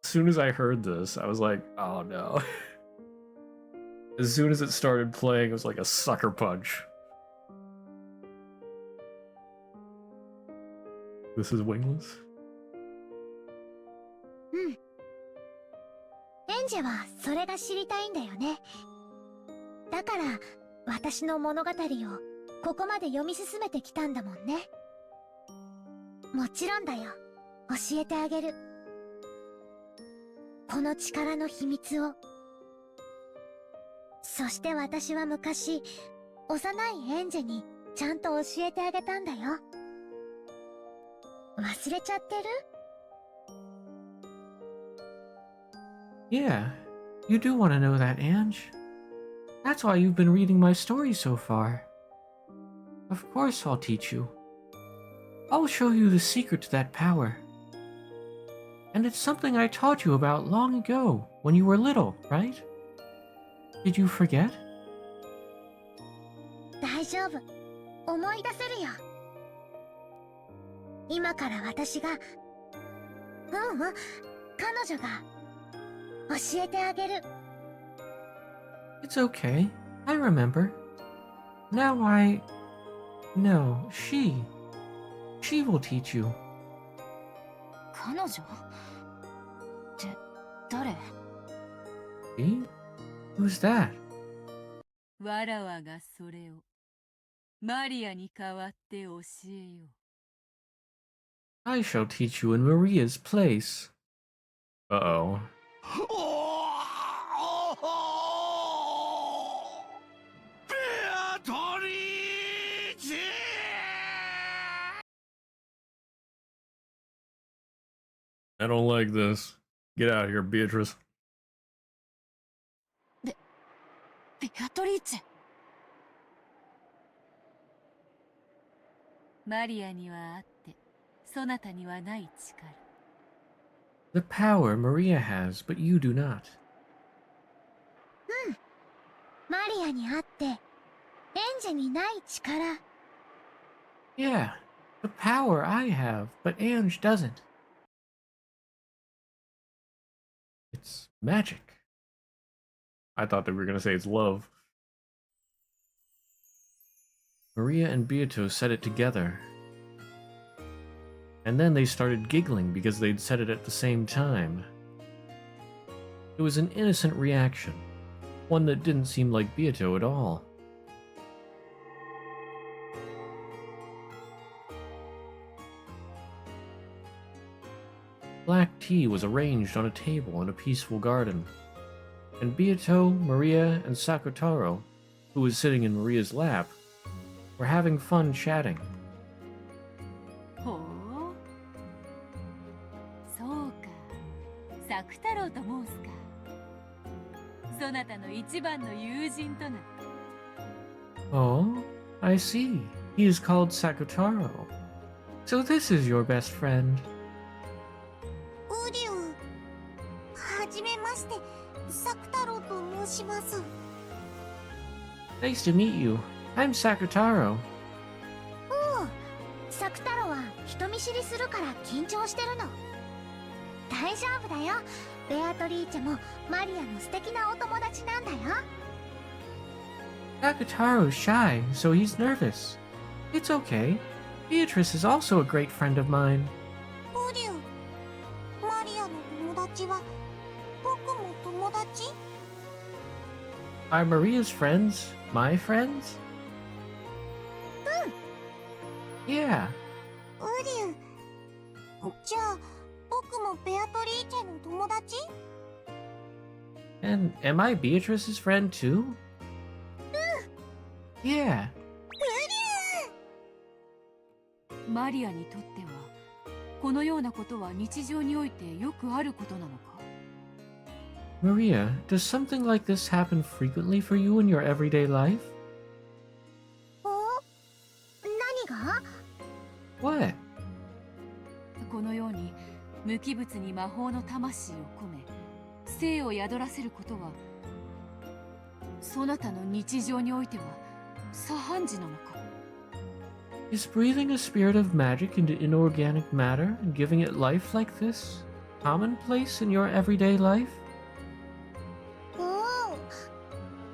soon as I heard this, I was like, oh no. As soon as it started playing, it was like a sucker punch. This is Wingless? うん。エンジェはそれが知りたいんだよね。だから私の物語をここまで読み進めてきたんだもんね。もちろんだよ。教えてあげる。この力の秘密を。そして私は昔、幼いエンジェにちゃんと教えてあげたんだよ。忘れちゃってる？ Yeah, you do want to know that, Ange. That's why you've been reading my stories so far. Of course I'll teach you. I'll show you the secret to that power. And it's something I taught you about long ago, when you were little, right? Did you forget? 丈夫。思い出せるよ。今から私が、彼女が教えてあげる。It's okay. I remember. Now No, she. She will teach you. 彼女って誰？ See? Who's that? わらわがそれをマリアに代わって教えよう。 I shall teach you in Maria's place. Uh-oh. ベアトリーチェ I don't like this. Get out of here, Beatrice. ベアトリーチェ。マリアにはあってそなたにはない力。 The power Maria has, but you do not. マリアにあって、エンジェにない力。Yeah, the power I have, but Ange doesn't. It's magic. I thought they were going to say it's love. Maria and Beato said it together. And then they started giggling because they'd said it at the same time. It was an innocent reaction, one that didn't seem like Beato at all. Black tea was arranged on a table in a peaceful garden, and Beato, Maria, and Sakutaro, who was sitting in Maria's lap, were having fun chatting. ほう、そうか、作太郎と申すか。そなたの一番の友人とな。 Oh, I see. He is called Sakutaro. So this is your best friend. ウリュウ。はじめまして、サク太郎と申します。Nice to meet you. I'm Sakutaro. おう、サク太郎は人見知りするから緊張してるの。大丈夫だよ。ベアトリーチェもマリアの素敵なお友達なんだよ。Sakutaro's shy, so he's nervous. It's okay. Beatrice is also a great friend of mine. ウリュウ、マリアの友達は僕も友達？ Are Maria's friends my friends? Yeah. ウリュウ、じゃあ僕もベアトリーチェの友達？ And am I Beatrice's friend too? Yeah. マリアにとってはこのようなことは日常においてよくあることなのか。 Maria, does something like this happen frequently for you in your everyday life? お？何が？ What? このように無機物に魔法の魂を込め生を宿らせることはそなたの日常においては左半時なのか。 Is breathing a spirit of magic into inorganic matter and giving it life like this commonplace in your everyday life? おお、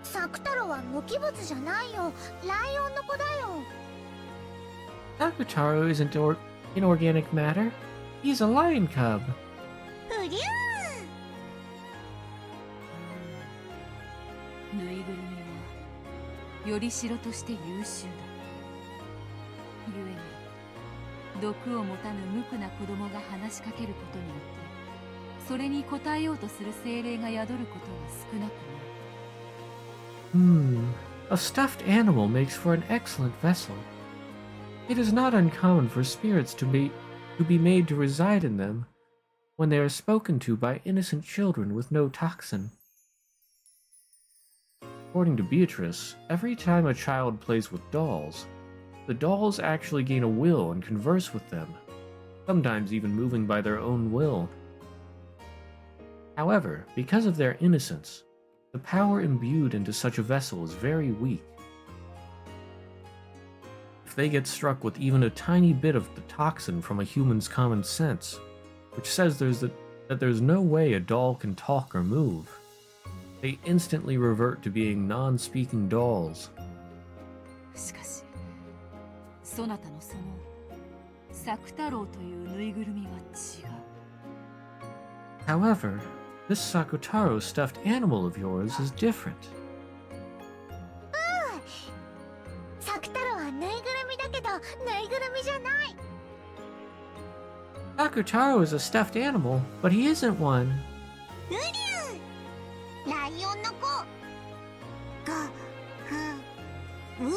サク太郎は無機物じゃないよ。ライオンの子だよ。 Sakutaro isn't inorganic matter. He's a lion cub. うりゅう。ぬいぐるみはよりしろとして優秀だ。故に毒を持たぬ無垢な子供が話しかけることによってそれに応えようとする精霊が宿ることが少なくない。 A stuffed animal makes for an excellent vessel. It is not uncommon for spirits to be made to reside in them when they are spoken to by innocent children with no toxin. According to Beatrice, every time a child plays with dolls, the dolls actually gain a will and converse with them, sometimes even moving by their own will. However, because of their innocence, the power imbued into such a vessel is very weak. if they get struck with even a tiny bit of the toxin from a human's common sense, which says that there's no way a doll can talk or move, they instantly revert to being non-speaking dolls. しかしそなたのその作太郎というぬいぐるみは違う。 However, this Sakutaro stuffed animal of yours is different. サク太郎はぬいぐるみだけどぬいぐるみじゃない。 Sakutaro is a stuffed animal, but he isn't one. うりゅうライオンの子がうりゅう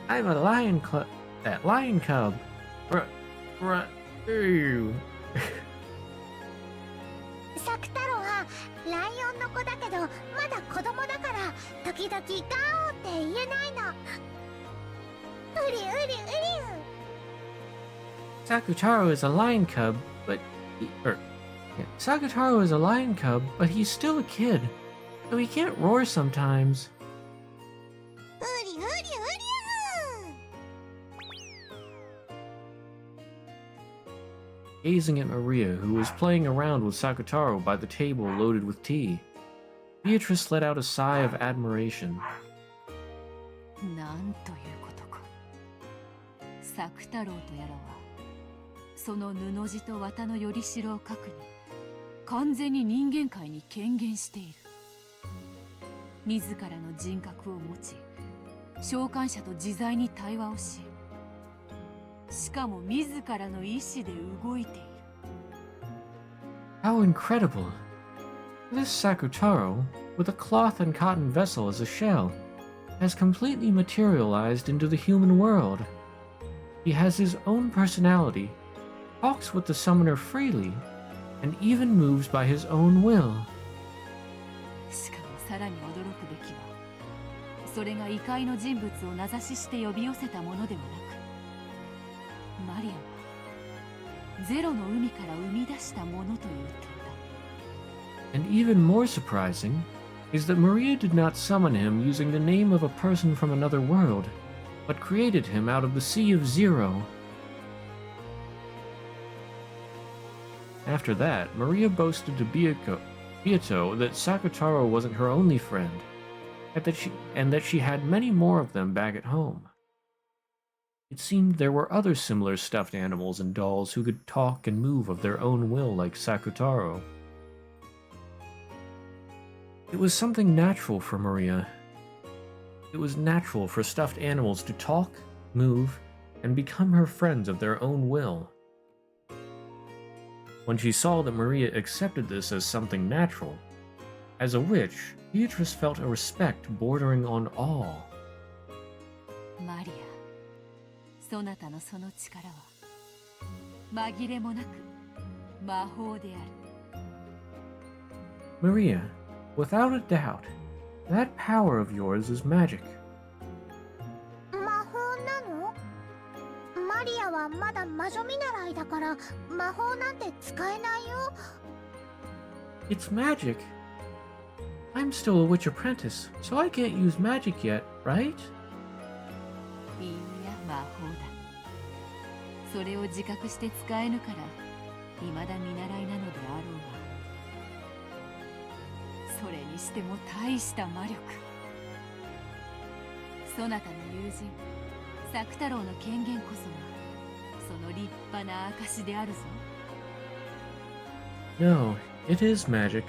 I'm a that lion cub. Ew. サク太郎はライオンの子だけどまだ子供だから時々ガオって言えないの。うりうりうりゅう Sakutaro is a lion cub, but Sakutaro is a lion cub, but he's still a kid, so he can't roar sometimes. うりうりうりゅう Gazing at Maria, who was playing around with Sakutaro by the table loaded with tea, Beatrice let out a sigh of admiration. なんということか。作太郎とやらはその布地と綿のよりしろを書くに完全に人間界に権限している。自らの人格を持ち召喚者と自在に対話をし、しかも自らの意志で動いている。 How incredible! This Sakutaro, with a cloth and cotton vessel as a shell, has completely materialized into the human world. He has his own personality, talks with the summoner freely, and even moves by his own will. しかもさらに驚くべきは、それが異界の人物を名指しして呼び寄せたものではなく、マリアはゼロの海から生み出したものという点だ。 And even more surprising is that Maria did not summon him using the name of a person from another world, but created him out of the Sea of Zero. After that, Maria boasted to Beato that Sakutaro wasn't her only friend, and that she had many more of them back at home. It seemed there were other similar stuffed animals and dolls who could talk and move of their own will like Sakutaro. It was something natural for Maria. It was natural for stuffed animals to talk, move, and become her friends of their own will. When she saw that Maria accepted this as something natural, as a witch, Beatrice felt a respect bordering on awe. マリア、そなたのその力は紛れもなく魔法である。 Maria, without a doubt, that power of yours is magic. 魔法なの？マリアはまだ魔女見習いだから魔法なんて使えないよ。 It's magic. I'm still a witch apprentice, so I can't use magic yet, right? いいや、魔法だ。それを自覚して使えぬから未だ見習いなのであろうが、それにしても大した魔力。そなたの友人作太郎の権限こそがその立派な証であるぞ。 No, it is magic.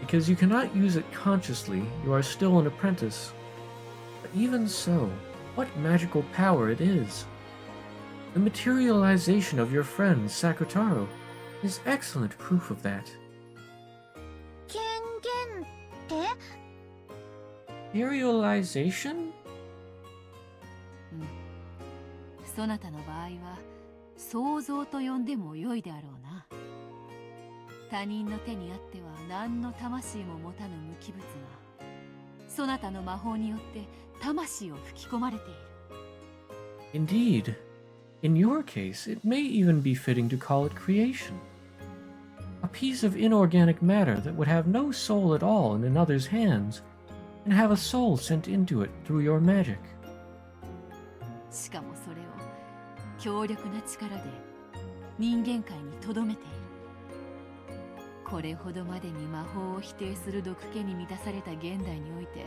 Because you cannot use it consciously, you are still an apprentice. But even so, what magical power it is! The materialization of your friend Sakutaro is excellent proof of that. 権限って？ Materialization? そなたの場合は想像と呼んでも良いであろうな。他人の手にあっては何の魂も持たぬ無機物がそなたの魔法によって魂を吹き込まれている。 Indeed. In your case, it may even be fitting to call it creation. A piece of inorganic matter that would have no soul at all in another's hands, and have a soul sent into it through your magic. しかもそれを強力な力で人間界に留めている。これほどまでに魔法を否定する毒気に満たされた現代において、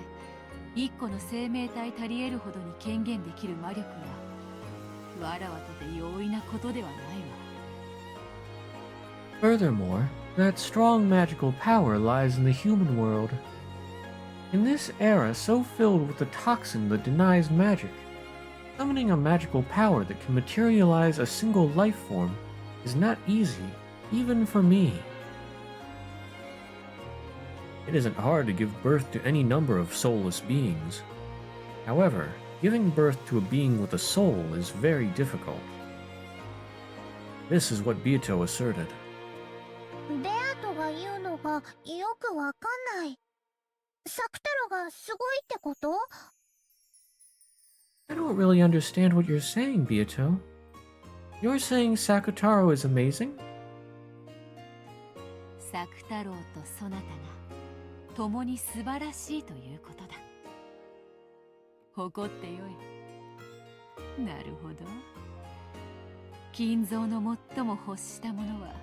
一個の生命体足り得るほどに権限できる魔力はわらわとて容易なことではないわ。Furthermore, that strong magical power lies in the human world. In this era so filled with the toxin that denies magic, summoning a magical power that can materialize a single life form is not easy, even for me. It isn't hard to give birth to any number of soulless beings. However, giving birth to a being with a soul is very difficult. This is what Bieto asserted. ベアトが言うのがよくわかんない。サクタロがすごいってこと？ I don't really understand what you're saying, Bieto. You're saying Sakutaro is amazing? サク太郎とそなたが共に素晴らしいということだ。誇ってよい。なるほど。金蔵の最も欲したものは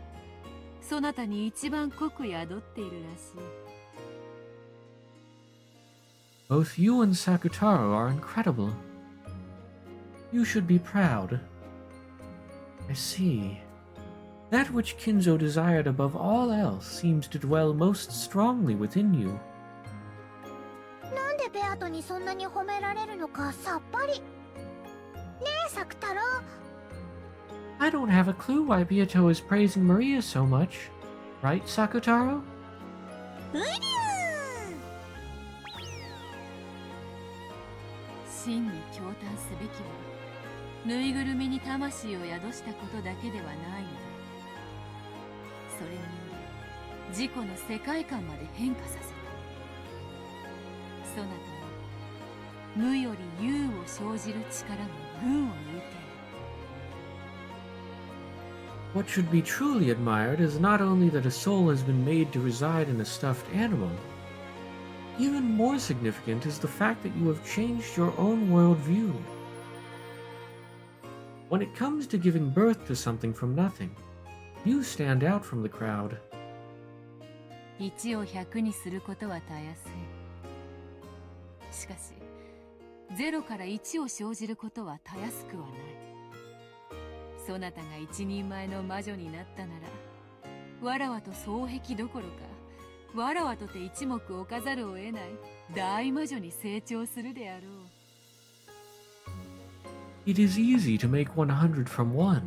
そなたに一番濃く宿っているらしい。Both you and Sakutaro are incredible. You should be proud. I see. That which Kinzo desired above all else seems to dwell most strongly within you. なんでベアトにそんなに褒められるのかさっぱり。ねえ、サクタロ。I don't have a clue why Bieto is praising Maria so much. Right, Sakutaro? うりゅー。真に驚嘆すべきはぬいぐるみに魂を宿したことだけではないのだ。それにより自己の世界観まで変化させた。そなたは無より有を生じる力も群を抜いている。What should be truly admired is not only that a soul has been made to reside in a stuffed animal. Even more significant is the fact that you have changed your own worldview. When it comes to giving birth to something from nothing, you stand out from the crowd. 1を100にすることはたやすい。しかし、0から1を生じることはたやすくはない。そなたが一人前の魔女になったなら、わらわと双璧どころか、わらわとて一目置かざるを得ない大魔女に成長するであろう。It is easy to make 100 from 1.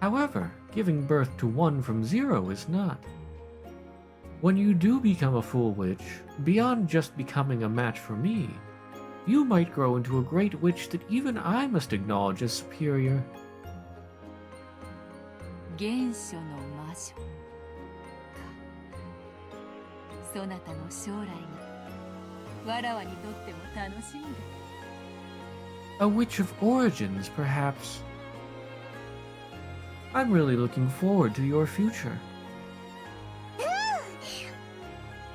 However, giving birth to 1 from 0 is not. When you do become a full witch, beyond just becoming a match for me, you might grow into a great witch that even I must acknowledge as superior. 原初の魔女か。そなたの将来がわらわにとっても楽しみだ。A witch of origins, perhaps. I'm really looking forward to your future.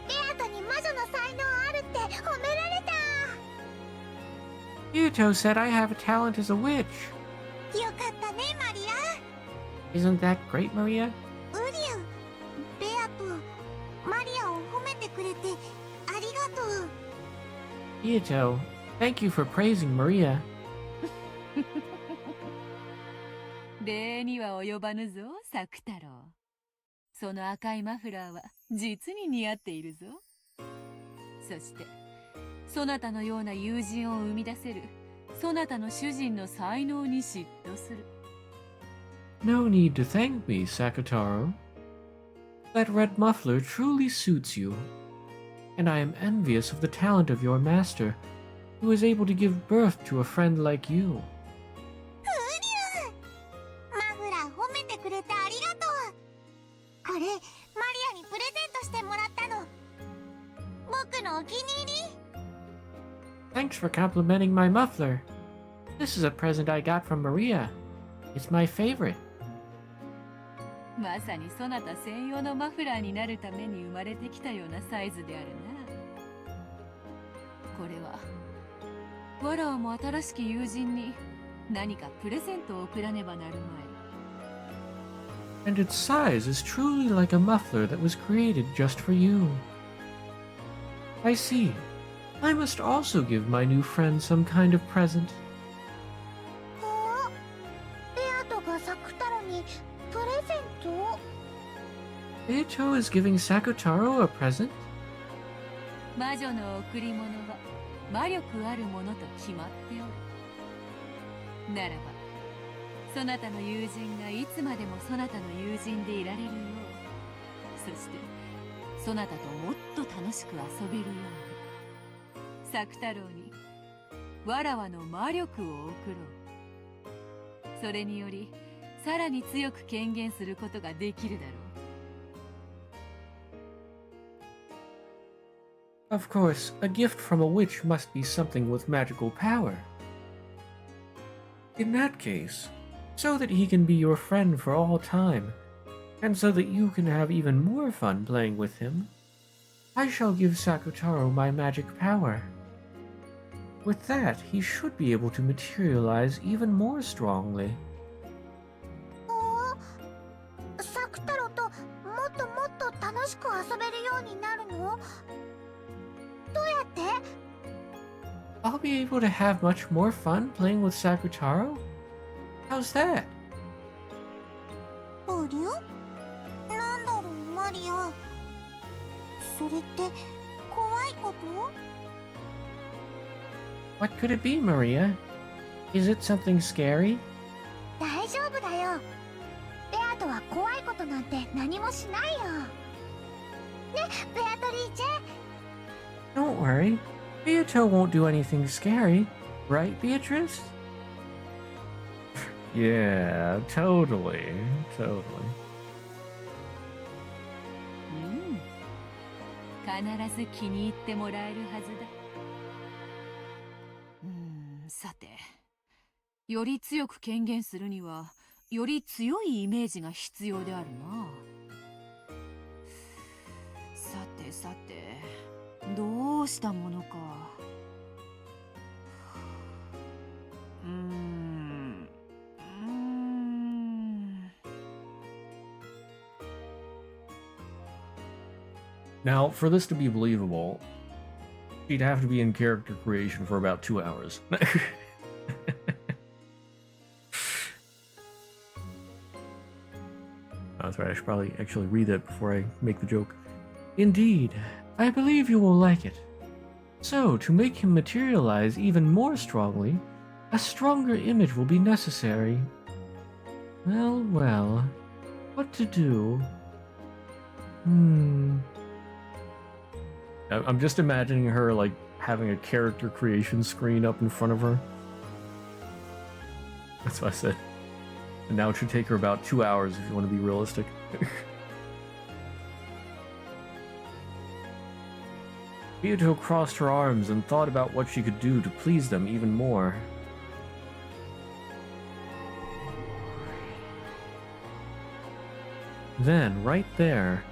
ベアトに魔女の才能あるって褒められた。Yuto said I have a talent as a witch. よかったね、マリア。 Isn't that great, Maria? ウリュウ、ベアト、マリアを褒めてくれてありがとう。Yuto, thank you for praising Maria. 礼には及ばぬぞ、サク太郎。その赤いマフラーは実に似合っているぞ。そしてそなたのような友人を生み出せるそなたの主人の才能に嫉妬する。No need to thank me, Sakutaro. That red muffler truly suits you, and I am envious of the talent of your master, who is able to give birth to a friend like you. マフラー褒めてくれてありがとう。これマリアにプレゼントしてもらったの。僕のお気に入り。 Thanks for complimenting my muffler. This is a present I got from Maria. It's my favorite. まさにそなた専用のマフラーになるために生まれてきたようなサイズであるな。これはわらわも新しき友人に何かプレゼントを贈らねばなるまい。 And its size is truly like a muffler that was created just for you. I see. I must also give my new friend some kind of present. あ、ベアトがサクタロにプレゼント？ Beato is giving Sakutaro a present? 魔女の贈り物は魔力あるものと決まっておる。ならばそなたの友人がいつまでもそなたの友人でいられるよう、そしてそなたともっと楽しく遊べるように、サク太郎にわらわの魔力を贈ろう。それによりさらに強く権限することができるだろう。 Of course, a gift from a witch must be something with magical power. In that case, so that he can be your friend for all time, and so that you can have even more fun playing with him, I shall give Sakutaro my magic power. With that, he should be able to materialize even more strongly. サクタロともっともっと楽しく遊べるようになるの？どうやって？ I'll be able to have much more fun playing with Sakutaro? How's that? ブリュ？なんだろう、マリア。それって怖いこと？ What could it be, Maria? Is it something scary? 大丈夫だよ。ベアトは怖いことなんて何もしないよ。ね、ベアトリーチェ。 Don't worry. Beato won't do anything scary, right, Beatrice? Yeah, totally. 必ず気に入ってもらえるはずだ。さて、より強く権限するにはより強いイメージが必要であるな。さてさて、どうしたものか。Now, for this to be believable, she'd have to be in character creation for about 2 hours. That's right, I should probably actually read that before I make the joke. Indeed, I believe you will like it. So, to make him materialize even more strongly, a stronger image will be necessary. Well, well, what to do? I'm just imagining her, like, having a character creation screen up in front of her. That's what I said. And now it should take her about 2 hours if you want to be realistic. Beato crossed her arms and thought about what she could do to please them even more. Then, right there,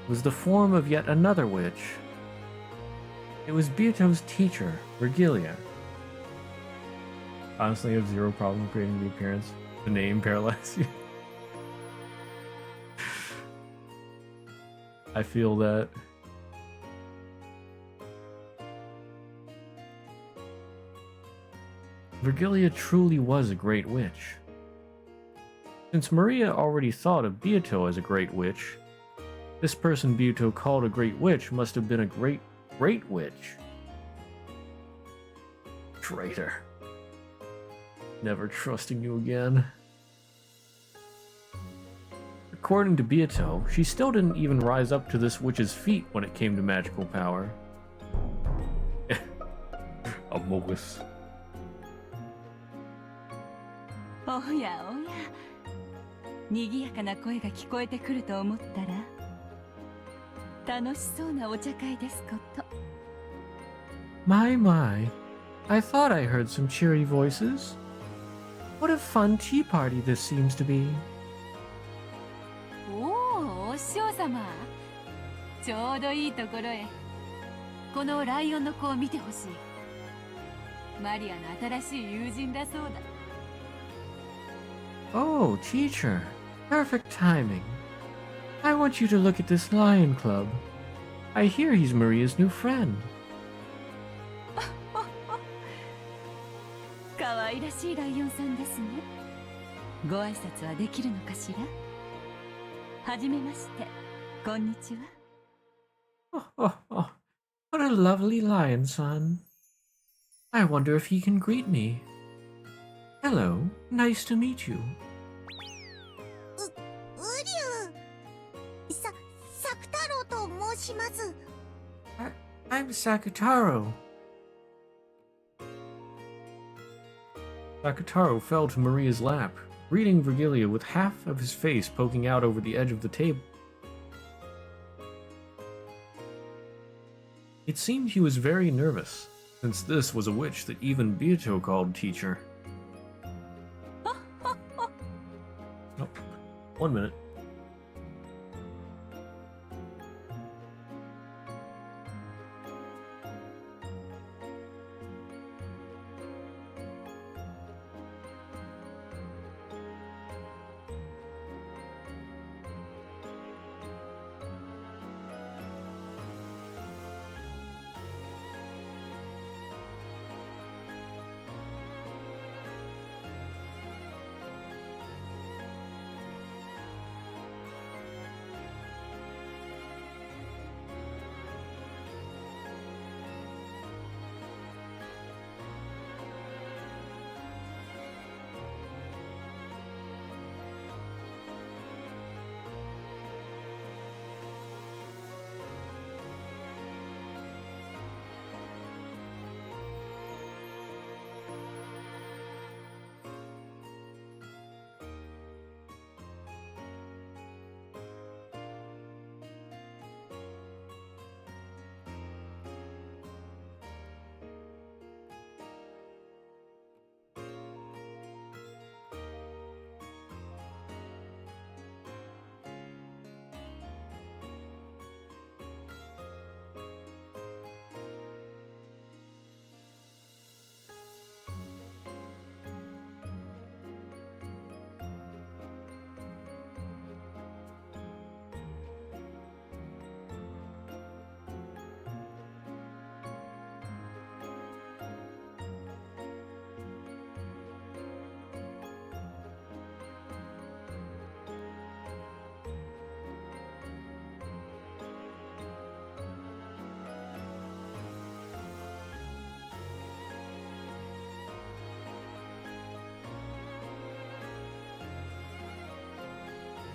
was the form of yet another witch. It was Beato's teacher, Virgilia. Honestly, I have zero problem creating the appearance. The name paralyzes you. I feel that. Virgilia truly was a great witch. Since Maria already thought of Beato as a great witch, this person Beato called a great witch must have been a great witch. Traitor. Never trusting you again. According to Beato, she still didn't even rise up to this witch's feet when it came to magical power. Amogus. おやおや、賑やかな声が聞こえてくると思ったら、楽しそうなお茶会ですこと。My, I thought I heard some cheery voices. What a fun tea party this seems to be. おお、お師匠様。ちょうどいいところへ。このライオンの子を見てほしい。マリアの新しい友人だそうだ。Oh, teacher. Perfect timing. I want you to look at this lion club. I hear he's Maria's new friend. 可愛らしいライオンさんですね。ご挨拶はできるのかしら。はじめまして。こんにちは。Oh, what a lovely lion son. I wonder if he can greet me. Hello, nice to meet you. ウリュウ。サク太郎と申します。I'm Sakutaro. Sakutaro fell to Maria's lap, greeting Virgilia with half of his face poking out over the edge of the table. It seemed he was very nervous, since this was a witch that even Beato called teacher. Oh, 1 minute.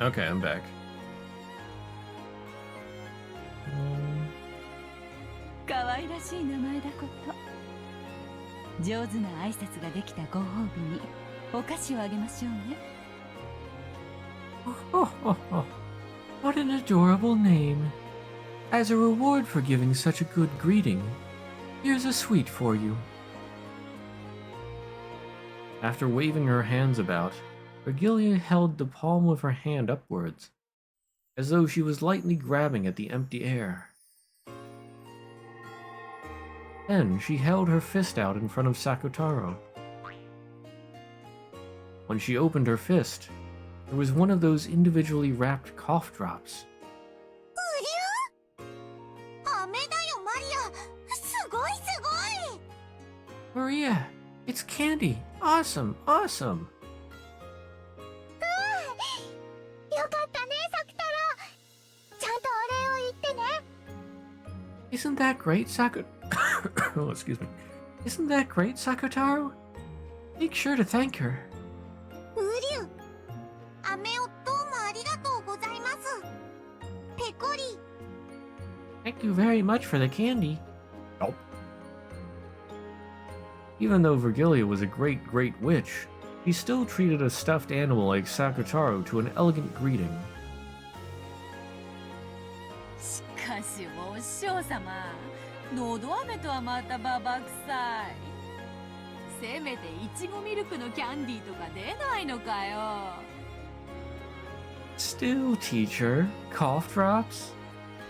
Okay, I'm back. 可愛らしい名前だこと。上手な挨拶ができたご褒美にお菓子をあげましょうね。What an adorable name. As a reward for giving such a good greeting, here's a sweet for you. After waving her hands about, Virgilia held the palm of her hand upwards, as though she was lightly grabbing at the empty air. Then she held her fist out in front of Sakutaro. When she opened her fist, there was one of those individually wrapped cough drops. ウリュウ。飴だよマリア。すごいすごい。Maria, it's candy. Awesome, awesome. よかったねサク太郎。ちゃんとお礼を言ってね。Isn't that great, Oh, excuse me. Isn't that great, Sakutaro? Make sure to thank her. ウリュウ。飴をどうもありがとうございます。ペコリ。Thank you very much for the candy. Nope. Even though Virgilia was a great witch, he still treated a stuffed animal like Sakutaro to an elegant greeting. しかしお師匠様、のど飴とはまたババ臭い。せめていちごミルクのキャンディーとか出ないのかよ。Still, teacher, cough drops?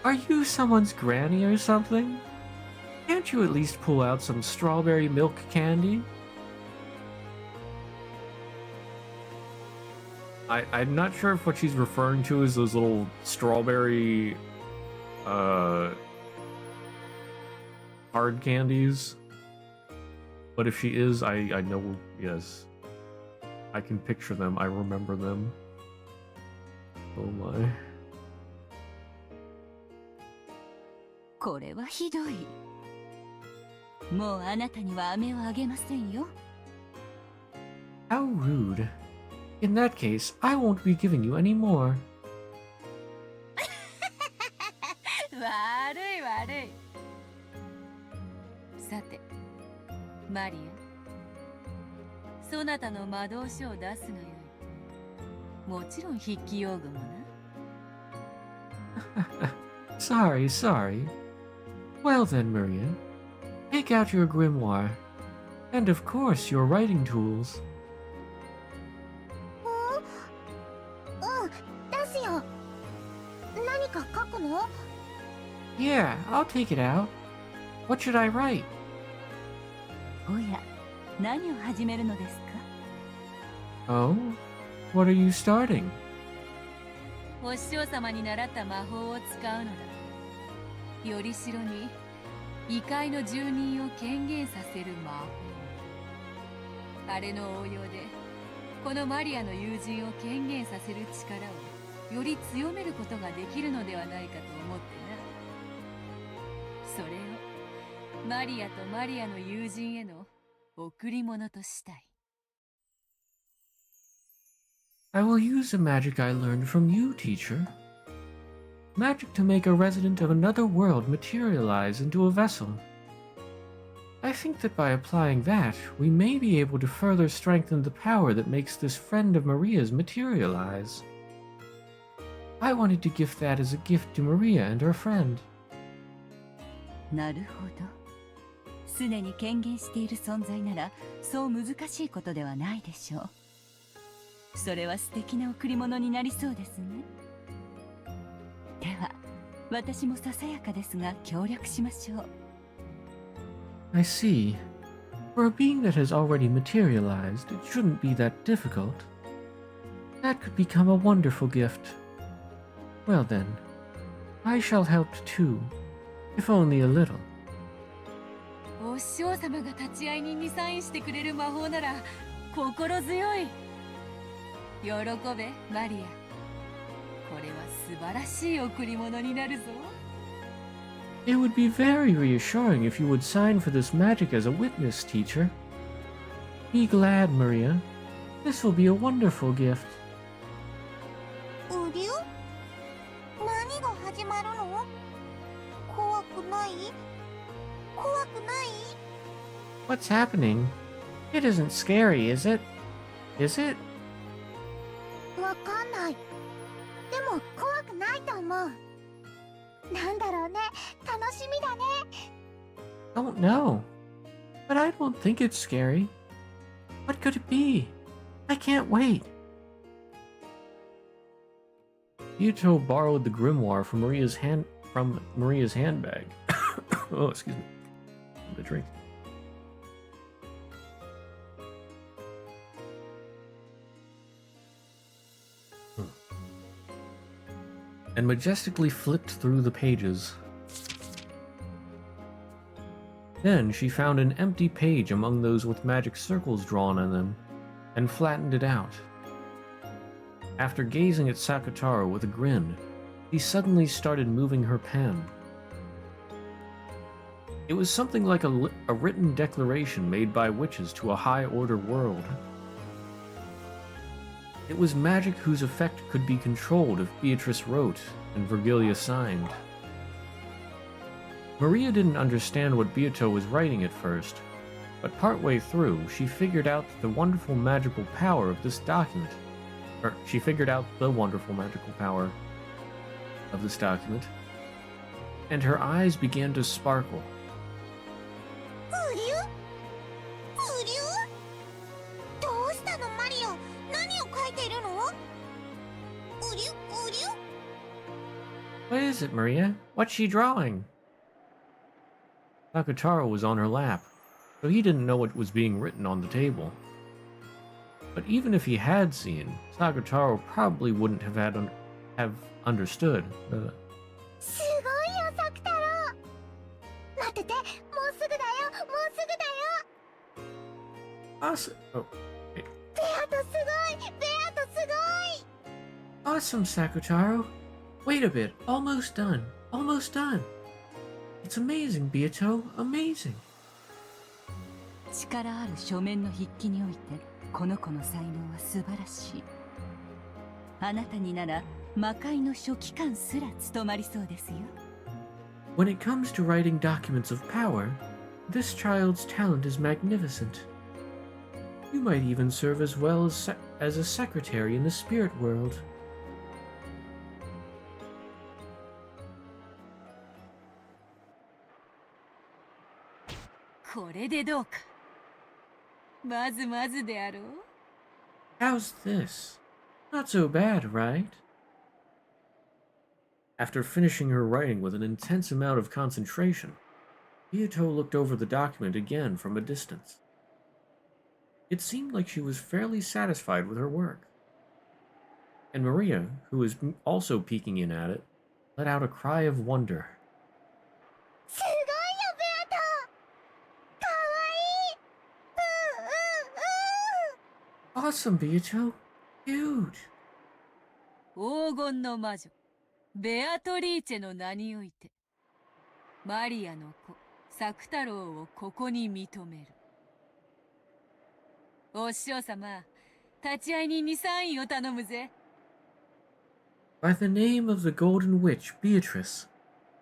Are you someone's granny or something? Can't you at least pull out some strawberry milk candy? I'm not sure if what she's referring to is those little strawberry hard candies. But if she is, I know, yes. I can picture them, I remember them. Oh my. これはひどい。もうあなたには飴をあげませんよ。How rude. In that case, I won't be giving you any more. 悪い悪い。さて、マリア。そなたの魔導書を出すがよい。もちろん筆記用具もな。Sorry, sorry. Well then, Maria, take out your grimoire. And of course, your writing tools. うん、出すよ。何か書くの？ Yeah, I'll take it out. What should I write? おや、何を始めるのですか？ Oh? What are you starting? お師匠様に習った魔法を使うのだ。よりしろに異界の住人を権限させる魔法。あれの応用でこのマリアの友人を権限させる力をより強めることができるのではないかと思ってな。それをマリアとマリアの友人への贈り物としたい。I will use the magic I learned from you, teacher. Magic to make a resident of another world materialize into a vessel. I think that by applying that, we may be able to further strengthen the power that makes this friend of Maria's materialize. I wanted to gift that as a gift to Maria and her friend. なるほど。すでに権限している存在なら、そう難しいことではないでしょう。それは素敵な贈り物になりそうですね。では、私もささやかですが協力しましょう。I see. For a being that has already materialized, it shouldn't be that difficult. That could become a wonderful gift. Well then, I shall help too, if only a little. お師匠様が立ち会い人にサインしてくれる魔法なら心強い。喜べ、マリア。これは素晴らしい贈り物になるぞ。It would be very reassuring if you would sign for this magic as a witness, teacher. Be glad, Maria. This will be a wonderful gift. うりゅ？何が始まるの？怖くない？怖くない？ What's happening? It isn't scary, is it? Is it? わかんない。でも怖くないと思う。なんだろうね。楽しみだね。Don't know. But I don't think it's scary. What could it be? I can't wait. Yuto borrowed the grimoire from Maria's handbag. Oh, excuse me. The drink. And majestically flipped through the pages. Then she found an empty page among those with magic circles drawn on them, and flattened it out. After gazing at Sakutaro with a grin, she suddenly started moving her pen. It was something like a written declaration made by witches to a high-order world. It was magic whose effect could be controlled if Beatrice wrote and Virgilia signed. Maria didn't understand what Beato was writing at first, but partway through, she figured out the wonderful magical power of this document. She figured out the wonderful magical power of this document, and her eyes began to sparkle. うりゅ？うりゅ？どうしたのマリオ？何を書いてるの？うりゅ？うりゅ？ What is it, Maria? What's she drawing? Sakutaro was on her lap, so he didn't know what was being written on the table. But even if he had seen, Sakutaro probably wouldn't have understood. すごいよサク太郎。待ってて、もうすぐだよ、もうすぐだよ。 Oh, wait. ベアトすごい、ベアトすごい。 Awesome, Sakutaro. Wait a bit. Almost done. Almost done. It's amazing, Beato. Amazing. 力ある書面の筆記においてこの子の才能は素晴らしい。あなたになら魔界の書記官すら務まりそうですよ。 When it comes to writing documents of power, this child's talent is magnificent. You might even serve as well as a secretary in the spirit world. これでどうか。まずまずであろう。 How's this? Not so bad, right? After finishing her writing with an intense amount of concentration, Beato looked over the document again from a distance. It seemed like she was fairly satisfied with her work. And Maria, who was also peeking in at it, let out a cry of wonder. すごいよベアト。かわいい。Awesome, Beato. Huge. 黄金の魔女ベアトリーチェの名においてマリアの子サク太郎をここに認める。お師匠様、立会人にサインを頼むぜ。 By the name of the Golden Witch, Beatrice,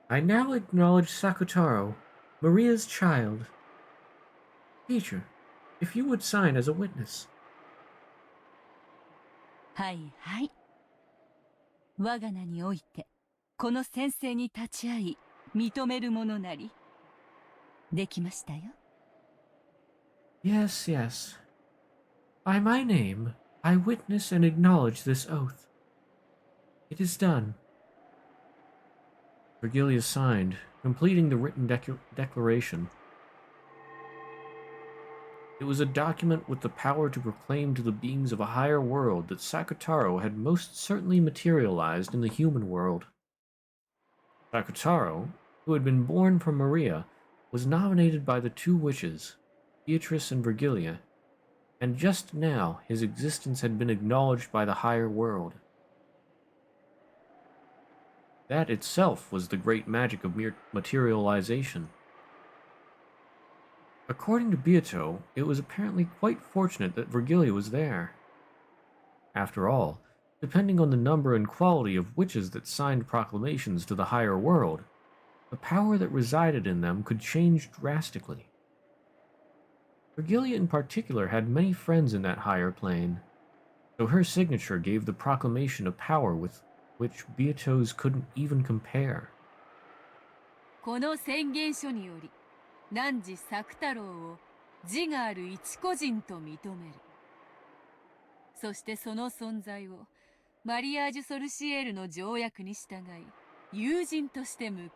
I now acknowledge Sakutaro, Maria's child. Teacher, if you would sign as a witness. はいはい。我が名においてこの先生に立ち会い認めるものなりできましたよ。 Yes, yes. By my name, I witness and acknowledge this oath. It is done. Virgilia signed, completing the written declaration. It was a document with the power to proclaim to the beings of a higher world that Sakutaro had most certainly materialized in the human world. Sakutaro, who had been born from Maria, was nominated by the two witches, Beatrice and Virgilia, and just now his existence had been acknowledged by the higher world. That itself was the great magic of materialization. According to Beato, it was apparently quite fortunate that Virgilia was there. After all, depending on the number and quality of witches that signed proclamations to the higher world, the power that resided in them could change drastically. Virgilia in particular had many friends in that higher plane, so her signature gave the proclamation a power with which Beato's couldn't even compare. この宣言書により汝作太郎を自がある一個人と認める。そしてその存在をマリアージュ・ソルシエールの条約に従い友人として迎える。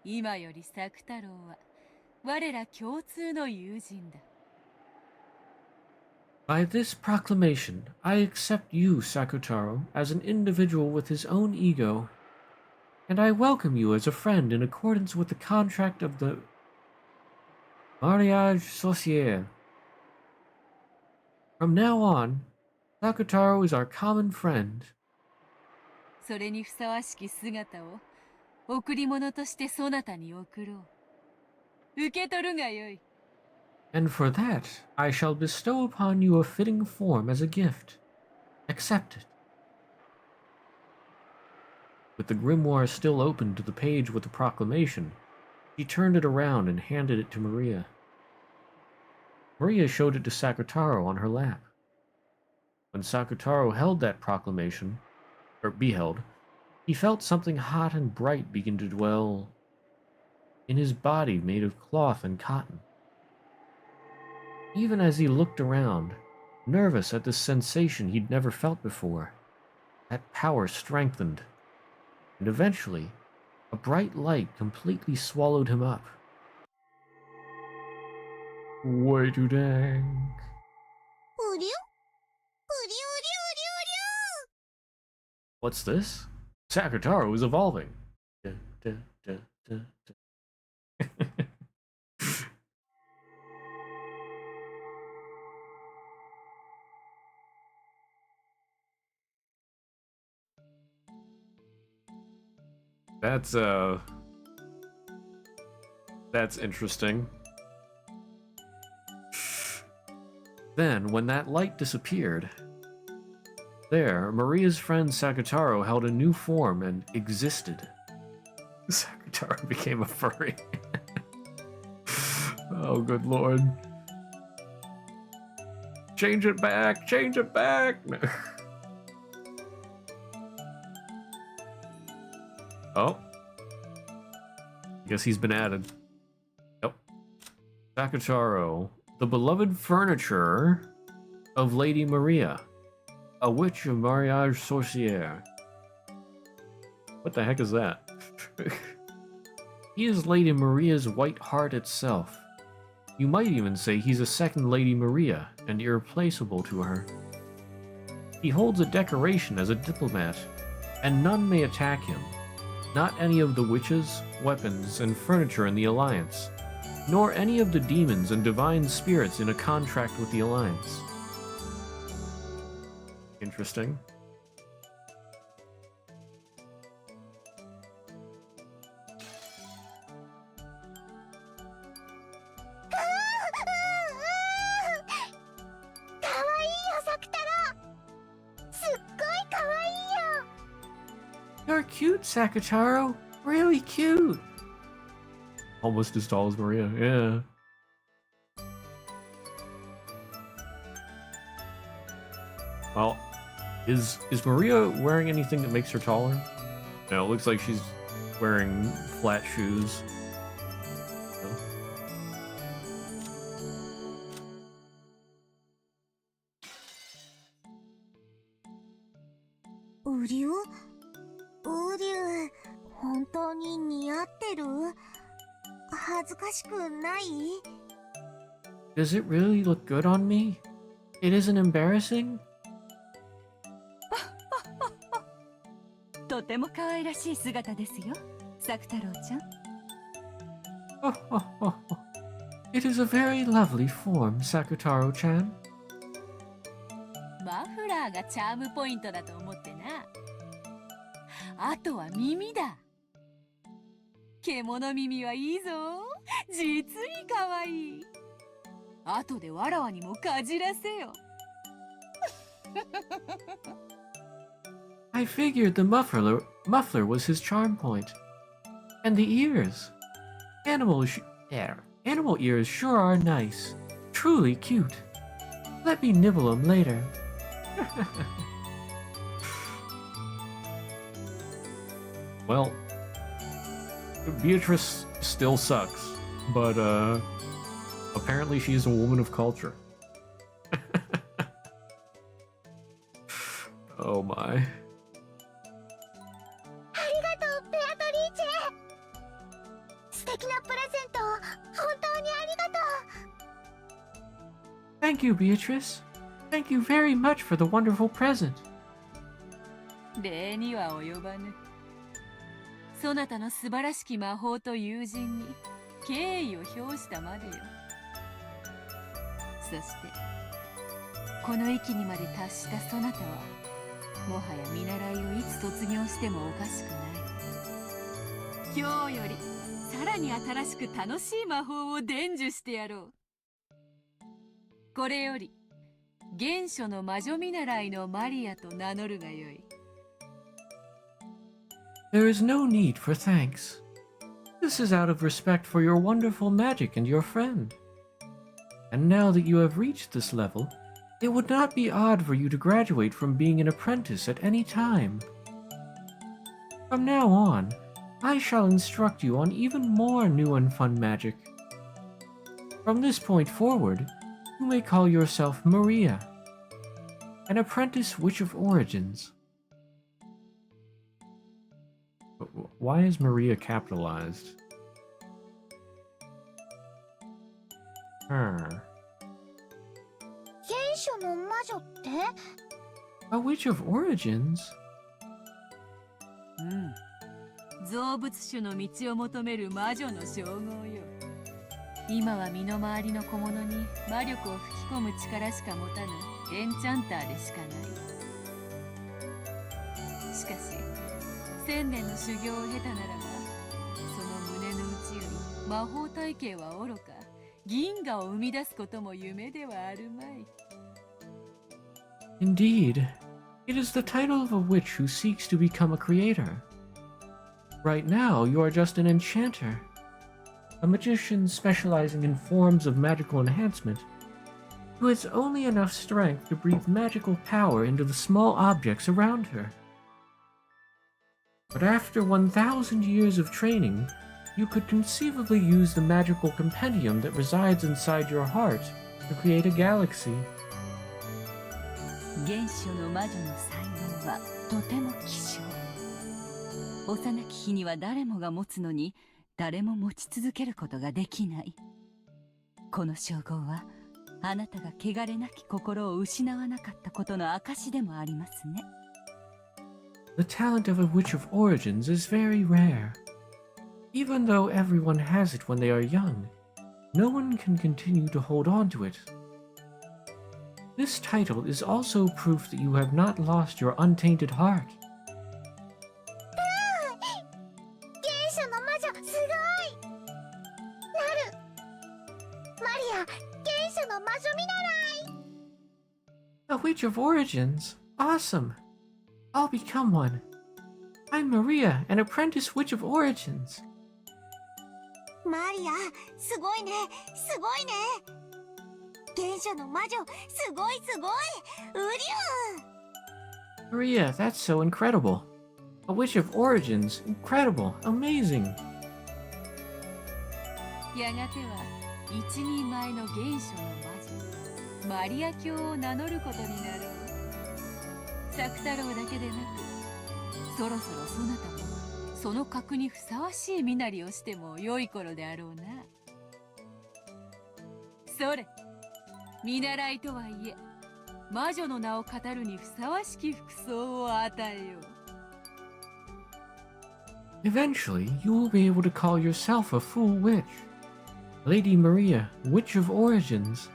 今より作太郎は我ら共通の友人だ。 By this proclamation, I accept you, Sakutaro, as an individual with his own ego, and I welcome you as a friend in accordance with the contract of the Mariage Sociale. From now on, Sakutaro is our common friend. それにふさわしき姿を贈り物としてそなたに贈ろう。受け取るがよい。 And for that, I shall bestow upon you a fitting form as a gift. Accept it. With the grimoire still open to the page with the proclamation, she turned it around and handed it to Maria. Maria showed it to Sakutaro on her lap. When Sakutaro held that proclamation, or beheld, he felt something hot and bright begin to dwell in his body made of cloth and cotton. Even as he looked around, nervous at this sensation he'd never felt before, that power strengthened, and eventually, A bright light completely swallowed him up. Way too dang. うりゅうりゅうりゅうりゅう What's this? Sakataro is evolving. Dun, dun, dun, dun, dun. That's interesting. Then, when that light disappeared, there, Maria's friend Sakataro held a new form and existed. Sakataro became a furry. Oh, good lord. Change it back! Change it back! Oh. Guess he's been added. Yep. Sakataro, the beloved furniture of Lady Maria, a witch of mariage sorcière. What the heck is that? He is Lady Maria's white heart itself. You might even say he's a second Lady Maria, and irreplaceable to her. He holds a decoration as a diplomat, and none may attack him. Not any of the witches, weapons, and furniture in the Alliance, nor any of the demons and divine spirits in a contract with the Alliance. Interesting. You're cute, Sakataro. Really cute. Almost as tall as Maria, yeah. Well, is Maria wearing anything that makes her taller? No, it looks like she's wearing flat shoes.うりゅう本当に似合ってる？恥ずかしくない？ Does it really look good on me? It isn't embarrassing? とても可愛らしい姿ですよ、サク太郎ちゃん。Oh, oh, oh, oh. It is a very lovely form, Sakutaro-chan. マフラーがチャームポイントだと思ってな。あとは耳だ。獣耳はいいぞ。実に可愛い。後でわらわにもかじらせよ。I figured the muffler was his charm point. And the ears. Animal ears sure are nice. Truly cute. Let me nibble them later. Well, Beatrice still sucks, but apparently she's a woman of culture. Oh my. Thank you, Beatrice. Thank you very much for the wonderful present. 礼には及ばぬ。そなたの素晴らしき魔法と友人に敬意を表したまでよ。そしてこの域にまで達したそなたはもはや見習いをいつ卒業してもおかしくない。今日よりさらに新しく楽しい魔法を伝授してやろう。これより原初の魔女見習いのマリアと名乗るがよい。There is no need for thanks. This is out of respect for your wonderful magic and your friend. And now that you have reached this level, it would not be odd for you to graduate from being an apprentice at any time. From now on, I shall instruct you on even more new and fun magic. From this point forward, you may call yourself Maria, an apprentice witch of origins. why is Maria capitalized? Huh. 原初の魔女って A witch of origins? 造物主の道を求める魔女の称号よ。今は身の回りの小物に魔力を吹き込む力しか持たぬエンチャンターでしかない。しかし1000年の修行を経たならば、その胸の内より魔法体系はおろか、銀河を生み出すことも夢ではあるまい。Indeed, it is the title of a witch who seeks to become a creator. Right now, you are just an enchanter, a magician specializing in forms of magical enhancement, who has only enough strength to breathe magical power into the small objects around her. But after 1,000 years of training, you could conceivably use the magical compendium that resides inside your heart to create a galaxy. 原初の魔女の才能はとても希少。幼き日には誰もが持つのに、誰も持ち続けることができない。この称号はあなたが汚れなき心を失わなかったことの証でもありますね。The talent of a witch of origins is very rare. Even though everyone has it when they are young, no one can continue to hold on to it. This title is also proof that you have not lost your untainted heart. 原初の魔女すごいなるマリア原初の魔女見習い A witch of origins? Awesome! I'll become one. I'm Maria, an apprentice witch of origins. マリアすごいねすごいね原初の魔女すごいすごいうりゅう Maria, that's so incredible. A witch of origins? Incredible. Amazing. やがては一人前の原初の魔女マリア教を名乗ることになろう。作太郎だけでなく、そろそろそなたもその格にふさわしい身なりをしても良い頃であろうな。それ見習いとはいえ、魔女の名を語るにふさわしき服装を与えよう。Eventually, you will be able to call yourself a full witch. Lady Maria, Witch of Origins.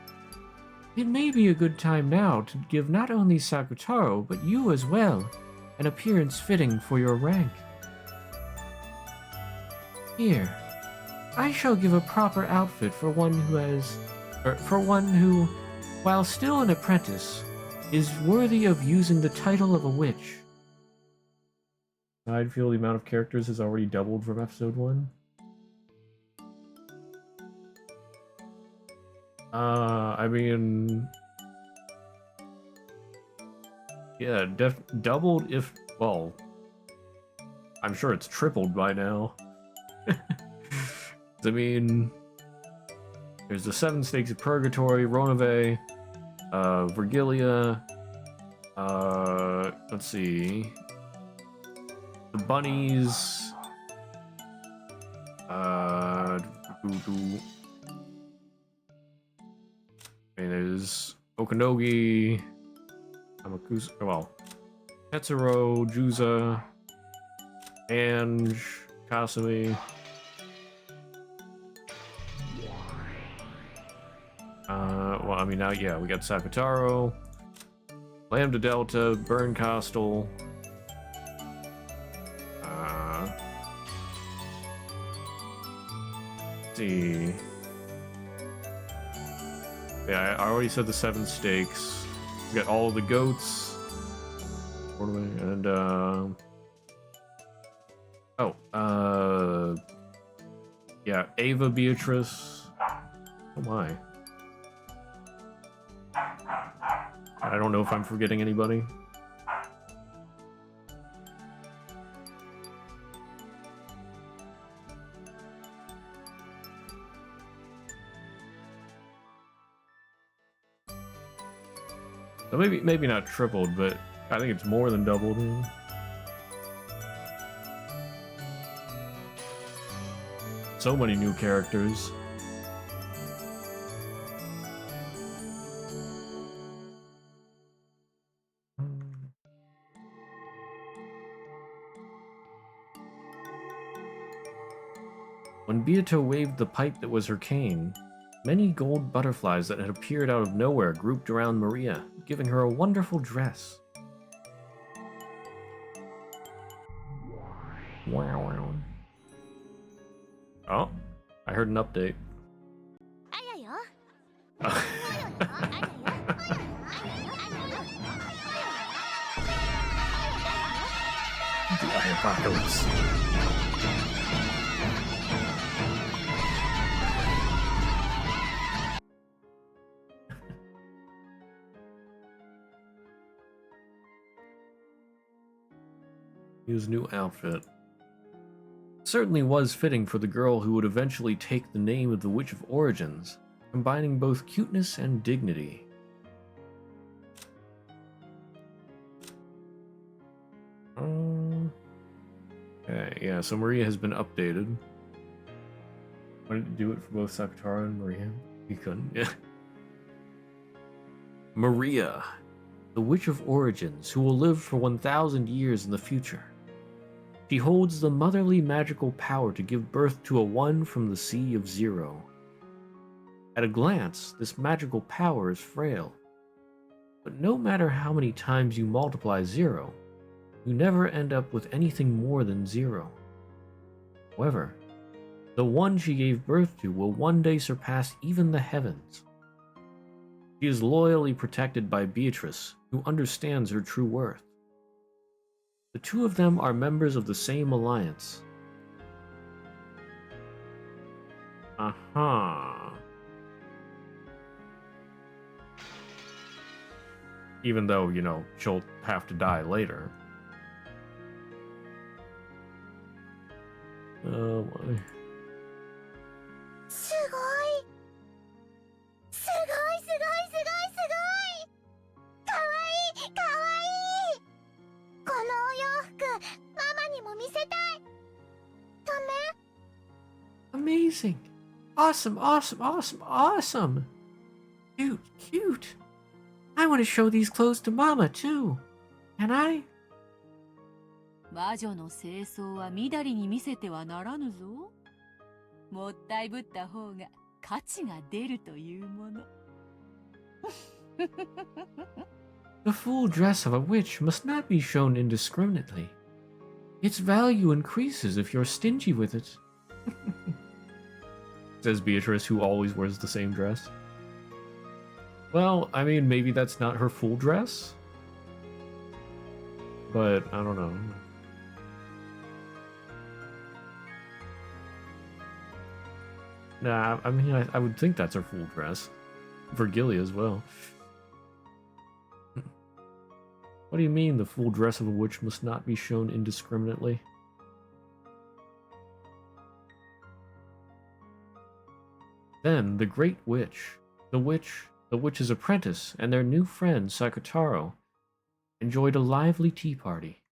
It may be a good time now to give not only Sakutaro, but you as well, an appearance fitting for your rank. Here, I shall give a proper outfit for one who, while still an apprentice, is worthy of using the title of a witch. I feel the amount of characters has already doubled from episode 1. I mean, yeah, doubled if, well, I'm sure it's tripled by now. I mean, there's the 7 Stakes of Purgatory, Ronove, Virgilia, let's see, the bunnies, and there's Okanogi, Amakusa, well, Tetsuro, Juza, Ange, Kasumi. Well, I mean, now, yeah, we got Sakutaro, Lambda Delta, Burn Costal, let's see. Yeah, I already said the 7 stakes. We got all of the goats. And, yeah, Ava Beatrice. Oh my. I don't know if I'm forgetting anybody. So maybe not tripled, but I think it's more than doubled. So many new characters. When Beato waved the pipe that was her cane, many gold butterflies that had appeared out of nowhere grouped around Maria, giving her a wonderful dress. Wow. Oh, I heard an update. The apocalypse. His new outfit certainly was fitting for the girl who would eventually take the name of the Witch of Origins, combining both cuteness and dignity. Okay, yeah, so Maria has been updated. Why did it do it for both Sakatara and Maria? He couldn't, yeah. Maria, the Witch of Origins, who will live for 1,000 years in the future. She holds the motherly magical power to give birth to a one from the sea of zero. At a glance, this magical power is frail. But no matter how many times you multiply zero, you never end up with anything more than zero. However, the one she gave birth to will one day surpass even the heavens. She is loyally protected by Beatrice, who understands her true worth. The two of them are members of the same alliance. Even though, you know, she'll have to die later. Oh boy. すごいすごいすごいすごいすごいかわいいかわいいこのお洋服ママにも見せたいダメ Amazing! Awesome, awesome, awesome, awesome! Cute, cute! I want to show these clothes to Mama too! Can I? 魔女の清掃はみだりに見せてはならぬぞ。もったいぶった方が価値が出るというもの。The full dress of a witch must not be shown indiscriminately. Its value increases if you're stingy with it. Says Beatrice, who always wears the same dress. Well, I mean, maybe that's not her full dress? But, I don't know. Nah, I mean, I would think that's her full dress. Virgilia as well. What do you mean the full dress of a witch must not be shown indiscriminately? Then the Great Witch, the witch's apprentice, and their new friend Sakataro enjoyed a lively tea party.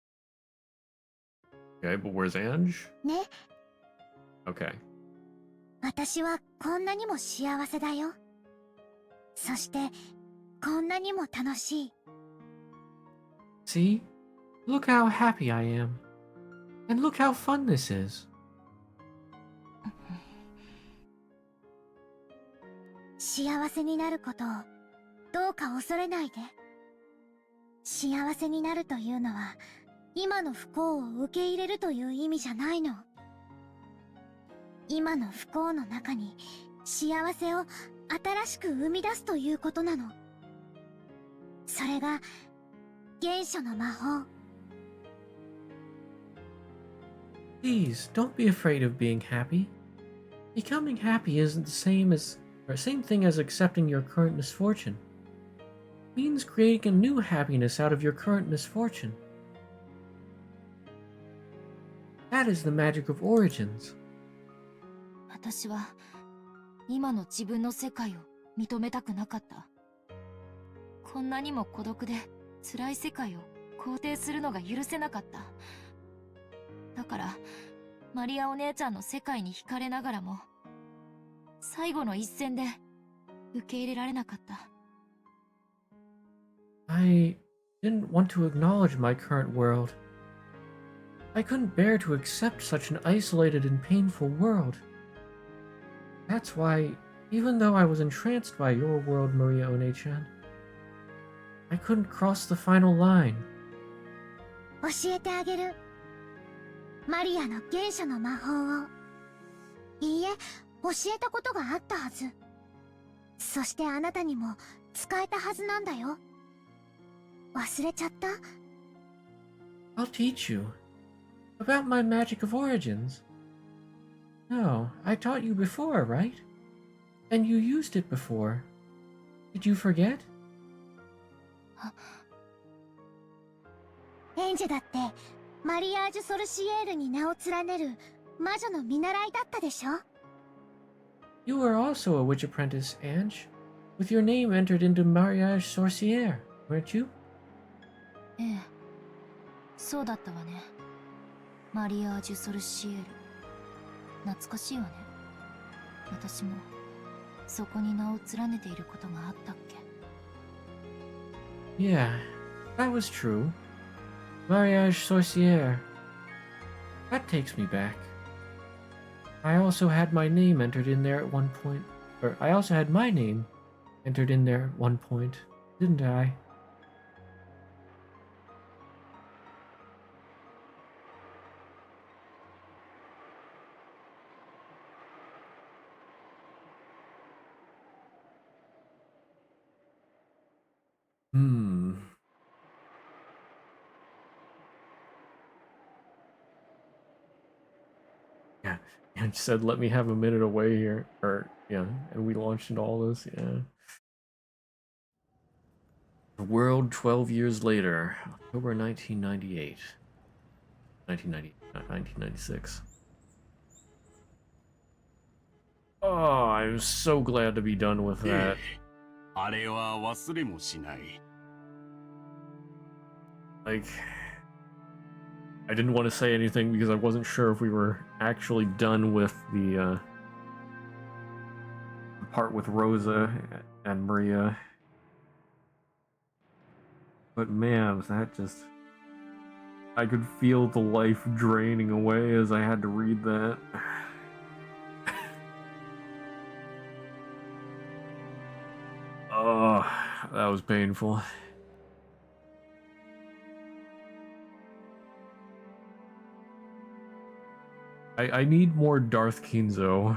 Okay, but where's Ange? ね Okay. 私はこんなにも幸せだよそしてこんなにも楽しい See? Look how happy I am. And look how fun this is. 幸せになることをどうか恐れないで幸せになるというのは今の不幸を受け入れるという意味じゃないの今の不幸の中に幸せを新しく生み出すということなのそれが原初の魔法 Please, don't be afraid of being happy. Becoming happy isn't the same thing as accepting your current misfortune. It means creating a new happiness out of your current misfortune. That is the magic of origins. 私は今の自分の世界を認めたくなかったこんなにも孤独で辛い世界を肯定するのが許せなかっただからマリアお姉ちゃんの世界に惹かれながらも、最後の一戦で受け入れられなかった。I didn't want to acknowledge my current world. I couldn't bear to accept such an isolated and painful world. That's why, even though I was entranced by your world, Maria One-chan, I couldn't cross the final line. 教えてあげる。マリアの原初の魔法を。いいえ、教えたことがあったはず。そしてあなたにも使えたはずなんだよ。忘れちゃった？ I'll teach you. About my magic of origins. No, I taught you before, right? And you used it before. Did you forget? エンジェだってマリアージュ・ソルシエールに名を連ねる魔女の見習いだったでしょ？ You were also a witch apprentice, Ange, with your name entered into Mariage Sorcière, weren't you? ええ、そうだったわね。マリアージュ・ソルシエール。懐かしいわね。私もそこに名を連ねていることがあったっけ？ Yeah, that was true. Mariage Sorcière. That takes me back. I also had my name entered in there at one point. Or I also had my name entered in there at one point, didn't I? Yeah, and said, "Let me have a minute away here," or yeah, and we launched into all this. Yeah. The world 12 years later, October 1998. 1990, not 1996. Oh, I'm so glad to be done with that. あれは忘れもしない。 Like, I didn't want to say anything because I wasn't sure if we were actually done with the part with Rosa and Maria. But man, that just... I could feel the life draining away as I had to read that. Oh, that was painful. I need more Darth Kinzo.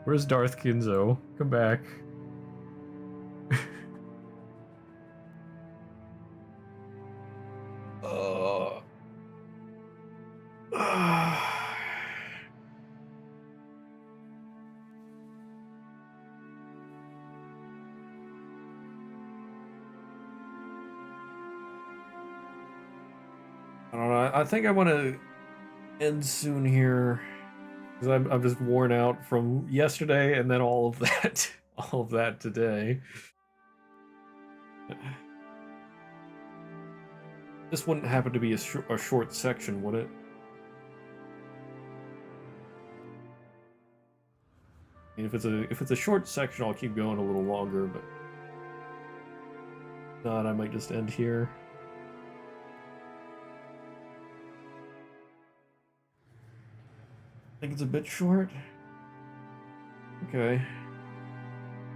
Where's Darth Kinzo? Come back. I don't know. I think I want to end soon here because I'm just worn out from yesterday and then all of that, all of that today. This wouldn't happen to be a short section, would it? I mean, if it's a short section, I'll keep going a little longer, but if not, I might just end here. I think it's a bit short. Okay.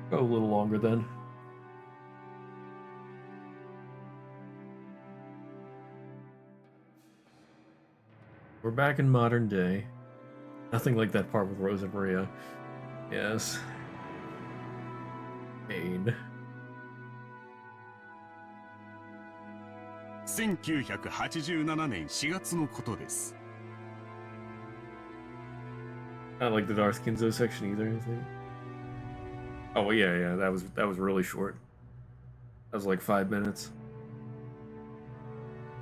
Go a little longer then. We're back in modern day. Nothing like that part with Rosa Maria. Yes. Pain. 1987年4月のことです。 I don't like the Darth Kinzo section either, I think. Oh well, yeah, that was really short. That was like 5 minutes.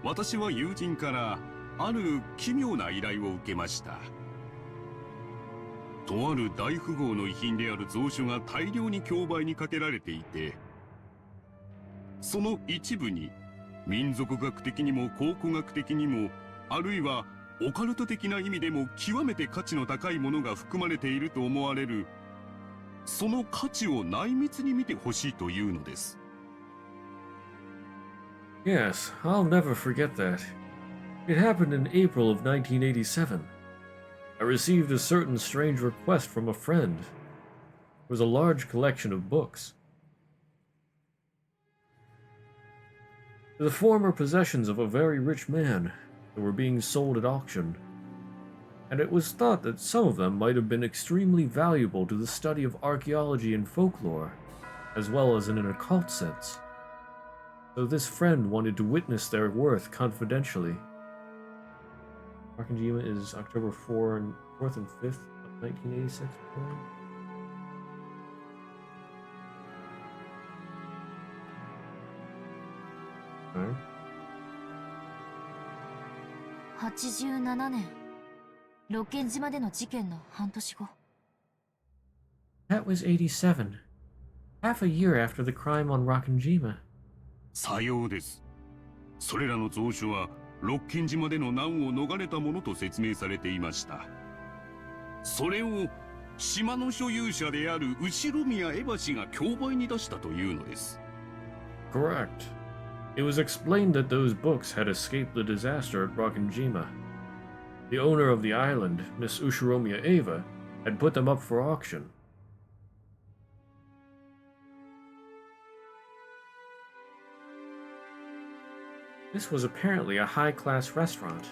私は友人からある奇妙な依頼を受けました。とある大富豪の遺品である蔵書が大量に競売にかけられていて、その一部に民族学的にも考古学的にも、あるいはオカルト的な意味でも極めて価値の高いものが含まれていると思われる、その価値を内密に見てほしいというのです。Yes, I'll never forget that. It happened in April of 1987. I received a certain strange request from a friend. It was a large collection of books. The former possessions of a very rich man that were being sold at auction, and it was thought that some of them might have been extremely valuable to the study of archaeology and folklore, as well as in an occult sense. So this friend wanted to witness their worth confidentially. Rakanjima is October 4th and 5th of 1986. Okay. 87年、六軒島での事件の半年後。That was 87. Half a year after the crime on Rakanjima. さようです。それらの蔵書は六軒島での難を逃れたものと説明されていました。それを島の所有者である後宮エバ氏が競売に出したというのです。Correct. It was explained that those books had escaped the disaster at Rakanjima. The owner of the island, Miss Ushiromiya Eva, had put them up for auction. This was apparently a high-class restaurant.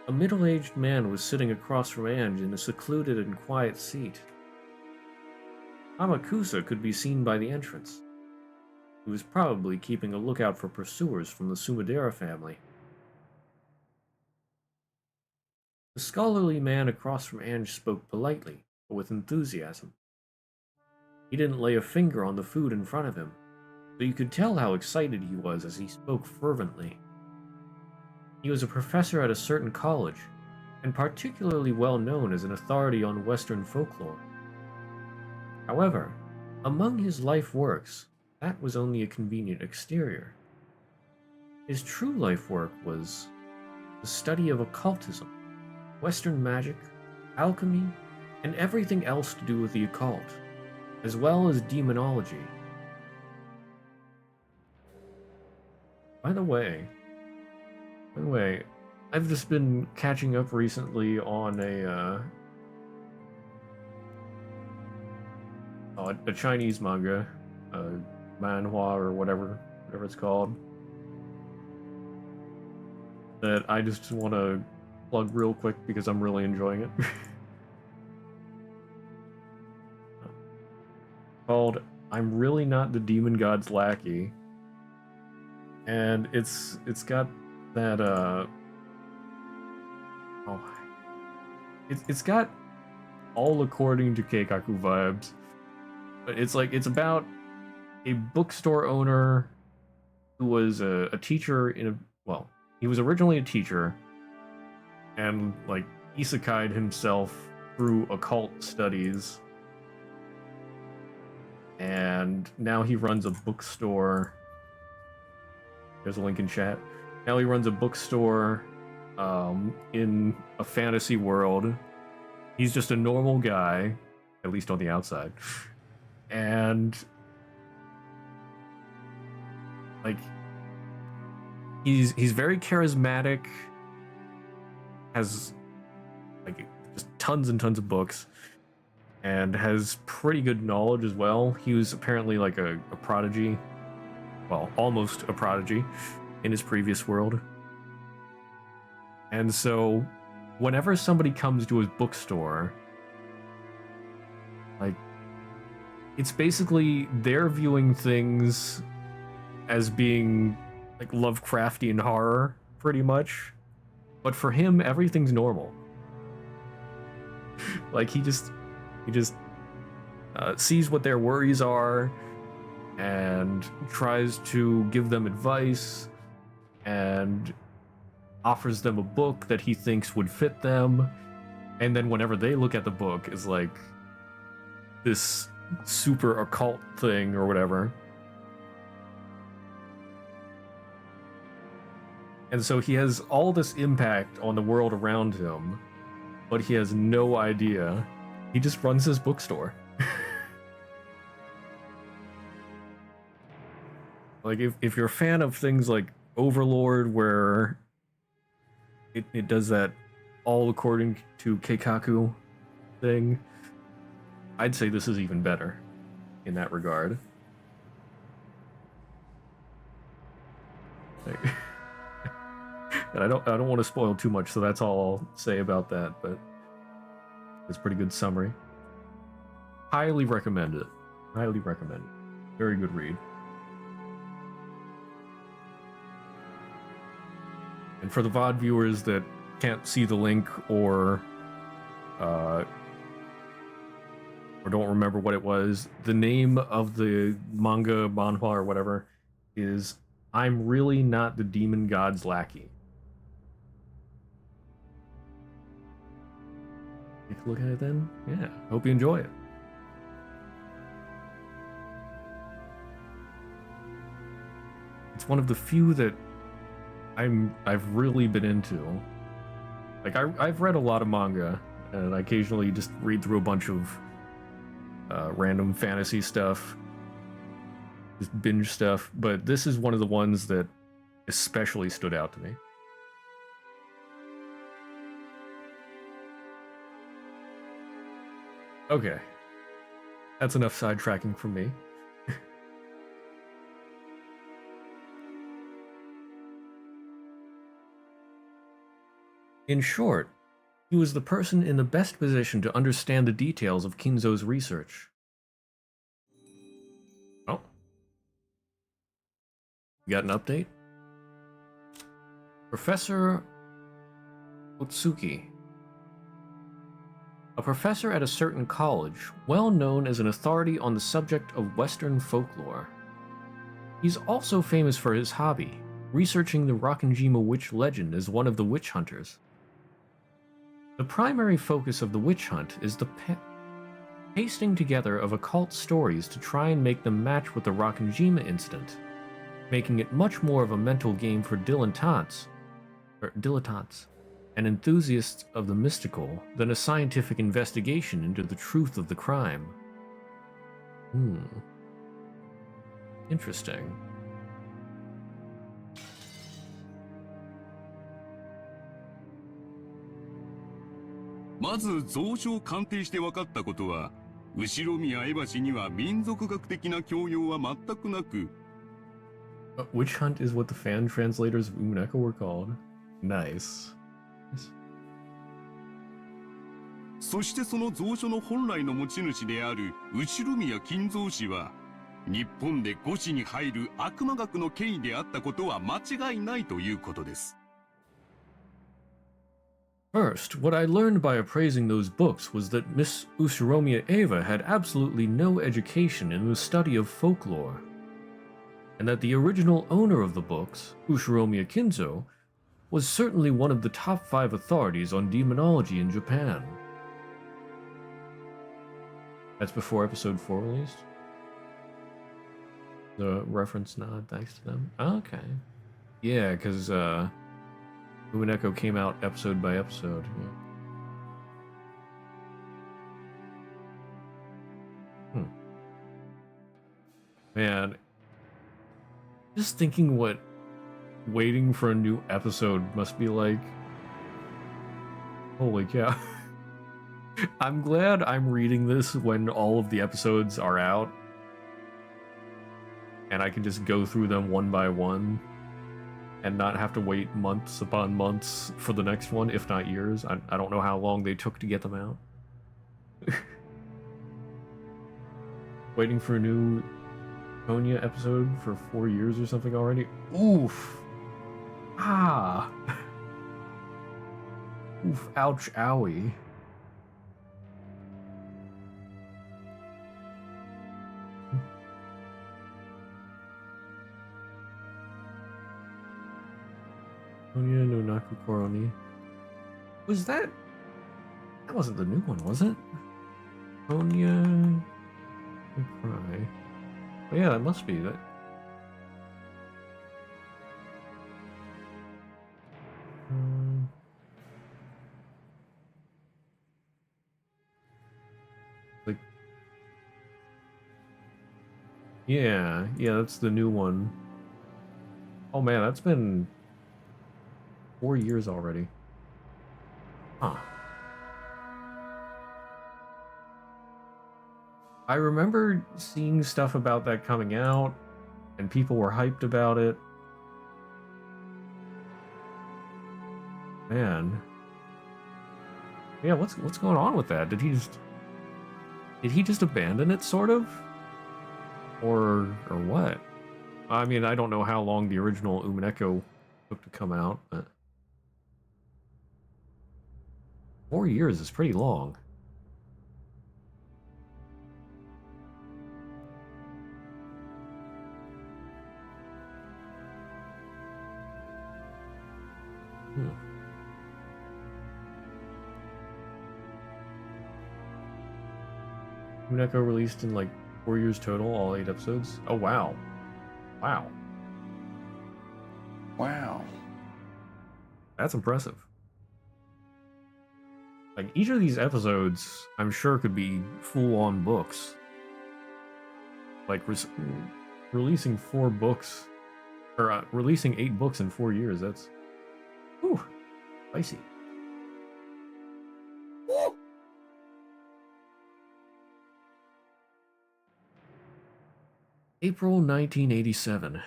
A middle-aged man was sitting across from Ange in a secluded and quiet seat. Amakusa could be seen by the entrance. He was probably keeping a lookout for pursuers from the Sumadera family. The scholarly man across from Ange spoke politely, but with enthusiasm. He didn't lay a finger on the food in front of him, but you could tell how excited he was as he spoke fervently. He was a professor at a certain college, and particularly well known as an authority on Western folklore. However, among his life works, that was only a convenient exterior. His true life work was the study of occultism, Western magic, alchemy, and everything else to do with the occult, as well as demonology. By the way, I've just been catching up recently on a Chinese manga, manhwa or whatever it's called, that I just want to plug real quick because I'm really enjoying it. Called I'm Really Not the Demon God's Lackey, and it's got that it's got all according to Keikaku vibes, but it's about a bookstore owner who was a teacher he was originally a teacher and like isekai'd himself through occult studies, and now he runs a bookstore. There's a link in chat. Now he runs a bookstore in a fantasy world. He's just a normal guy, at least on the outside. And like he's very charismatic, has like just tons and tons of books, and has pretty good knowledge as well. He was apparently like a prodigy, well, almost a prodigy in his previous world. And so whenever somebody comes to his bookstore, like, it's basically they're viewing things as being like Lovecraftian horror, pretty much. But for him, everything's normal. Like, he just sees what their worries are and tries to give them advice and offers them a book that he thinks would fit them. And then whenever they look at the book, is like this super occult thing or whatever. And so he has all this impact on the world around him, but he has no idea. He just runs his bookstore. Like, if you're a fan of things like Overlord, where it does that all according to Keikaku thing, I'd say this is even better in that regard. Like, and I don't want to spoil too much, so that's all I'll say about that, but it's a pretty good summary. Highly recommend it. Highly recommend it. Very good read. And for the VOD viewers that can't see the link or don't remember what it was, the name of the manga, manhwa, or whatever is I'm Really Not the Demon God's Lackey. Take a look at it then. Yeah, hope you enjoy it. It's one of the few that I've really been into. Like, I've read a lot of manga, and I occasionally just read through a bunch of random fantasy stuff, just binge stuff, but this is one of the ones that especially stood out to me. Okay, that's enough sidetracking from me. In short, he was the person in the best position to understand the details of Kinzo's research. Oh. You got an update? Professor Otsuki. A professor at a certain college, well known as an authority on the subject of Western folklore. He's also famous for his hobby, researching the Rakanjima witch legend as one of the witch hunters. The primary focus of the witch hunt is the pasting together of occult stories to try and make them match with the Rakanjima incident, making it much more of a mental game for dilettantes and enthusiasts of the mystical than a scientific investigation into the truth of the crime. Interesting.まず蔵書を鑑定して分かったことは、後宮江橋には民族学的な教養は全くなく、Witch hunt is what the fan translators of Umineko were called. Nice. そしてその蔵書の本来の持ち主である後宮金蔵氏は、日本で五子に入る悪魔学の権威であったことは間違いないということです。First, what I learned by appraising those books was that Miss Ushiromiya Eva had absolutely no education in the study of folklore, and that the original owner of the books, Ushiromiya Kinzo, was certainly one of the top 5 authorities on demonology in Japan. That's before episode 4 released? The reference nod thanks to them? Okay. Yeah, because, Umineko came out episode by episode. Yeah. Man, just thinking what waiting for a new episode must be like. Holy cow. I'm glad I'm reading this when all of the episodes are out, and I can just go through them one by one and not have to wait months upon months for the next one, if not years. I don't know how long they took to get them out. Waiting for a new Konya episode for 4 years or something already? Oof. Ah. Oof, ouch, owie. Konya no Naku Koroni. Was that? That wasn't the new one, was it? Konya. Cry. Oh, yeah, that must be that. Yeah, yeah, that's the new one. Oh man, that's been 4 years already. Huh. I remember seeing stuff about that coming out, and people were hyped about it. Man. Yeah, what's going on with that? Did he just abandon it, sort of? Or what? I mean, I don't know how long the original Umineko took to come out, but 4 years is pretty long. Hmm. Umineko released in like 4 years total, all 8 episodes. Oh wow. Wow. Wow. That's impressive. Like, each of these episodes, I'm sure, could be full-on books. Like, releasing 4 books, or releasing 8 books in 4 years, that's... Whew, spicy. April 1987.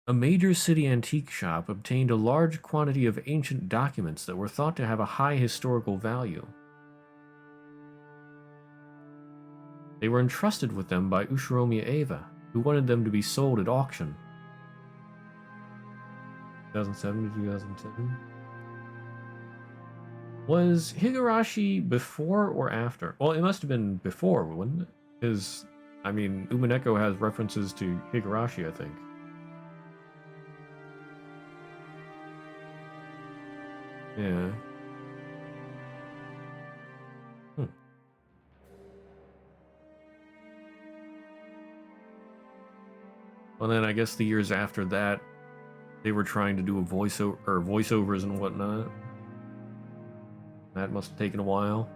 A major city antique shop obtained a large quantity of ancient documents that were thought to have a high historical value. They were entrusted with them by Ushiromiya Eva, who wanted them to be sold at auction. 2007 to 2010. Was Higurashi before or after? Well, it must have been before, wouldn't it? Because, I mean, Umineko has references to Higurashi, I think. Yeah. Well, then I guess the years after that, they were trying to do a voiceover or voiceovers and whatnot. That must have taken a while.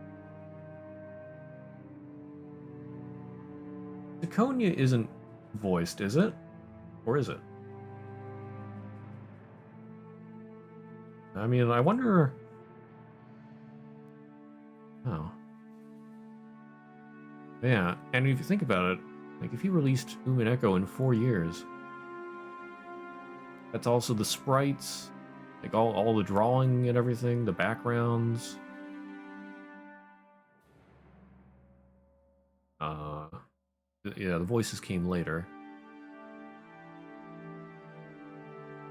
Ziconia isn't voiced, is it? Or is it? I mean, I wonder... Oh. Yeah, and if you think about it, like, if he released Umineko in 4 years, that's also the sprites, like, all the drawing and everything, the backgrounds. Yeah, the voices came later.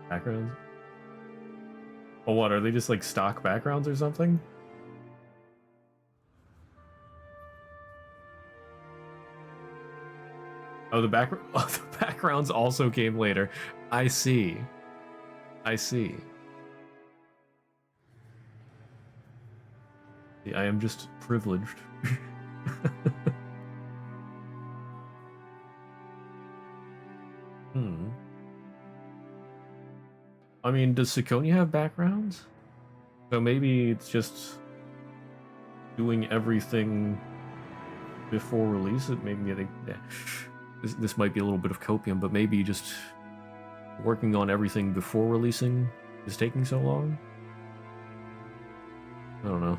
Backgrounds? Oh, what, are they just, like, stock backgrounds or something? Oh, the backgrounds also came later. I see. I see. I am just privileged. I mean, does Siconia have backgrounds? So maybe it's just doing everything before release. It maybe this might be a little bit of copium, but maybe just working on everything before releasing is taking so long. I don't know.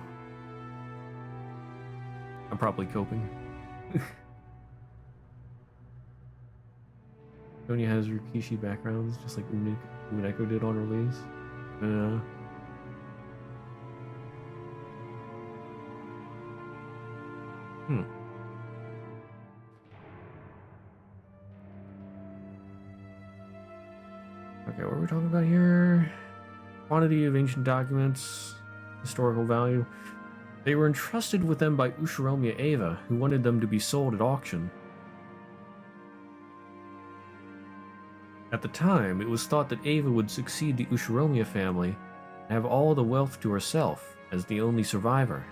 I'm probably coping. Siconia has Rikishi backgrounds, just like Umineko did on release. Okay, what are we talking about here? Quantity of ancient documents, historical value. They were entrusted with them by Ushiromiya Eva, who wanted them to be sold at auction. At the time, it was thought that Eva would succeed the Ushiromiya family and have all the wealth to herself as the only survivor.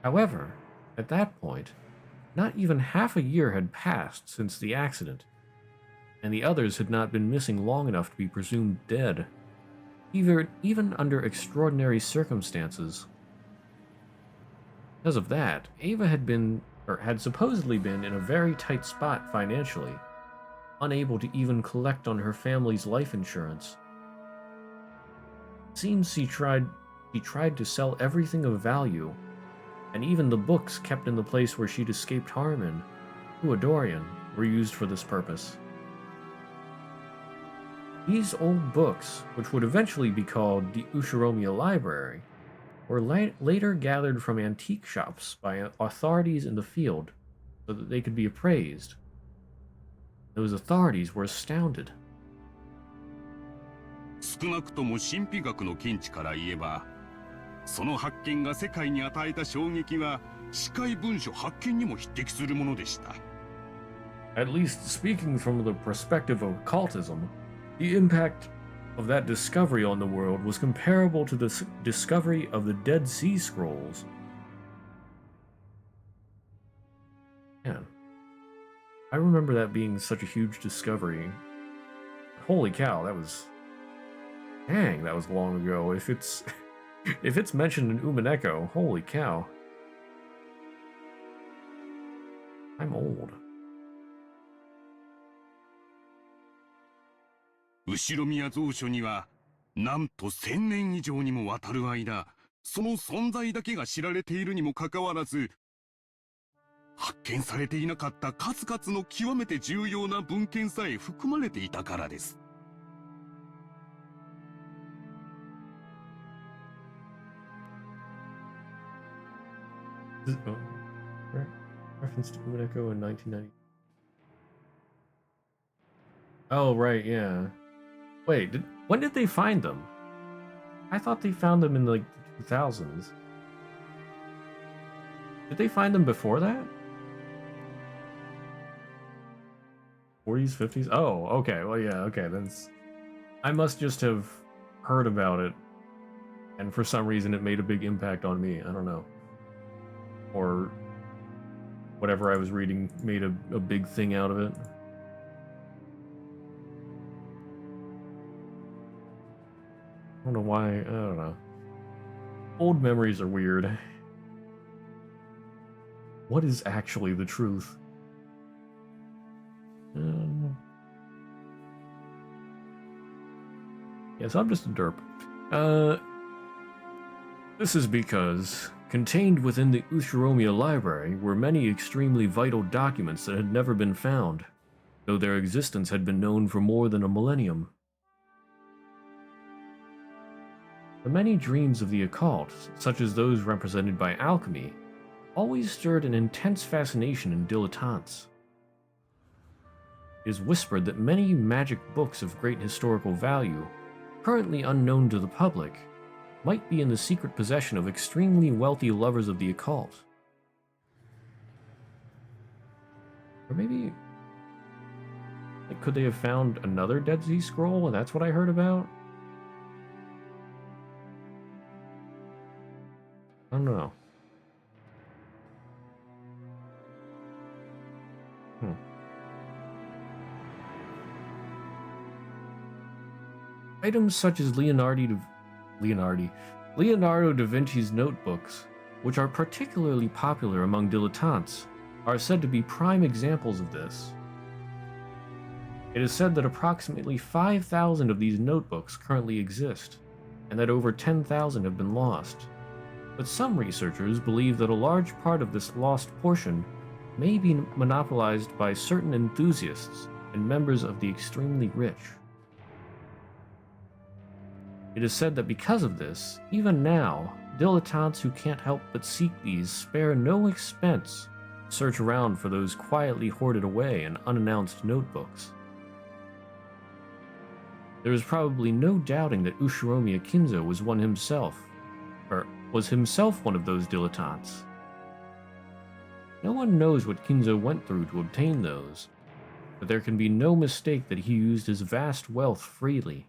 However, at that point, not even half a year had passed since the accident, and the others had not been missing long enough to be presumed dead, even under extraordinary circumstances. Because of that, Ava had supposedly been in a very tight spot financially, unable to even collect on her family's life insurance. It seems she tried to sell everything of value, and even the books kept in the place where she'd escaped harm in, to a Dorian, were used for this purpose. These old books, which would eventually be called the Ushiromiya Library, were later gathered from antique shops by authorities in the field so that they could be appraised. Those authorities were astounded. 少なくとも神秘学の見地から言えば、その発見が世界に与えた衝撃は司会文書発見にも匹敵するものでした。At least speaking from the perspective of occultism, the impact of that discovery on the world was comparable to the discovery of the Dead Sea Scrolls. Man, I remember that being such a huge discovery. Holy cow, that was... Dang, that was long ago. If it's... if it's mentioned in Umineko, holy cow. I'm old. 後ろ宮蔵書には、なんと1000年以上にもわたる間、その存在だけが知られているにもかかわらず、発見されていなかった数々の極めて重要な文献さえ含まれていたからです。Reference to Umineko in 1990. Oh, right, yeah. Wait, when did they find them? I thought they found them in like the 2000s. Did they find them before that? 40s, 50s? Oh, okay. Well, yeah, okay. That's... I must just have heard about it, and for some reason it made a big impact on me. I don't know. Or whatever I was reading made a big thing out of it. I don't know why. I don't know. Old memories are weird. What is actually the truth? Yes, I'm just a derp. This is because contained within the Ushiromiya Library were many extremely vital documents that had never been found, though their existence had been known for more than a millennium. The many dreams of the occult, such as those represented by alchemy, always stirred an intense fascination in dilettantes. It is whispered that many magic books of great historical value, currently unknown to the public, might be in the secret possession of extremely wealthy lovers of the occult. Or maybe... like, could they have found another Dead Sea Scroll and that's what I heard about? I don't know. Items such as Leonardo da Vinci's notebooks, which are particularly popular among dilettantes, are said to be prime examples of this. It is said that approximately 5,000 of these notebooks currently exist, and that over 10,000 have been lost. But some researchers believe that a large part of this lost portion may be monopolized by certain enthusiasts and members of the extremely rich. It is said that because of this, even now, dilettantes who can't help but seek these spare no expense to search around for those quietly hoarded away in unannounced notebooks. There is probably no doubting that Ushiromiya Kinzo was one of those dilettantes. No one knows what Kinzo went through to obtain those, but there can be no mistake that he used his vast wealth freely,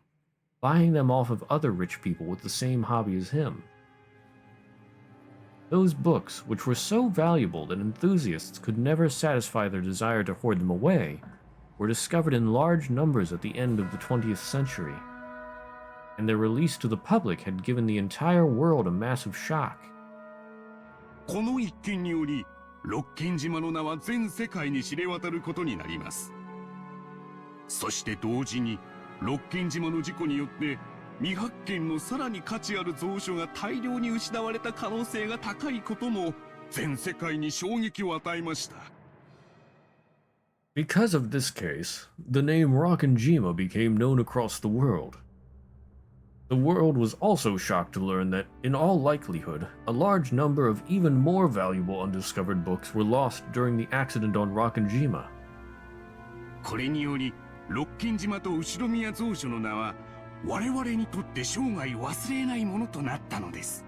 buying them off of other rich people with the same hobby as him. Those books, which were so valuable that enthusiasts could never satisfy their desire to hoard them away, were discovered in large numbers at the end of the 20th century, and their release to the public had given the entire world a massive shock. この一件により、ロッキン島の名は全世界に知れ渡ることになります。そして同時に六軒島の事故によって未発見のさらに価値ある蔵書が大量に失われた可能性が高いことも全世界に衝撃を与えました。 Because of this case, the name Rockenjima became known across the world. The world was also shocked to learn that, in all likelihood, a large number of even more valuable undiscovered books were lost during the accident on Rockenjima. これにより六軒島と後宮蔵書の名は我々にとって生涯忘れないものとなったのです。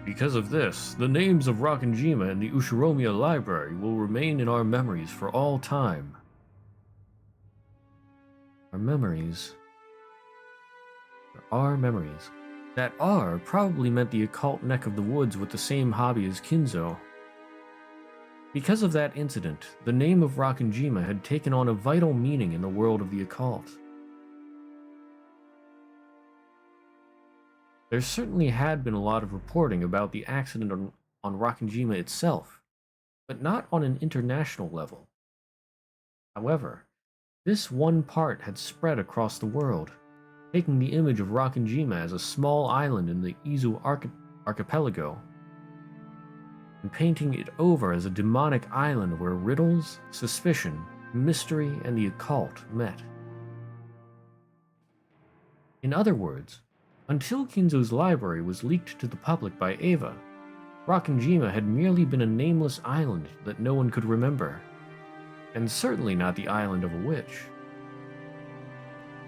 Because of this, the names of Rockenjima and the Ushiromiya Library will remain in our memories for all time. Our memories. Our memories. That R probably meant the occult neck of the woods with the same hobby as Kinzo. Because of that incident, the name of Rockenjima had taken on a vital meaning in the world of the occult. There certainly had been a lot of reporting about the accident on Rockenjima itself, but not on an international level. However, this one part had spread across the world, taking the image of Rockenjima as a small island in the Izu archipelago, and painting it over as a demonic island where riddles, suspicion, mystery, and the occult met. In other words, until Kinzo's library was leaked to the public by Eva, Rockenjima had merely been a nameless island that no one could remember, and certainly not the island of a witch.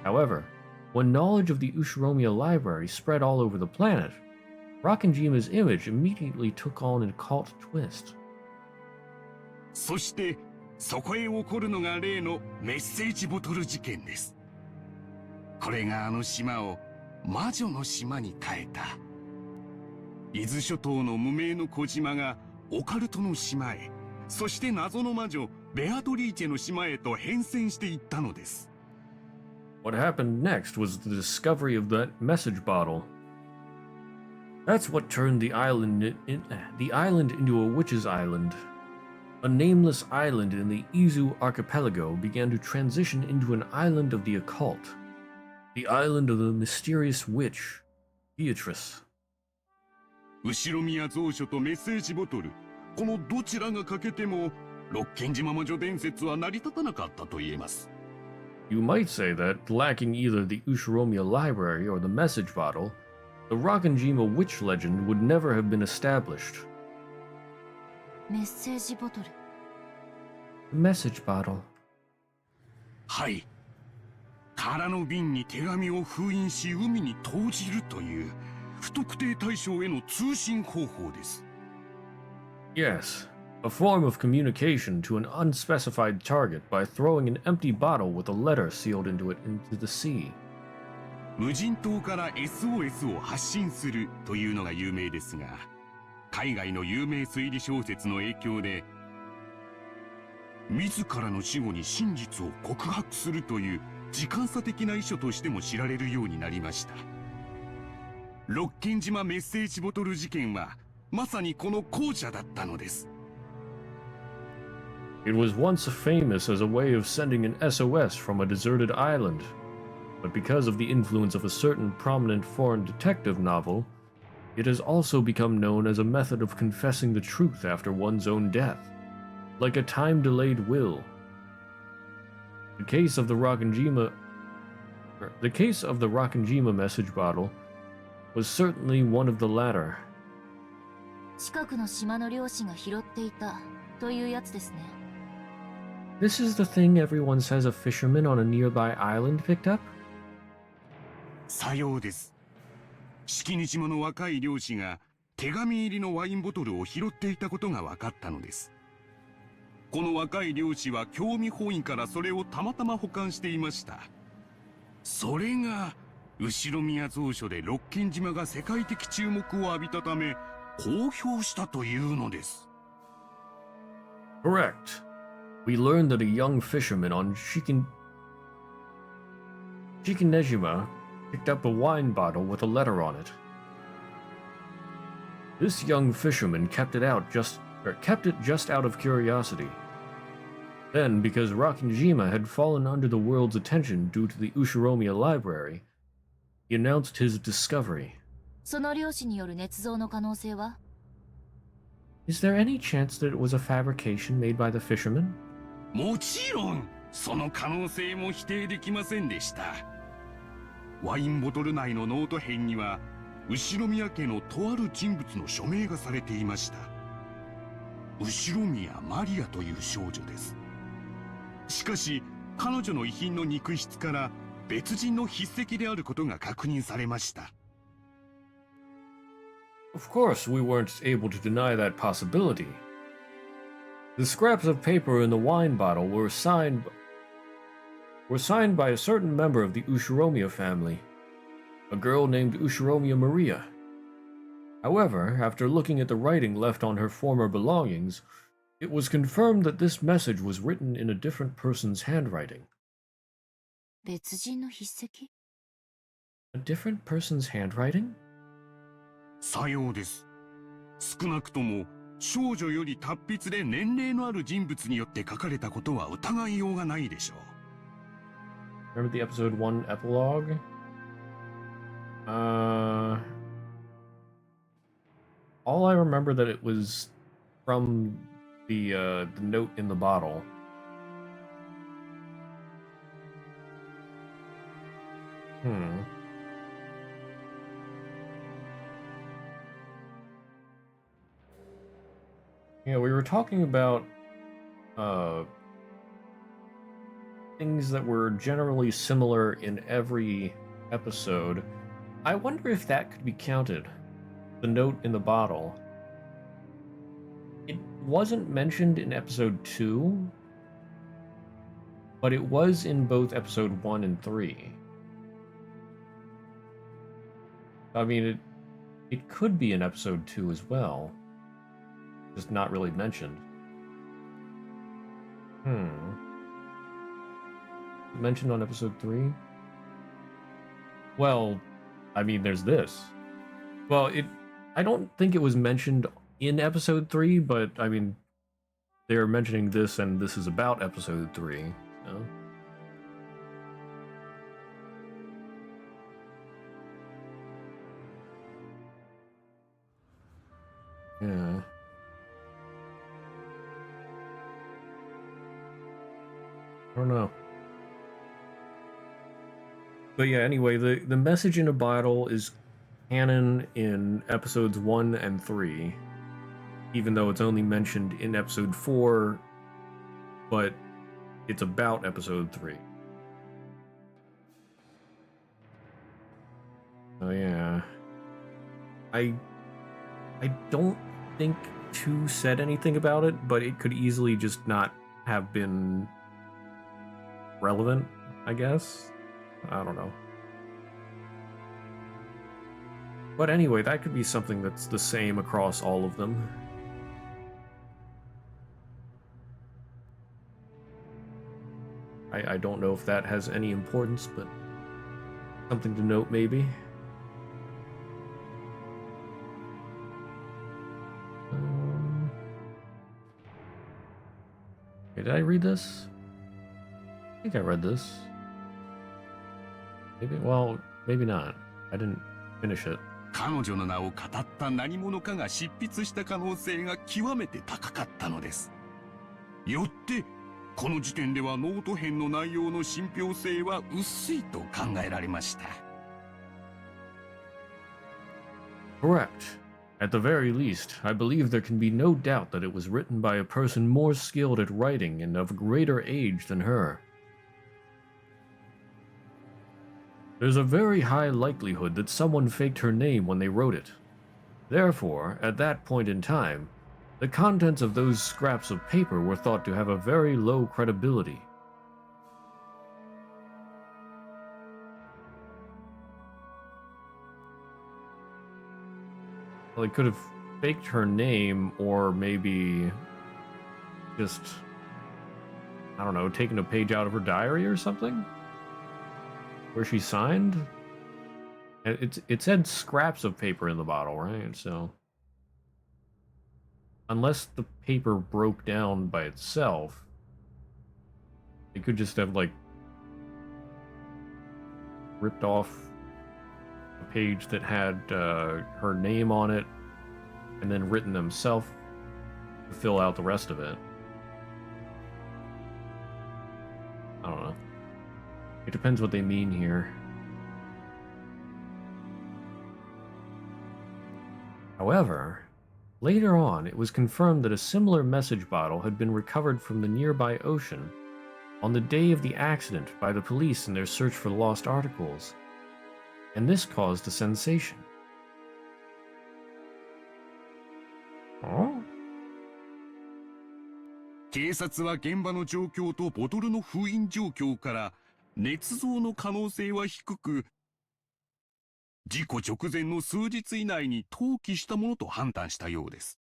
However, when knowledge of the Ushiromiya library spread all over the planet, Rockenjima's image immediately took on an occult twist. そしてそこへ起こるのが例のメッセージボトル事件です。これがあの島を魔女の島に変えた。伊豆諸島の無名の小島がオカルトの島へ、そして謎の魔女ベアトリーチェの島へと変遷していったのです。 What happened next was the discovery of that message bottle. That's what turned the island into a witch's island. A nameless island in the Izu archipelago began to transition into an island of the occult. The island of the mysterious witch, Beatrice. 後宮蔵書とメッセージボトル、このどちらが欠けても六軒島魔女伝説は成り立たなかったと言えます。 You might say that, lacking either the Ushiromiya library or the message bottle, the Rockenjima witch legend would never have been established. メッセージボトル。 The message bottle. はい。空の瓶に手紙を封印し海に投じるという不特定対象への通信方法です。 Yes, a form of communication to an unspecified target by throwing an empty bottle with a letter sealed into it into the sea. 無人島から SOS を発信するというのが有名ですが、海外の有名推理小説の影響で、自らの死後に真実を告白するという時間差的な遺書としても知られるようになりました。六軒島メッセージボトル事件はまさにこの後者だったのです。 It was once famous as a way of sending an SOS from a deserted island, but because of the influence of a certain prominent foreign detective novel, it has also become known as a method of confessing the truth after one's own death, like a time-delayed will. The case of the Rockenjima message bottle was certainly one of the latter. 近くの島の漁師が拾っていたというやつですね。 This is the thing everyone says a fisherman on a nearby island picked up? さようです。式に島の若い漁師が手紙入りのワインボトルを拾っていたことが分かったのです。この若い漁師は興味本位からそれをたまたま保管していました。それが後宮蔵書で六軒島が世界的注目を浴びたため公表したというのです。 Correct. We learned that a young fisherman on Shikinejima picked up a wine bottle with a letter on it. This young fisherman kept it just out of curiosity. Then, because Rakinjima had fallen under the world's attention due to the Ushiromiya library, he announced his discovery. その漁師による捏造の可能性は？ Is there any chance that it was a fabrication made by the fisherman? もちろんその可能性も否定できませんでした。ワインボトル内のノート片には後宮家のとある人物の署名がされていました。後宮マリアという少女です。しかし彼女の遺品の肉質から別人の筆跡であることが確認されました。Of course, we weren't able to deny that possibility. The scraps of paper in the wine bottle were signed by a certain member of the Ushiromiya family, a girl named Ushiromiya Maria. However, after looking at the writing left on her former belongings, it was confirmed that this message was written in a different person's handwriting. 別人の筆跡？ A different person's handwriting? さようです。少なくとも少女より達筆で年齢のある人物によって書かれたことは疑いようがないでしょう。Remember the episode 1 epilogue? All I remember that it was from the note in the bottle. Yeah, we were talking about things that were generally similar in every episode. I wonder if that could be counted. The note in the bottle. It wasn't mentioned in episode 2, but it was in both episode 1 and 3. I mean, it could be in episode 2 as well. Just not really mentioned. Mentioned on episode 3? Well, I mean, there's this. Well, I don't think it was mentioned in episode 3, but I mean, they're mentioning this, and this is about episode 3, so. Yeah. I don't know. But yeah, anyway, the message in a bottle is canon in episodes 1 and 3, even though it's only mentioned in episode 4, but it's about episode 3. Oh yeah. I don't think 2 said anything about it, but it could easily just not have been relevant, I guess. I don't know. But anyway, that could be something that's the same across all of them. I don't know if that has any importance, but something to note maybe. Okay, did I read this? I think I read this. Maybe, well, maybe not. I didn't finish it. 彼女の名を語った何者かが執筆した可能性が極めて高かったのです。よって、この時点ではノート編の内容の信憑性は薄いと考えられました。Correct. At the very least, I believe there can be no doubt that it was written by a person more skilled at writing and of greater age than her. There's a very high likelihood that someone faked her name when they wrote it. Therefore, at that point in time, the contents of those scraps of paper were thought to have a very low credibility. Well, they could have faked her name, or maybe just, I don't know, taken a page out of her diary or something? Where she signed? It said scraps of paper in the bottle, right? So, unless the paper broke down by itself, They could just have, like, ripped off a page that had her name on it and then written themselves to fill out the rest of it. I don't know. It depends what they mean here. However, later on, it was confirmed that a similar message bottle had been recovered from the nearby ocean on the day of the accident by the police in their search for lost articles, and this caused a sensation. Huh? 警察は現場の状況とボトルの封印状況から捏造の可能性は低く、事故直前の数日以内に投棄したものと判断したようです。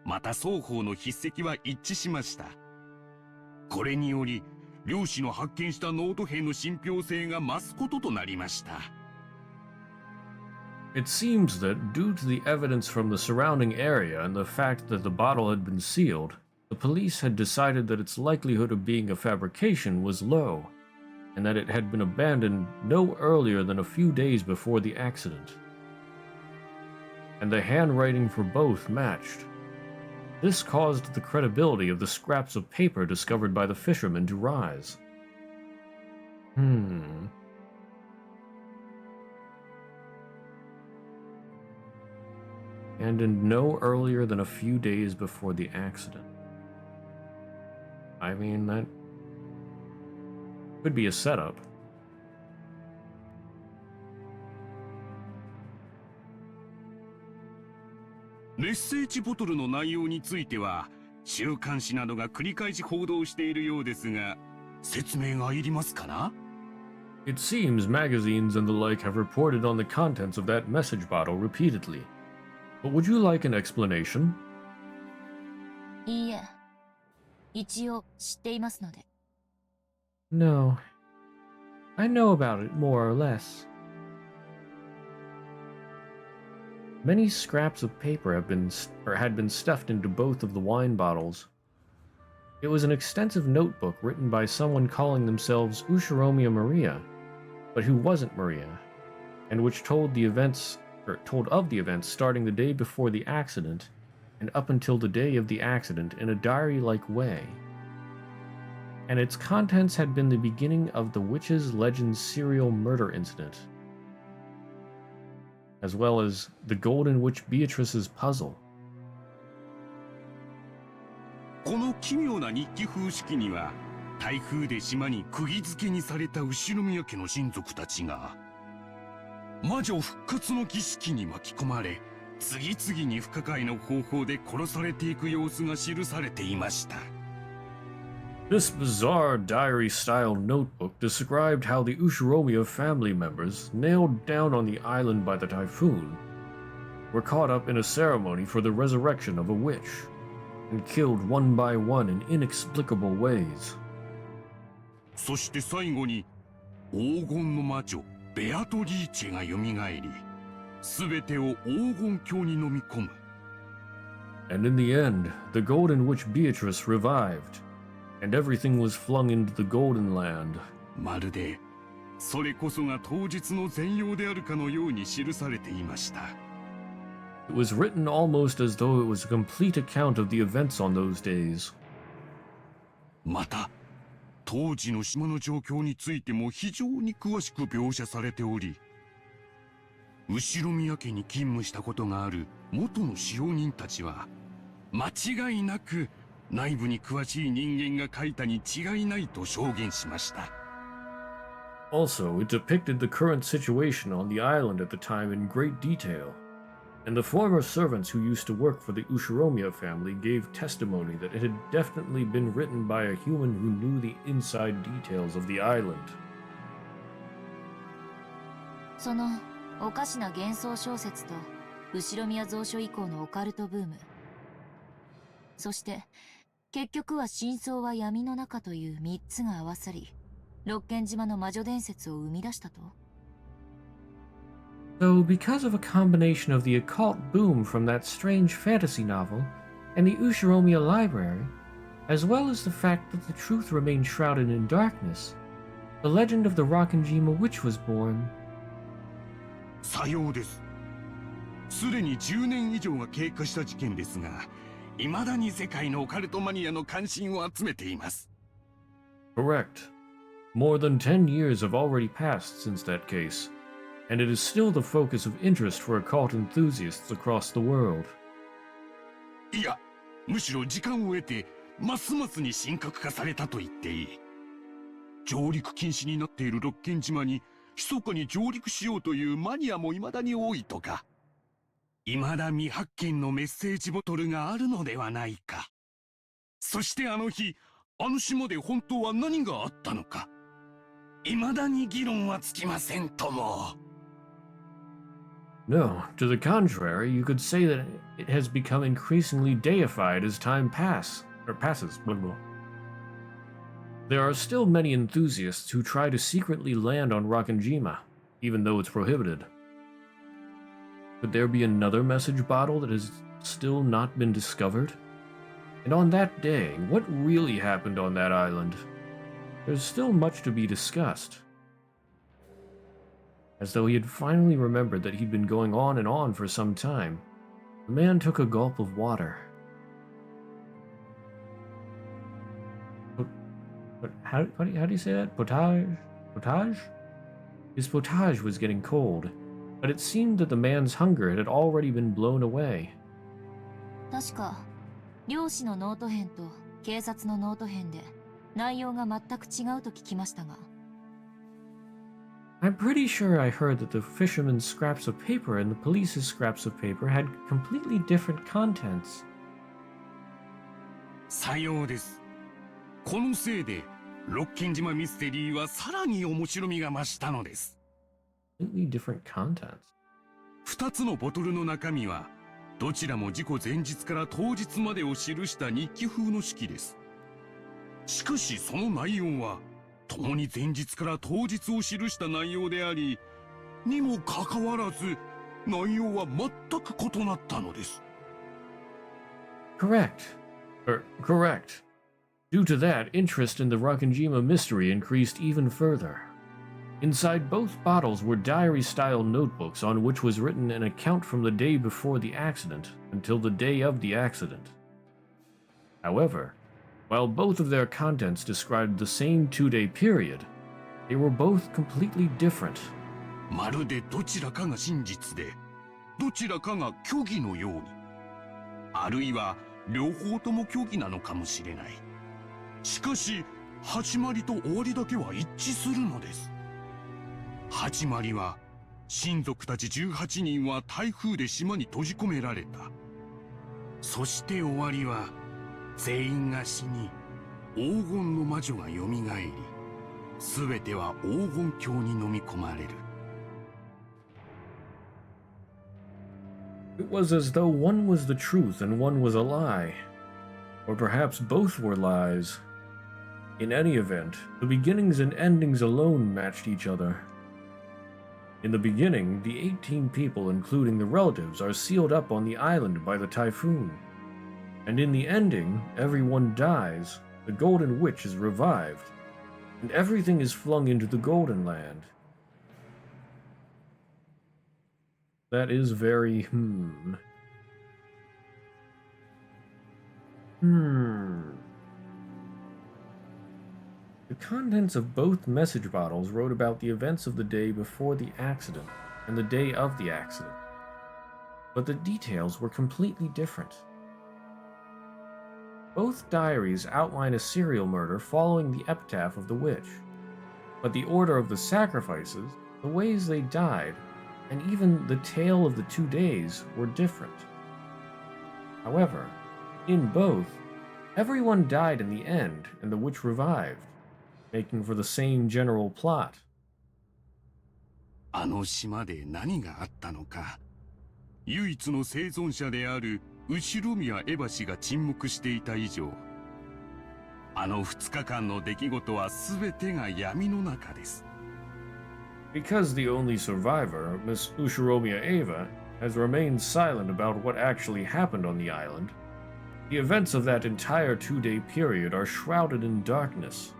また双方の筆跡は一致しました。これにより、漁師の発見したノート兵の信憑性が増すこととなりました。It seems that due to the evidence from the surrounding area and the fact that the bottle had been sealed, the police had decided that its likelihood of being a fabrication was low, and that it had been abandoned no earlier than a few days before the accident. And the handwriting for both matched. This caused the credibility of the scraps of paper discovered by the fishermen to rise. And in no earlier than a few days before the accident. I mean, that could be a setup. メッセージボトルの内容については週刊誌などが繰り返し報道しているようですが、説明がいりますかな? It seems magazines and the like have reported on the contents of that message bottle repeatedly. But would you like an explanation? いいえ、一応知っていますので。No. I know about it more or less. Many scraps of paper had been stuffed into both of the wine bottles. It was an extensive notebook written by someone calling themselves Ushiromiya Maria, but who wasn't Maria, and which told of the events starting the day before the accident and up until the day of the accident in a diary-like way. And its contents had been the beginning of the Witch's Legend serial murder incident, as well as the Golden Witch Beatrice's puzzle. この奇妙な日記風式には、台風で島に釘付けにされた後宮家の親族たちが、魔女復活の儀式に巻き込まれ、次々に不可解な方法で殺されていく様子が記されていました。This bizarre diary-style notebook described how the Ushiromiya family members, nailed down on the island by the typhoon, were caught up in a ceremony for the resurrection of a witch, and killed one by one in inexplicable ways. そして最後に、黄金の魔女、ベアトリーチェが蘇り、すべてを黄金鏡に飲み込む。And in the end, the Golden Witch Beatrice revived, and everything was flung into the Golden Land. まるで、それこそが当日の全容であるかのように記されていました。It was written almost as though it was a complete account of the events on those days. また、当時の島の状況についても非常に詳しく描写されており、後宮家に勤務したことがある元の使用人たちは、間違いなく内部に詳しい人間が書いたに違いないと証言しました。Also, it depicted the current situation on the island at the time in great detail, and the former servants who used to work for the Ushiromiya family gave testimony that it had definitely been written by a human who knew the inside details of the island. そのおかしな幻想小説と後宮蔵書以降のオカルトブーム、そして結局は真相は闇の中という3つが合わさり、六軒島の魔女伝説を生み出したと。So, because of a combination of the occult boom from that strange fantasy novel and the Ushiromiya library, as well as the fact that the truth remained shrouded in darkness. The legend of the Rockenjima witch was born. さようです。すでに10年以上が経過した事件ですが、未だに世界のオカルトマニアの関心を集めています。Correct. More than 10 years have already passed since that case, and it is still the focus of interest for occult enthusiasts across the world. いや、むしろ時間を得て、ますますに深刻化されたと言っていい。上陸禁止になっているロッケン島に、密かに上陸しようというマニアも未だに多いとか。未だ未発見のメッセージボトルがあるのではないか。そしてあの日、あの島で本当は何があったのか。未だに議論はつきませんとも。No, to the contrary, you could say that it has become increasingly deified as time passes. Blah, blah. There are still many enthusiasts who try to secretly land on Rockenjima, even though it's prohibited. Could there be another message bottle that has still not been discovered? And on that day, what really happened on that island? There's still much to be discussed. As though he had finally remembered that he'd been going on and on for some time, the man took a gulp of water. But how do you say that? Potage? Potage? His potage was getting cold, but it seemed that the man's hunger had already been blown away. 確か、漁師のノート編と警察のノート編で内容が全く違うと聞きましたが。I'm pretty sure I heard that the fisherman's scraps of paper and the police's scraps of paper had completely different contents. さようです。このせいで、ロッケン島ミステリーはさらに面白みが増したのです。Completely different contents. 2つのボトルの中身は、どちらも事故前日から当日までを記した日記風の式です。しかしその内容は、共に前日から当日を記した内容であり、にもかかわらず、内容は全く異なったのです。Correct. Correct. Due to that, interest in the Rockenjima mystery increased even further. Inside both bottles were diary-style notebooks on which was written an account from the day before the accident until the day of the accident. However, while both of their contents described the same 2-day period, they were both completely different. まるでどちらかが真実で、どちらかが虚偽のように。あるいは両方とも虚偽なのかもしれない。しかし、始まりと終わりだけは一致するのです。始まりは、親族たち18人は台風で島に閉じ込められた。そして終わりは、全員が死に、黄金の魔女が蘇り、すべては黄金鏡に飲み込まれる。It was as though one was the truth and one was a lie. Or perhaps both were lies. In any event, the beginnings and endings alone matched each other. In the beginning, the 18 people, including the relatives, are sealed up on the island by the typhoon. And in the ending, everyone dies, the Golden Witch is revived, and everything is flung into the Golden Land. That is very, The contents of both message bottles wrote about the events of the day before the accident and the day of the accident, but the details were completely different. Both diaries outline a serial murder following the epitaph of the witch, but the order of the sacrifices, the ways they died, and even the tale of the 2 days were different. However, in both, everyone died in the end and the witch revived, making for the same general plot. あの島で何があったのか。唯一の生存者である後宮エヴァ氏が沈黙していた以上、あの2日間の出来事は全てが闇の中です。Because the only survivor, Miss Ushiromiya Eva, has remained silent about what actually happened on the island, The events of that entire 2-day period are shrouded in darkness.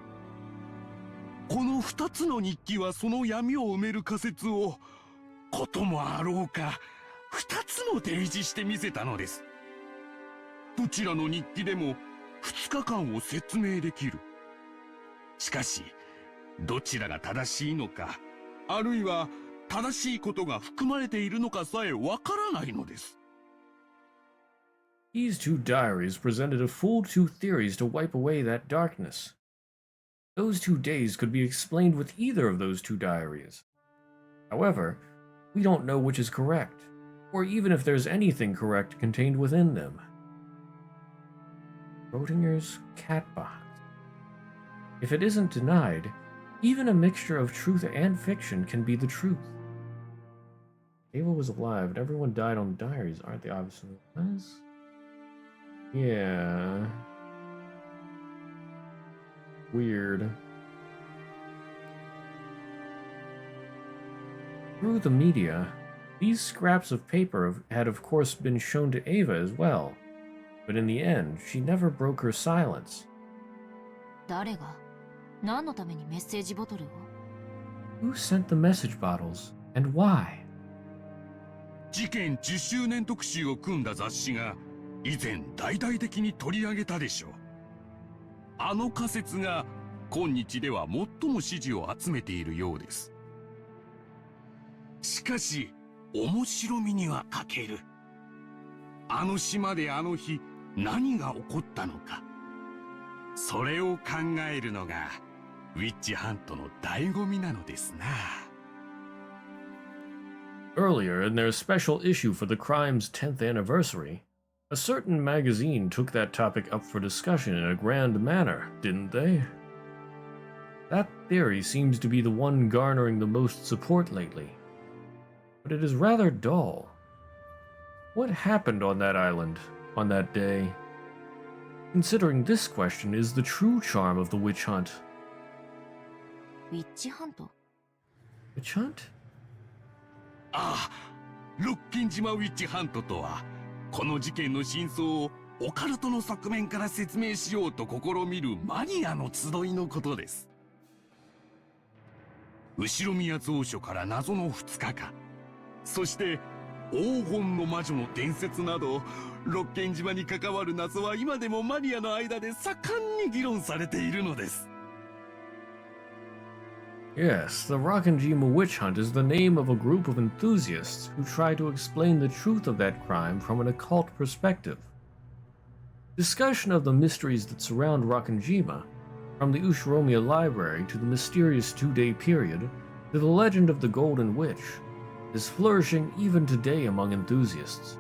この2つの日記はその闇を埋める仮説をこともあろうか2つも提示してみせたのです。どちらの日記でも2日間を説明できる。しかしどちらが正しいのか、あるいは正しいことが含まれているのかさえわからないのです。These two diaries presented a full 2 theories to wipe away that darkness. Those 2 days could be explained with either of those 2 diaries. However, we don't know which is correct, or even if there's anything correct contained within them. Schrodinger's cat box. If it isn't denied, even a mixture of truth and fiction can be the truth. Ava was alive and everyone died on the diaries, aren't they? Obviously. Yeah. Weird. Through the media, these scraps of paper had of course been shown to Ava as well, but in the end, she never broke her silence. 誰が何のためにメッセージボトルを Who sent the message bottles, and why? 事件10周年特集を組んだ雑誌が以前大々的に取り上げたでしょう。あの仮説が今日では最も支持を集めているようです。しかし面白みには欠ける。あの島であの日何が起こったのか、それを考えるのがウィッチハントの醍醐味なのですな。Earlier, in their special issue for the crime's 10th anniversary, a certain magazine took that topic up for discussion in a grand manner, didn't they? That theory seems to be the one garnering the most support lately. But it is rather dull. What happened on that island, on that day? Considering this question is the true charm of the witch hunt. ウィッチハント Witch hunt? ああ、ロッキン島ウィッチハントとは、この事件の真相をオカルトの側面から説明しようと試みるマニアの集いのことです。後宮蔵書から謎の2日間、そして黄金の魔女の伝説など、ロッケン島に関わる謎は今でもマニアの間で盛んに議論されているのです。Yes, the Rockinjima witch hunt is the name of a group of enthusiasts who try to explain the truth of that crime from an occult perspective. Discussion of the mysteries that surround Rockinjima, from the Ushiromiya Library to the mysterious 2-day period to the legend of the Golden Witch, is flourishing even today among enthusiasts.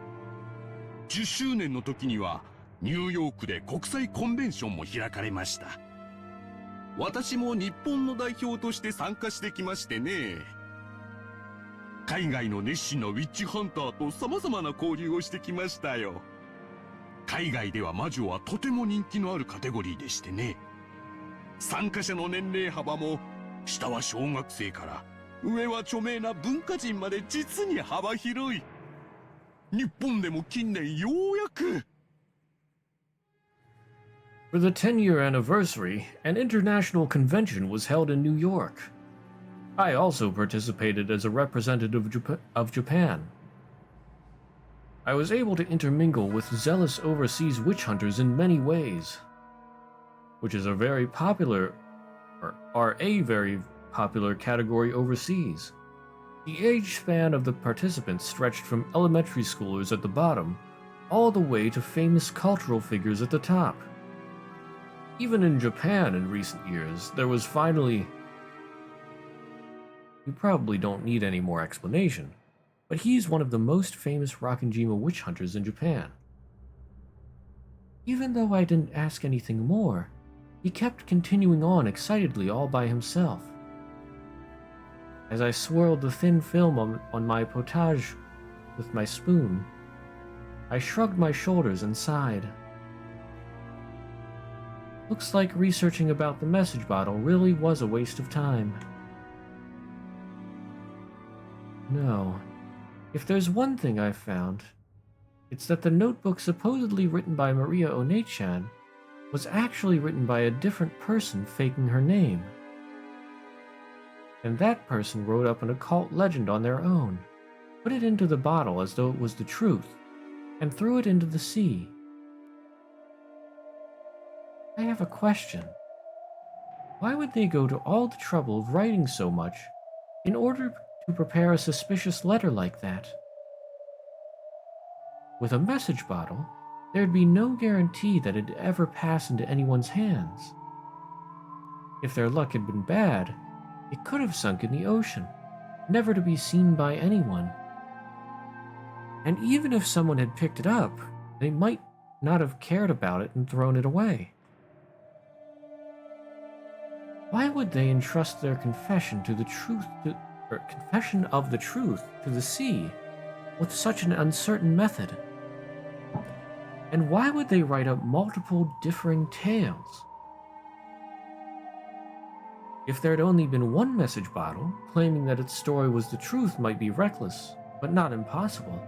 10周年の時にはニューヨークで国際コンベンションも開かれました。私も日本の代表として参加してきましてね。海外の熱心なウィッチハンターと様々な交流をしてきましたよ。海外では魔女はとても人気のあるカテゴリーでしてね。参加者の年齢幅も下は小学生から上は著名な文化人まで実に幅広い。日本でも近年ようやく For the 10-year anniversary, an international convention was held in New York. I also participated as a representative of Japan. I was able to intermingle with zealous overseas witch hunters in many ways, which is a very popular category overseas. The age span of the participants stretched from elementary schoolers at the bottom all the way to famous cultural figures at the top. Even in Japan in recent years, there was finally... You probably don't need any more explanation, but he's one of the most famous Rockinjima witch hunters in Japan. Even though I didn't ask anything more, he kept continuing on excitedly all by himself. As I swirled the thin film on my potage with my spoon, I shrugged my shoulders and sighed. Looks like researching about the message bottle really was a waste of time. No. If there's one thing I've found, It's that the notebook supposedly written by Maria Onechan was actually written by a different person faking her name. And that person wrote up an occult legend on their own, put it into the bottle as though it was the truth, and threw it into the sea. I have a question. Why would they go to all the trouble of writing so much in order to prepare a suspicious letter like that? With a message bottle, there'd be no guarantee that it'd ever pass into anyone's hands. If their luck had been bad, it could have sunk in the ocean, never to be seen by anyone. And even if someone had picked it up, they might not have cared about it and thrown it away. Why would they entrust their confession of the truth to the sea with such an uncertain method? And why would they write up multiple differing tales? If there had only been one message bottle, claiming that its story was the truth might be reckless, but not impossible.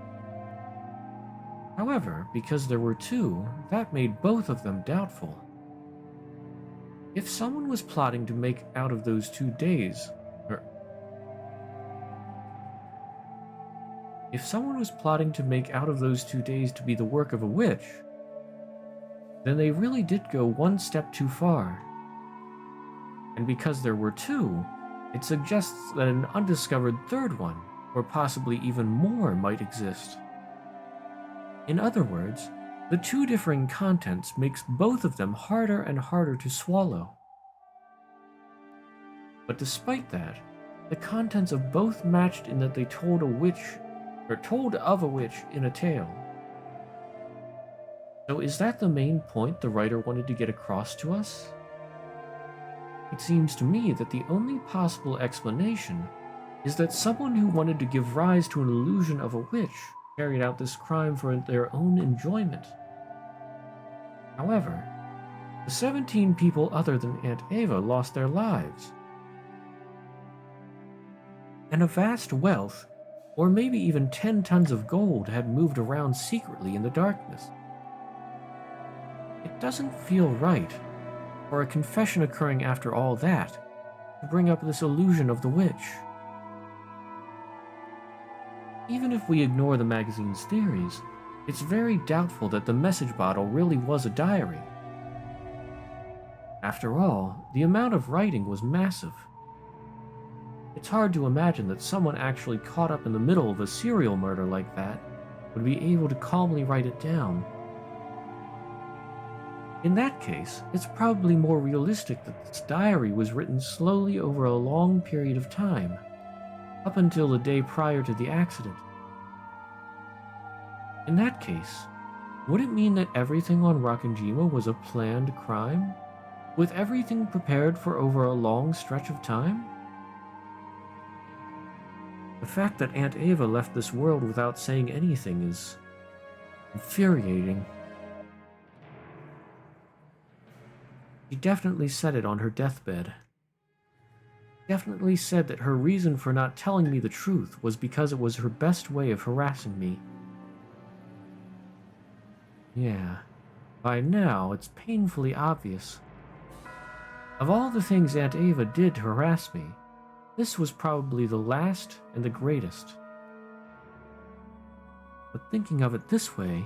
However, because there were two, that made both of them doubtful. If someone was plotting to make out of those 2 days, If someone was plotting to make out of those 2 days to be the work of a witch, then they really did go one step too far. And because there were two, it suggests that an undiscovered third one, or possibly even more, might exist. In other words, the two differing contents makes both of them harder and harder to swallow. But despite that, the contents of both matched in that they told of a witch in a tale. So is that the main point the writer wanted to get across to us? It seems to me that the only possible explanation is that someone who wanted to give rise to an illusion of a witch carried out this crime for their own enjoyment. However, the 17 people other than Aunt Ava lost their lives. And a vast wealth, or maybe even 10 tons of gold, had moved around secretly in the darkness. It doesn't feel right, for a confession occurring after all that, to bring up this illusion of the witch. Even if we ignore the magazine's theories, it's very doubtful that the message bottle really was a diary. After all, the amount of writing was massive. It's hard to imagine that someone actually caught up in the middle of a serial murder like that would be able to calmly write it down. In that case, it's probably more realistic that this diary was written slowly over a long period of time, up until the day prior to the accident. In that case, would it mean that everything on Rakanjima was a planned crime, with everything prepared for over a long stretch of time? The fact that Aunt Ava left this world without saying anything is infuriating. She definitely said it on her deathbed. Definitely said that her reason for not telling me the truth was because it was her best way of harassing me. Yeah, by now it's painfully obvious. Of all the things Aunt Ava did to harass me, this was probably the last and the greatest. But thinking of it this way,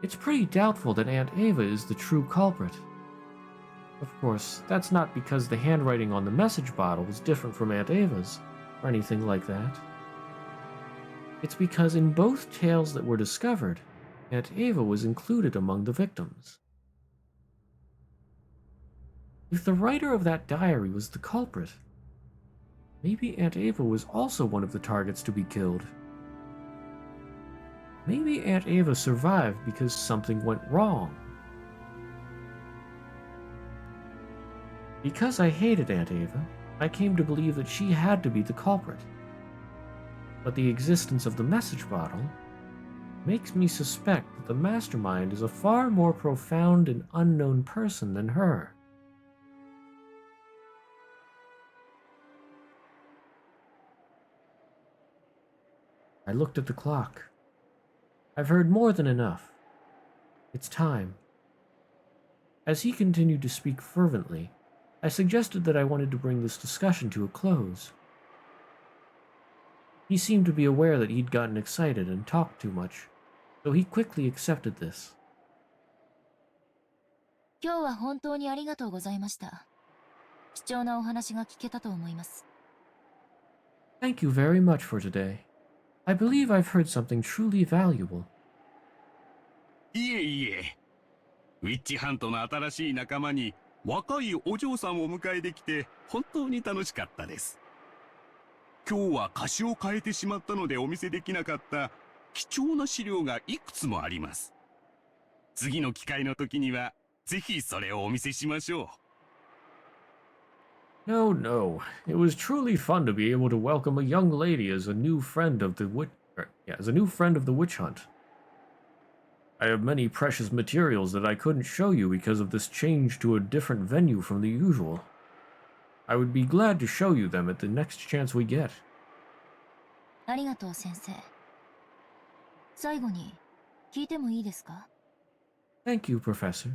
it's pretty doubtful that Aunt Ava is the true culprit. Of course, that's not because the handwriting on the message bottle was different from Aunt Ava's, or anything like that. It's because in both tales that were discovered, Aunt Ava was included among the victims. If the writer of that diary was the culprit, maybe Aunt Ava was also one of the targets to be killed. Maybe Aunt Ava survived because something went wrong. Because I hated Aunt Ava, I came to believe that she had to be the culprit. But the existence of the message bottle makes me suspect that the mastermind is a far more profound and unknown person than her. I looked at the clock. I've heard more than enough. It's time. As he continued to speak fervently, I suggested that I wanted to bring this discussion to a close. He seemed to be aware that he'd gotten excited and talked too much, so he quickly accepted this. 今日は本当にありがとうございました。貴重なお話が聞けたと思います。Thank you very much for today. I believe I've heard something truly valuable. いえいえ。ウィッチハントの新しい仲間に若いお嬢さんを迎えできて本当に楽しかったです。今日は歌詞を変えてしまったのでお見せできなかった貴重な資料がいくつもあります。次の機会の時にはぜひそれをお見せしましょう。No, no. It was truly fun to be able to welcome a young lady as a new friend of the witch hunt. I have many precious materials that I couldn't show you because of this change to a different venue from the usual. I would be glad to show you them at the next chance we get. ありがとう先生。最後に聞いてもいいですか？ Thank you, Professor.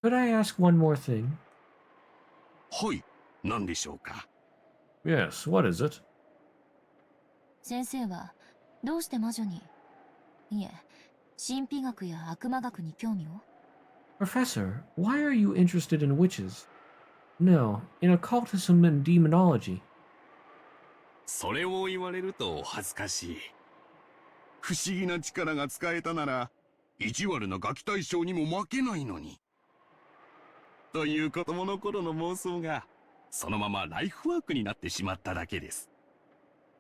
Could I ask one more thing? はい、何でしょうか。Yes, what is it? 先生はどうして魔女に、いえ、神秘学や悪魔学に興味を？ Professor, why are you interested in witches? No, in occultism and demonology. それを言われると恥ずかしい。不思議な力が使えたなら、意地悪なガキ大将にも負けないのに。という子供の頃の妄想が、そのままライフワークになってしまっただけです。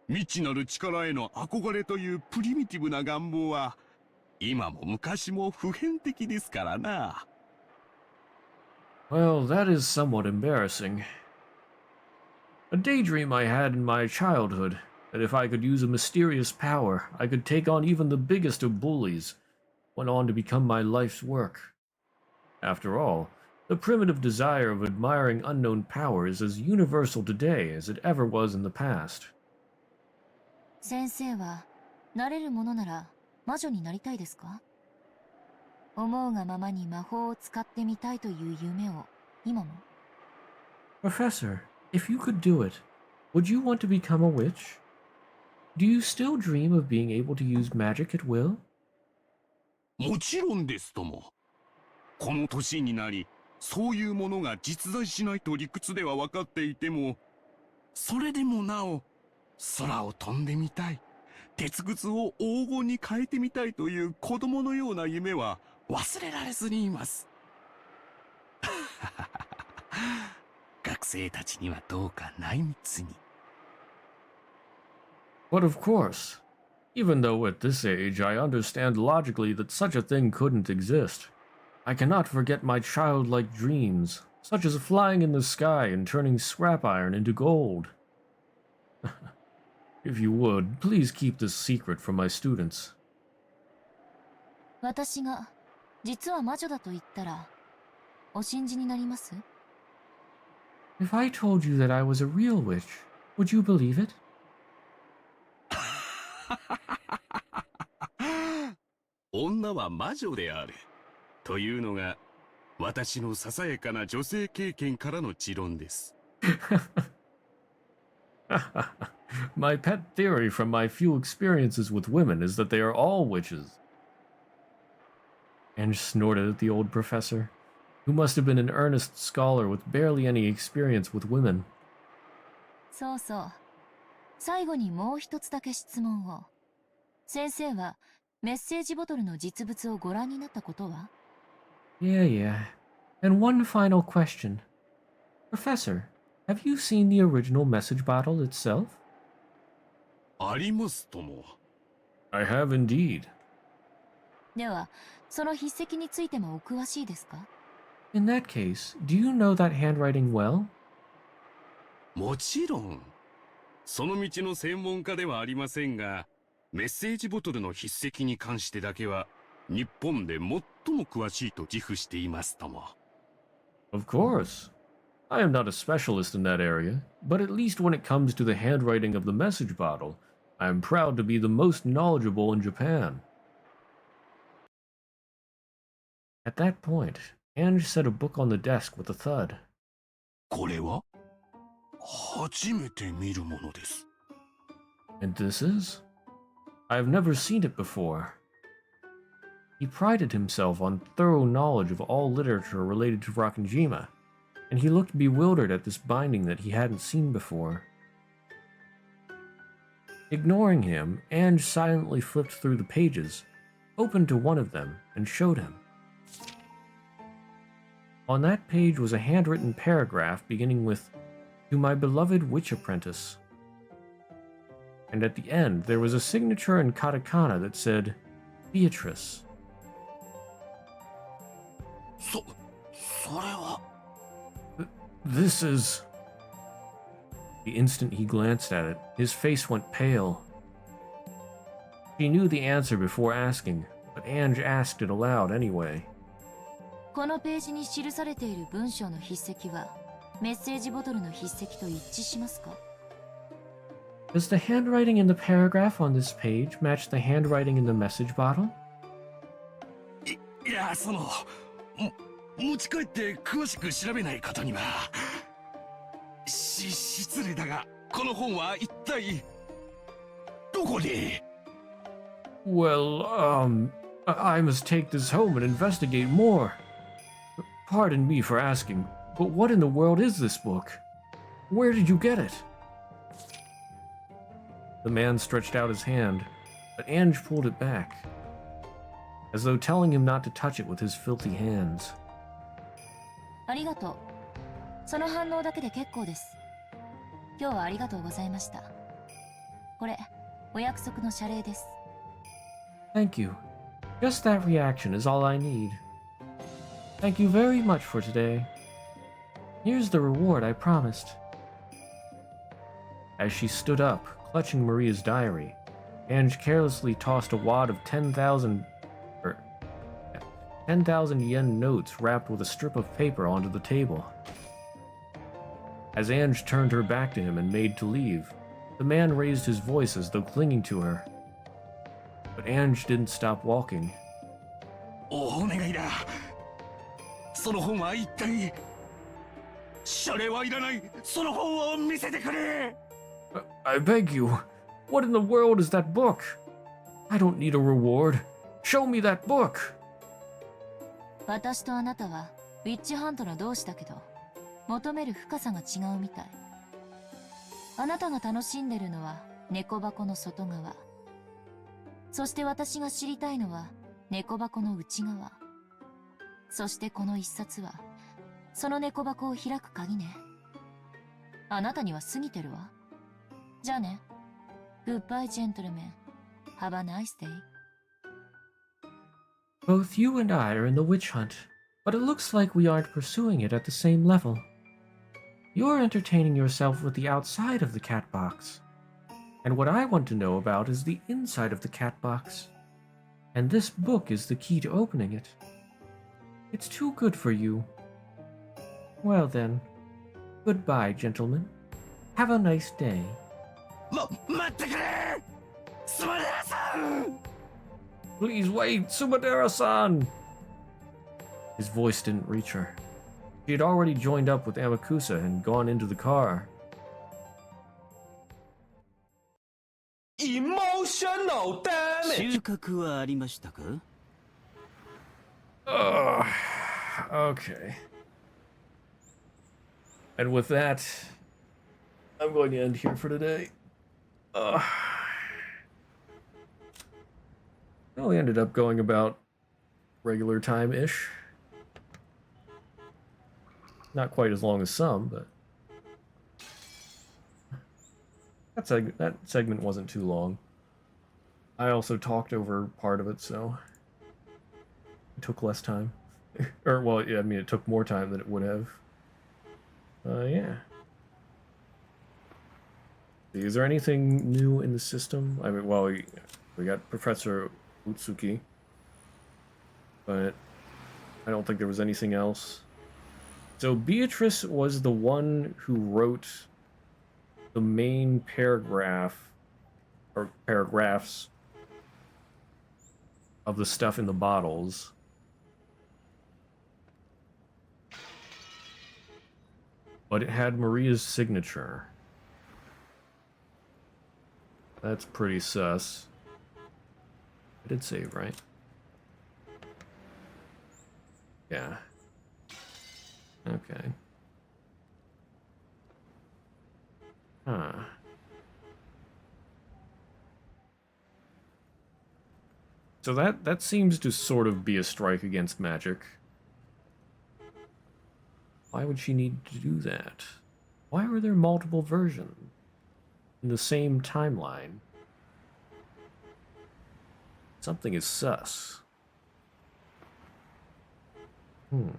未知なる力への憧れというプリミティブな願望は、今も昔も普遍的ですからな。Well, that is somewhat embarrassing. A daydream I had in my childhood, that if I could use a mysterious power, I could take on even the biggest of bullies, went on to become my life's work. After all, the primitive desire of admiring unknown power is as universal today as it ever was in the past. 先生はなれるものなら魔女になりたいですか？思うがままに魔法を使ってみたいという夢を今も？ Professor, if you could do it, would you want to become a witch? Do you still dream of being able to use magic at will? もちろんですとも。この年になり、そういうものが実在しないと理屈では分かっていても、それでもなお、空を飛んでみたい、鉄くずを黄金に変えてみたいという子供のような夢は忘れられずにいます。学生たちにはどうか内密に。But of course, even though at this age I understand logically that such a thing couldn't exist, I cannot forget my childlike dreams, such as flying in the sky and turning scrap iron into gold. If you would, please keep this secret from my students. 私が実は魔女だと言ったらお信じになります？ If I told you that I was a real witch, would you believe it? 女は魔女である。というのが、私のささやかな女性経験からの持論です。My pet theory from my few experiences with women is that they are all witches. And snorted at the old professor, who must have been an earnest scholar with barely any experience with women. そうそう。最後にもう一つだけ質問を。先生はメッセージボトルの実物をご覧になったことは？ Yeah. And one final question. Professor, have you seen the original message bottle itself? ありますとも。I have indeed. では、その筆跡についてもお詳しいですか？ In that case, do you know that handwriting well? もちろん。その道の専門家ではありませんが、メッセージボトルの筆跡に関してだけは、日本で最も詳しいと自負していますとも。Of course. I am not a specialist in that area, but at least when it comes to the handwriting of the message bottle, I am proud to be the most knowledgeable in Japan. At that point, Ange set a book on the desk with a thud. これは初めて見るものです。 And this is? I've never seen it before. He prided himself on thorough knowledge of all literature related to Rakanjima, and he looked bewildered at this binding that he hadn't seen before. Ignoring him, Ange silently flipped through the pages, opened to one of them, and showed him. On that page was a handwritten paragraph beginning with, "To my beloved witch apprentice." And at the end, there was a signature in katakana that said, Beatrice. それは This is... The instant he glanced at it, his face went pale. She knew the answer before asking, but Ange asked it aloud anyway. このページに記されている文章の筆跡はメッセージボトルの筆跡と一致しますか？ Does the handwriting in the paragraph on this page match the handwriting in the message bottle? いや、持ち帰って詳しく調べない方には。失礼だが、この本は一体どこに？ Well, I must take this home and investigate more. Pardon me for asking, but what in the world is this book? Where did you get it? The man stretched out his hand, but Ange pulled it back, as though telling him not to touch it with his filthy hands. ありがとう。その反応だけで結構です。今日はありがとうございました。これ、お約束の謝礼です。Thank you. Just that reaction is all I need. Thank you very much for today. Here's the reward I promised. As she stood up, clutching Maria's diary, Ange carelessly tossed a wad of 10,000 yen notes wrapped with a strip of paper onto the table. As Ange turned her back to him and made to leave, the man raised his voice as though clinging to her. But Ange didn't stop walking. お願いだ。その本は一体。謝礼はいらない。その本を見せてくれ。I beg you. What in the world is that book? I don't need a reward. Show me that book. 私とあなたはウィッチハントの同志だけど、求める深さが違うみたい。あなたが楽しんでるのは猫箱の外側。そして私が知りたいのは猫箱の内側。そしてこの一冊はその猫箱を開く鍵ね。あなたには過ぎてるわ。じゃあね。Goodbye, gentlemen. Have a nice day. Both you and I are in the witch hunt, but it looks like we aren't pursuing it at the same level. You're entertaining yourself with the outside of the cat box. And what I want to know about is the inside of the cat box. And this book is the key to opening it. It's too good for you. Well then, goodbye, gentlemen. Have a nice day. 待ってくれ。スマレラさん。 Please wait, Sumadera-san! His voice didn't reach her. She had already joined up with Amakusa and gone into the car. Emotional damage! 収穫はありましたか？ Okay. And with that, I'm going to end here for today. Well, we ended up going about regular time-ish. Not quite as long as some, but that segment wasn't too long. I also talked over part of it, so it took less time. Or, well, yeah, I mean, it took more time than it would have. Yeah. Is there anything new in the system? I mean, well, we got Professor Utsuki, but I don't think there was anything else. So Beatrice was the one who wrote the main paragraph, or paragraphs, of the stuff in the bottles. but it had Maria's signature. That's pretty sus. I did save, right? Yeah. Okay. Huh. So that seems to sort of be a strike against magic. Why would she need to do that? Why are there multiple versions in the same timeline? Something is sus. Hmm.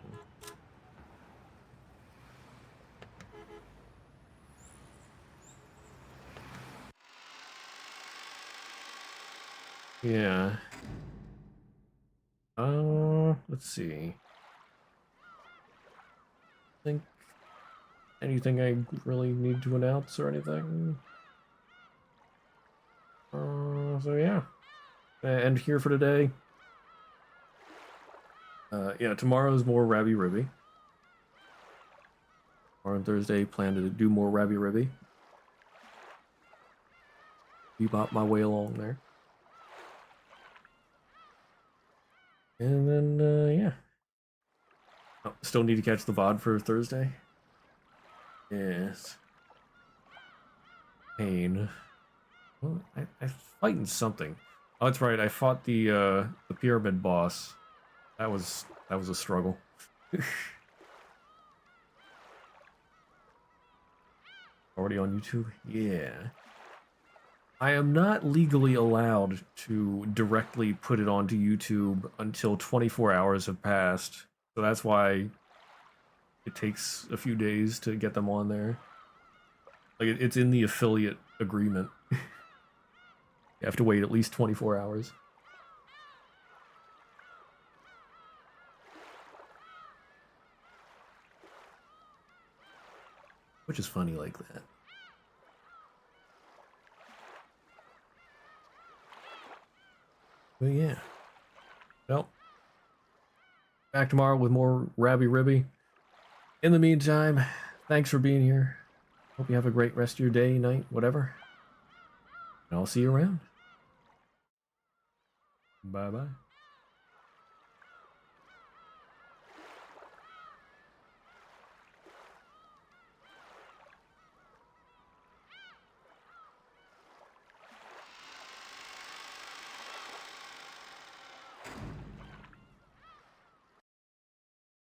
Yeah. Let's see. Think anything I really need to announce or anything? So yeah. End here for today. Yeah, tomorrow's more Rabby Ribby. Tomorrow and Thursday, plan to do more Rabby Ribby. Bebop my way along there. And then, yeah. Oh, still need to catch the VOD for Thursday? Yes. Pain. Well, I fighting something. Oh, that's right. I fought the pyramid boss. That was a struggle. Already on YouTube? Yeah. I am not legally allowed to directly put it onto YouTube until 24 hours have passed. So that's why it takes a few days to get them on there. Like, it's in the affiliate agreement. You have to wait at least 24 hours. Which is funny like that. But yeah. Well, back tomorrow with more Rabby Ribby. In the meantime, thanks for being here. Hope you have a great rest of your day, night, whatever. And I'll see you around. Bye-bye.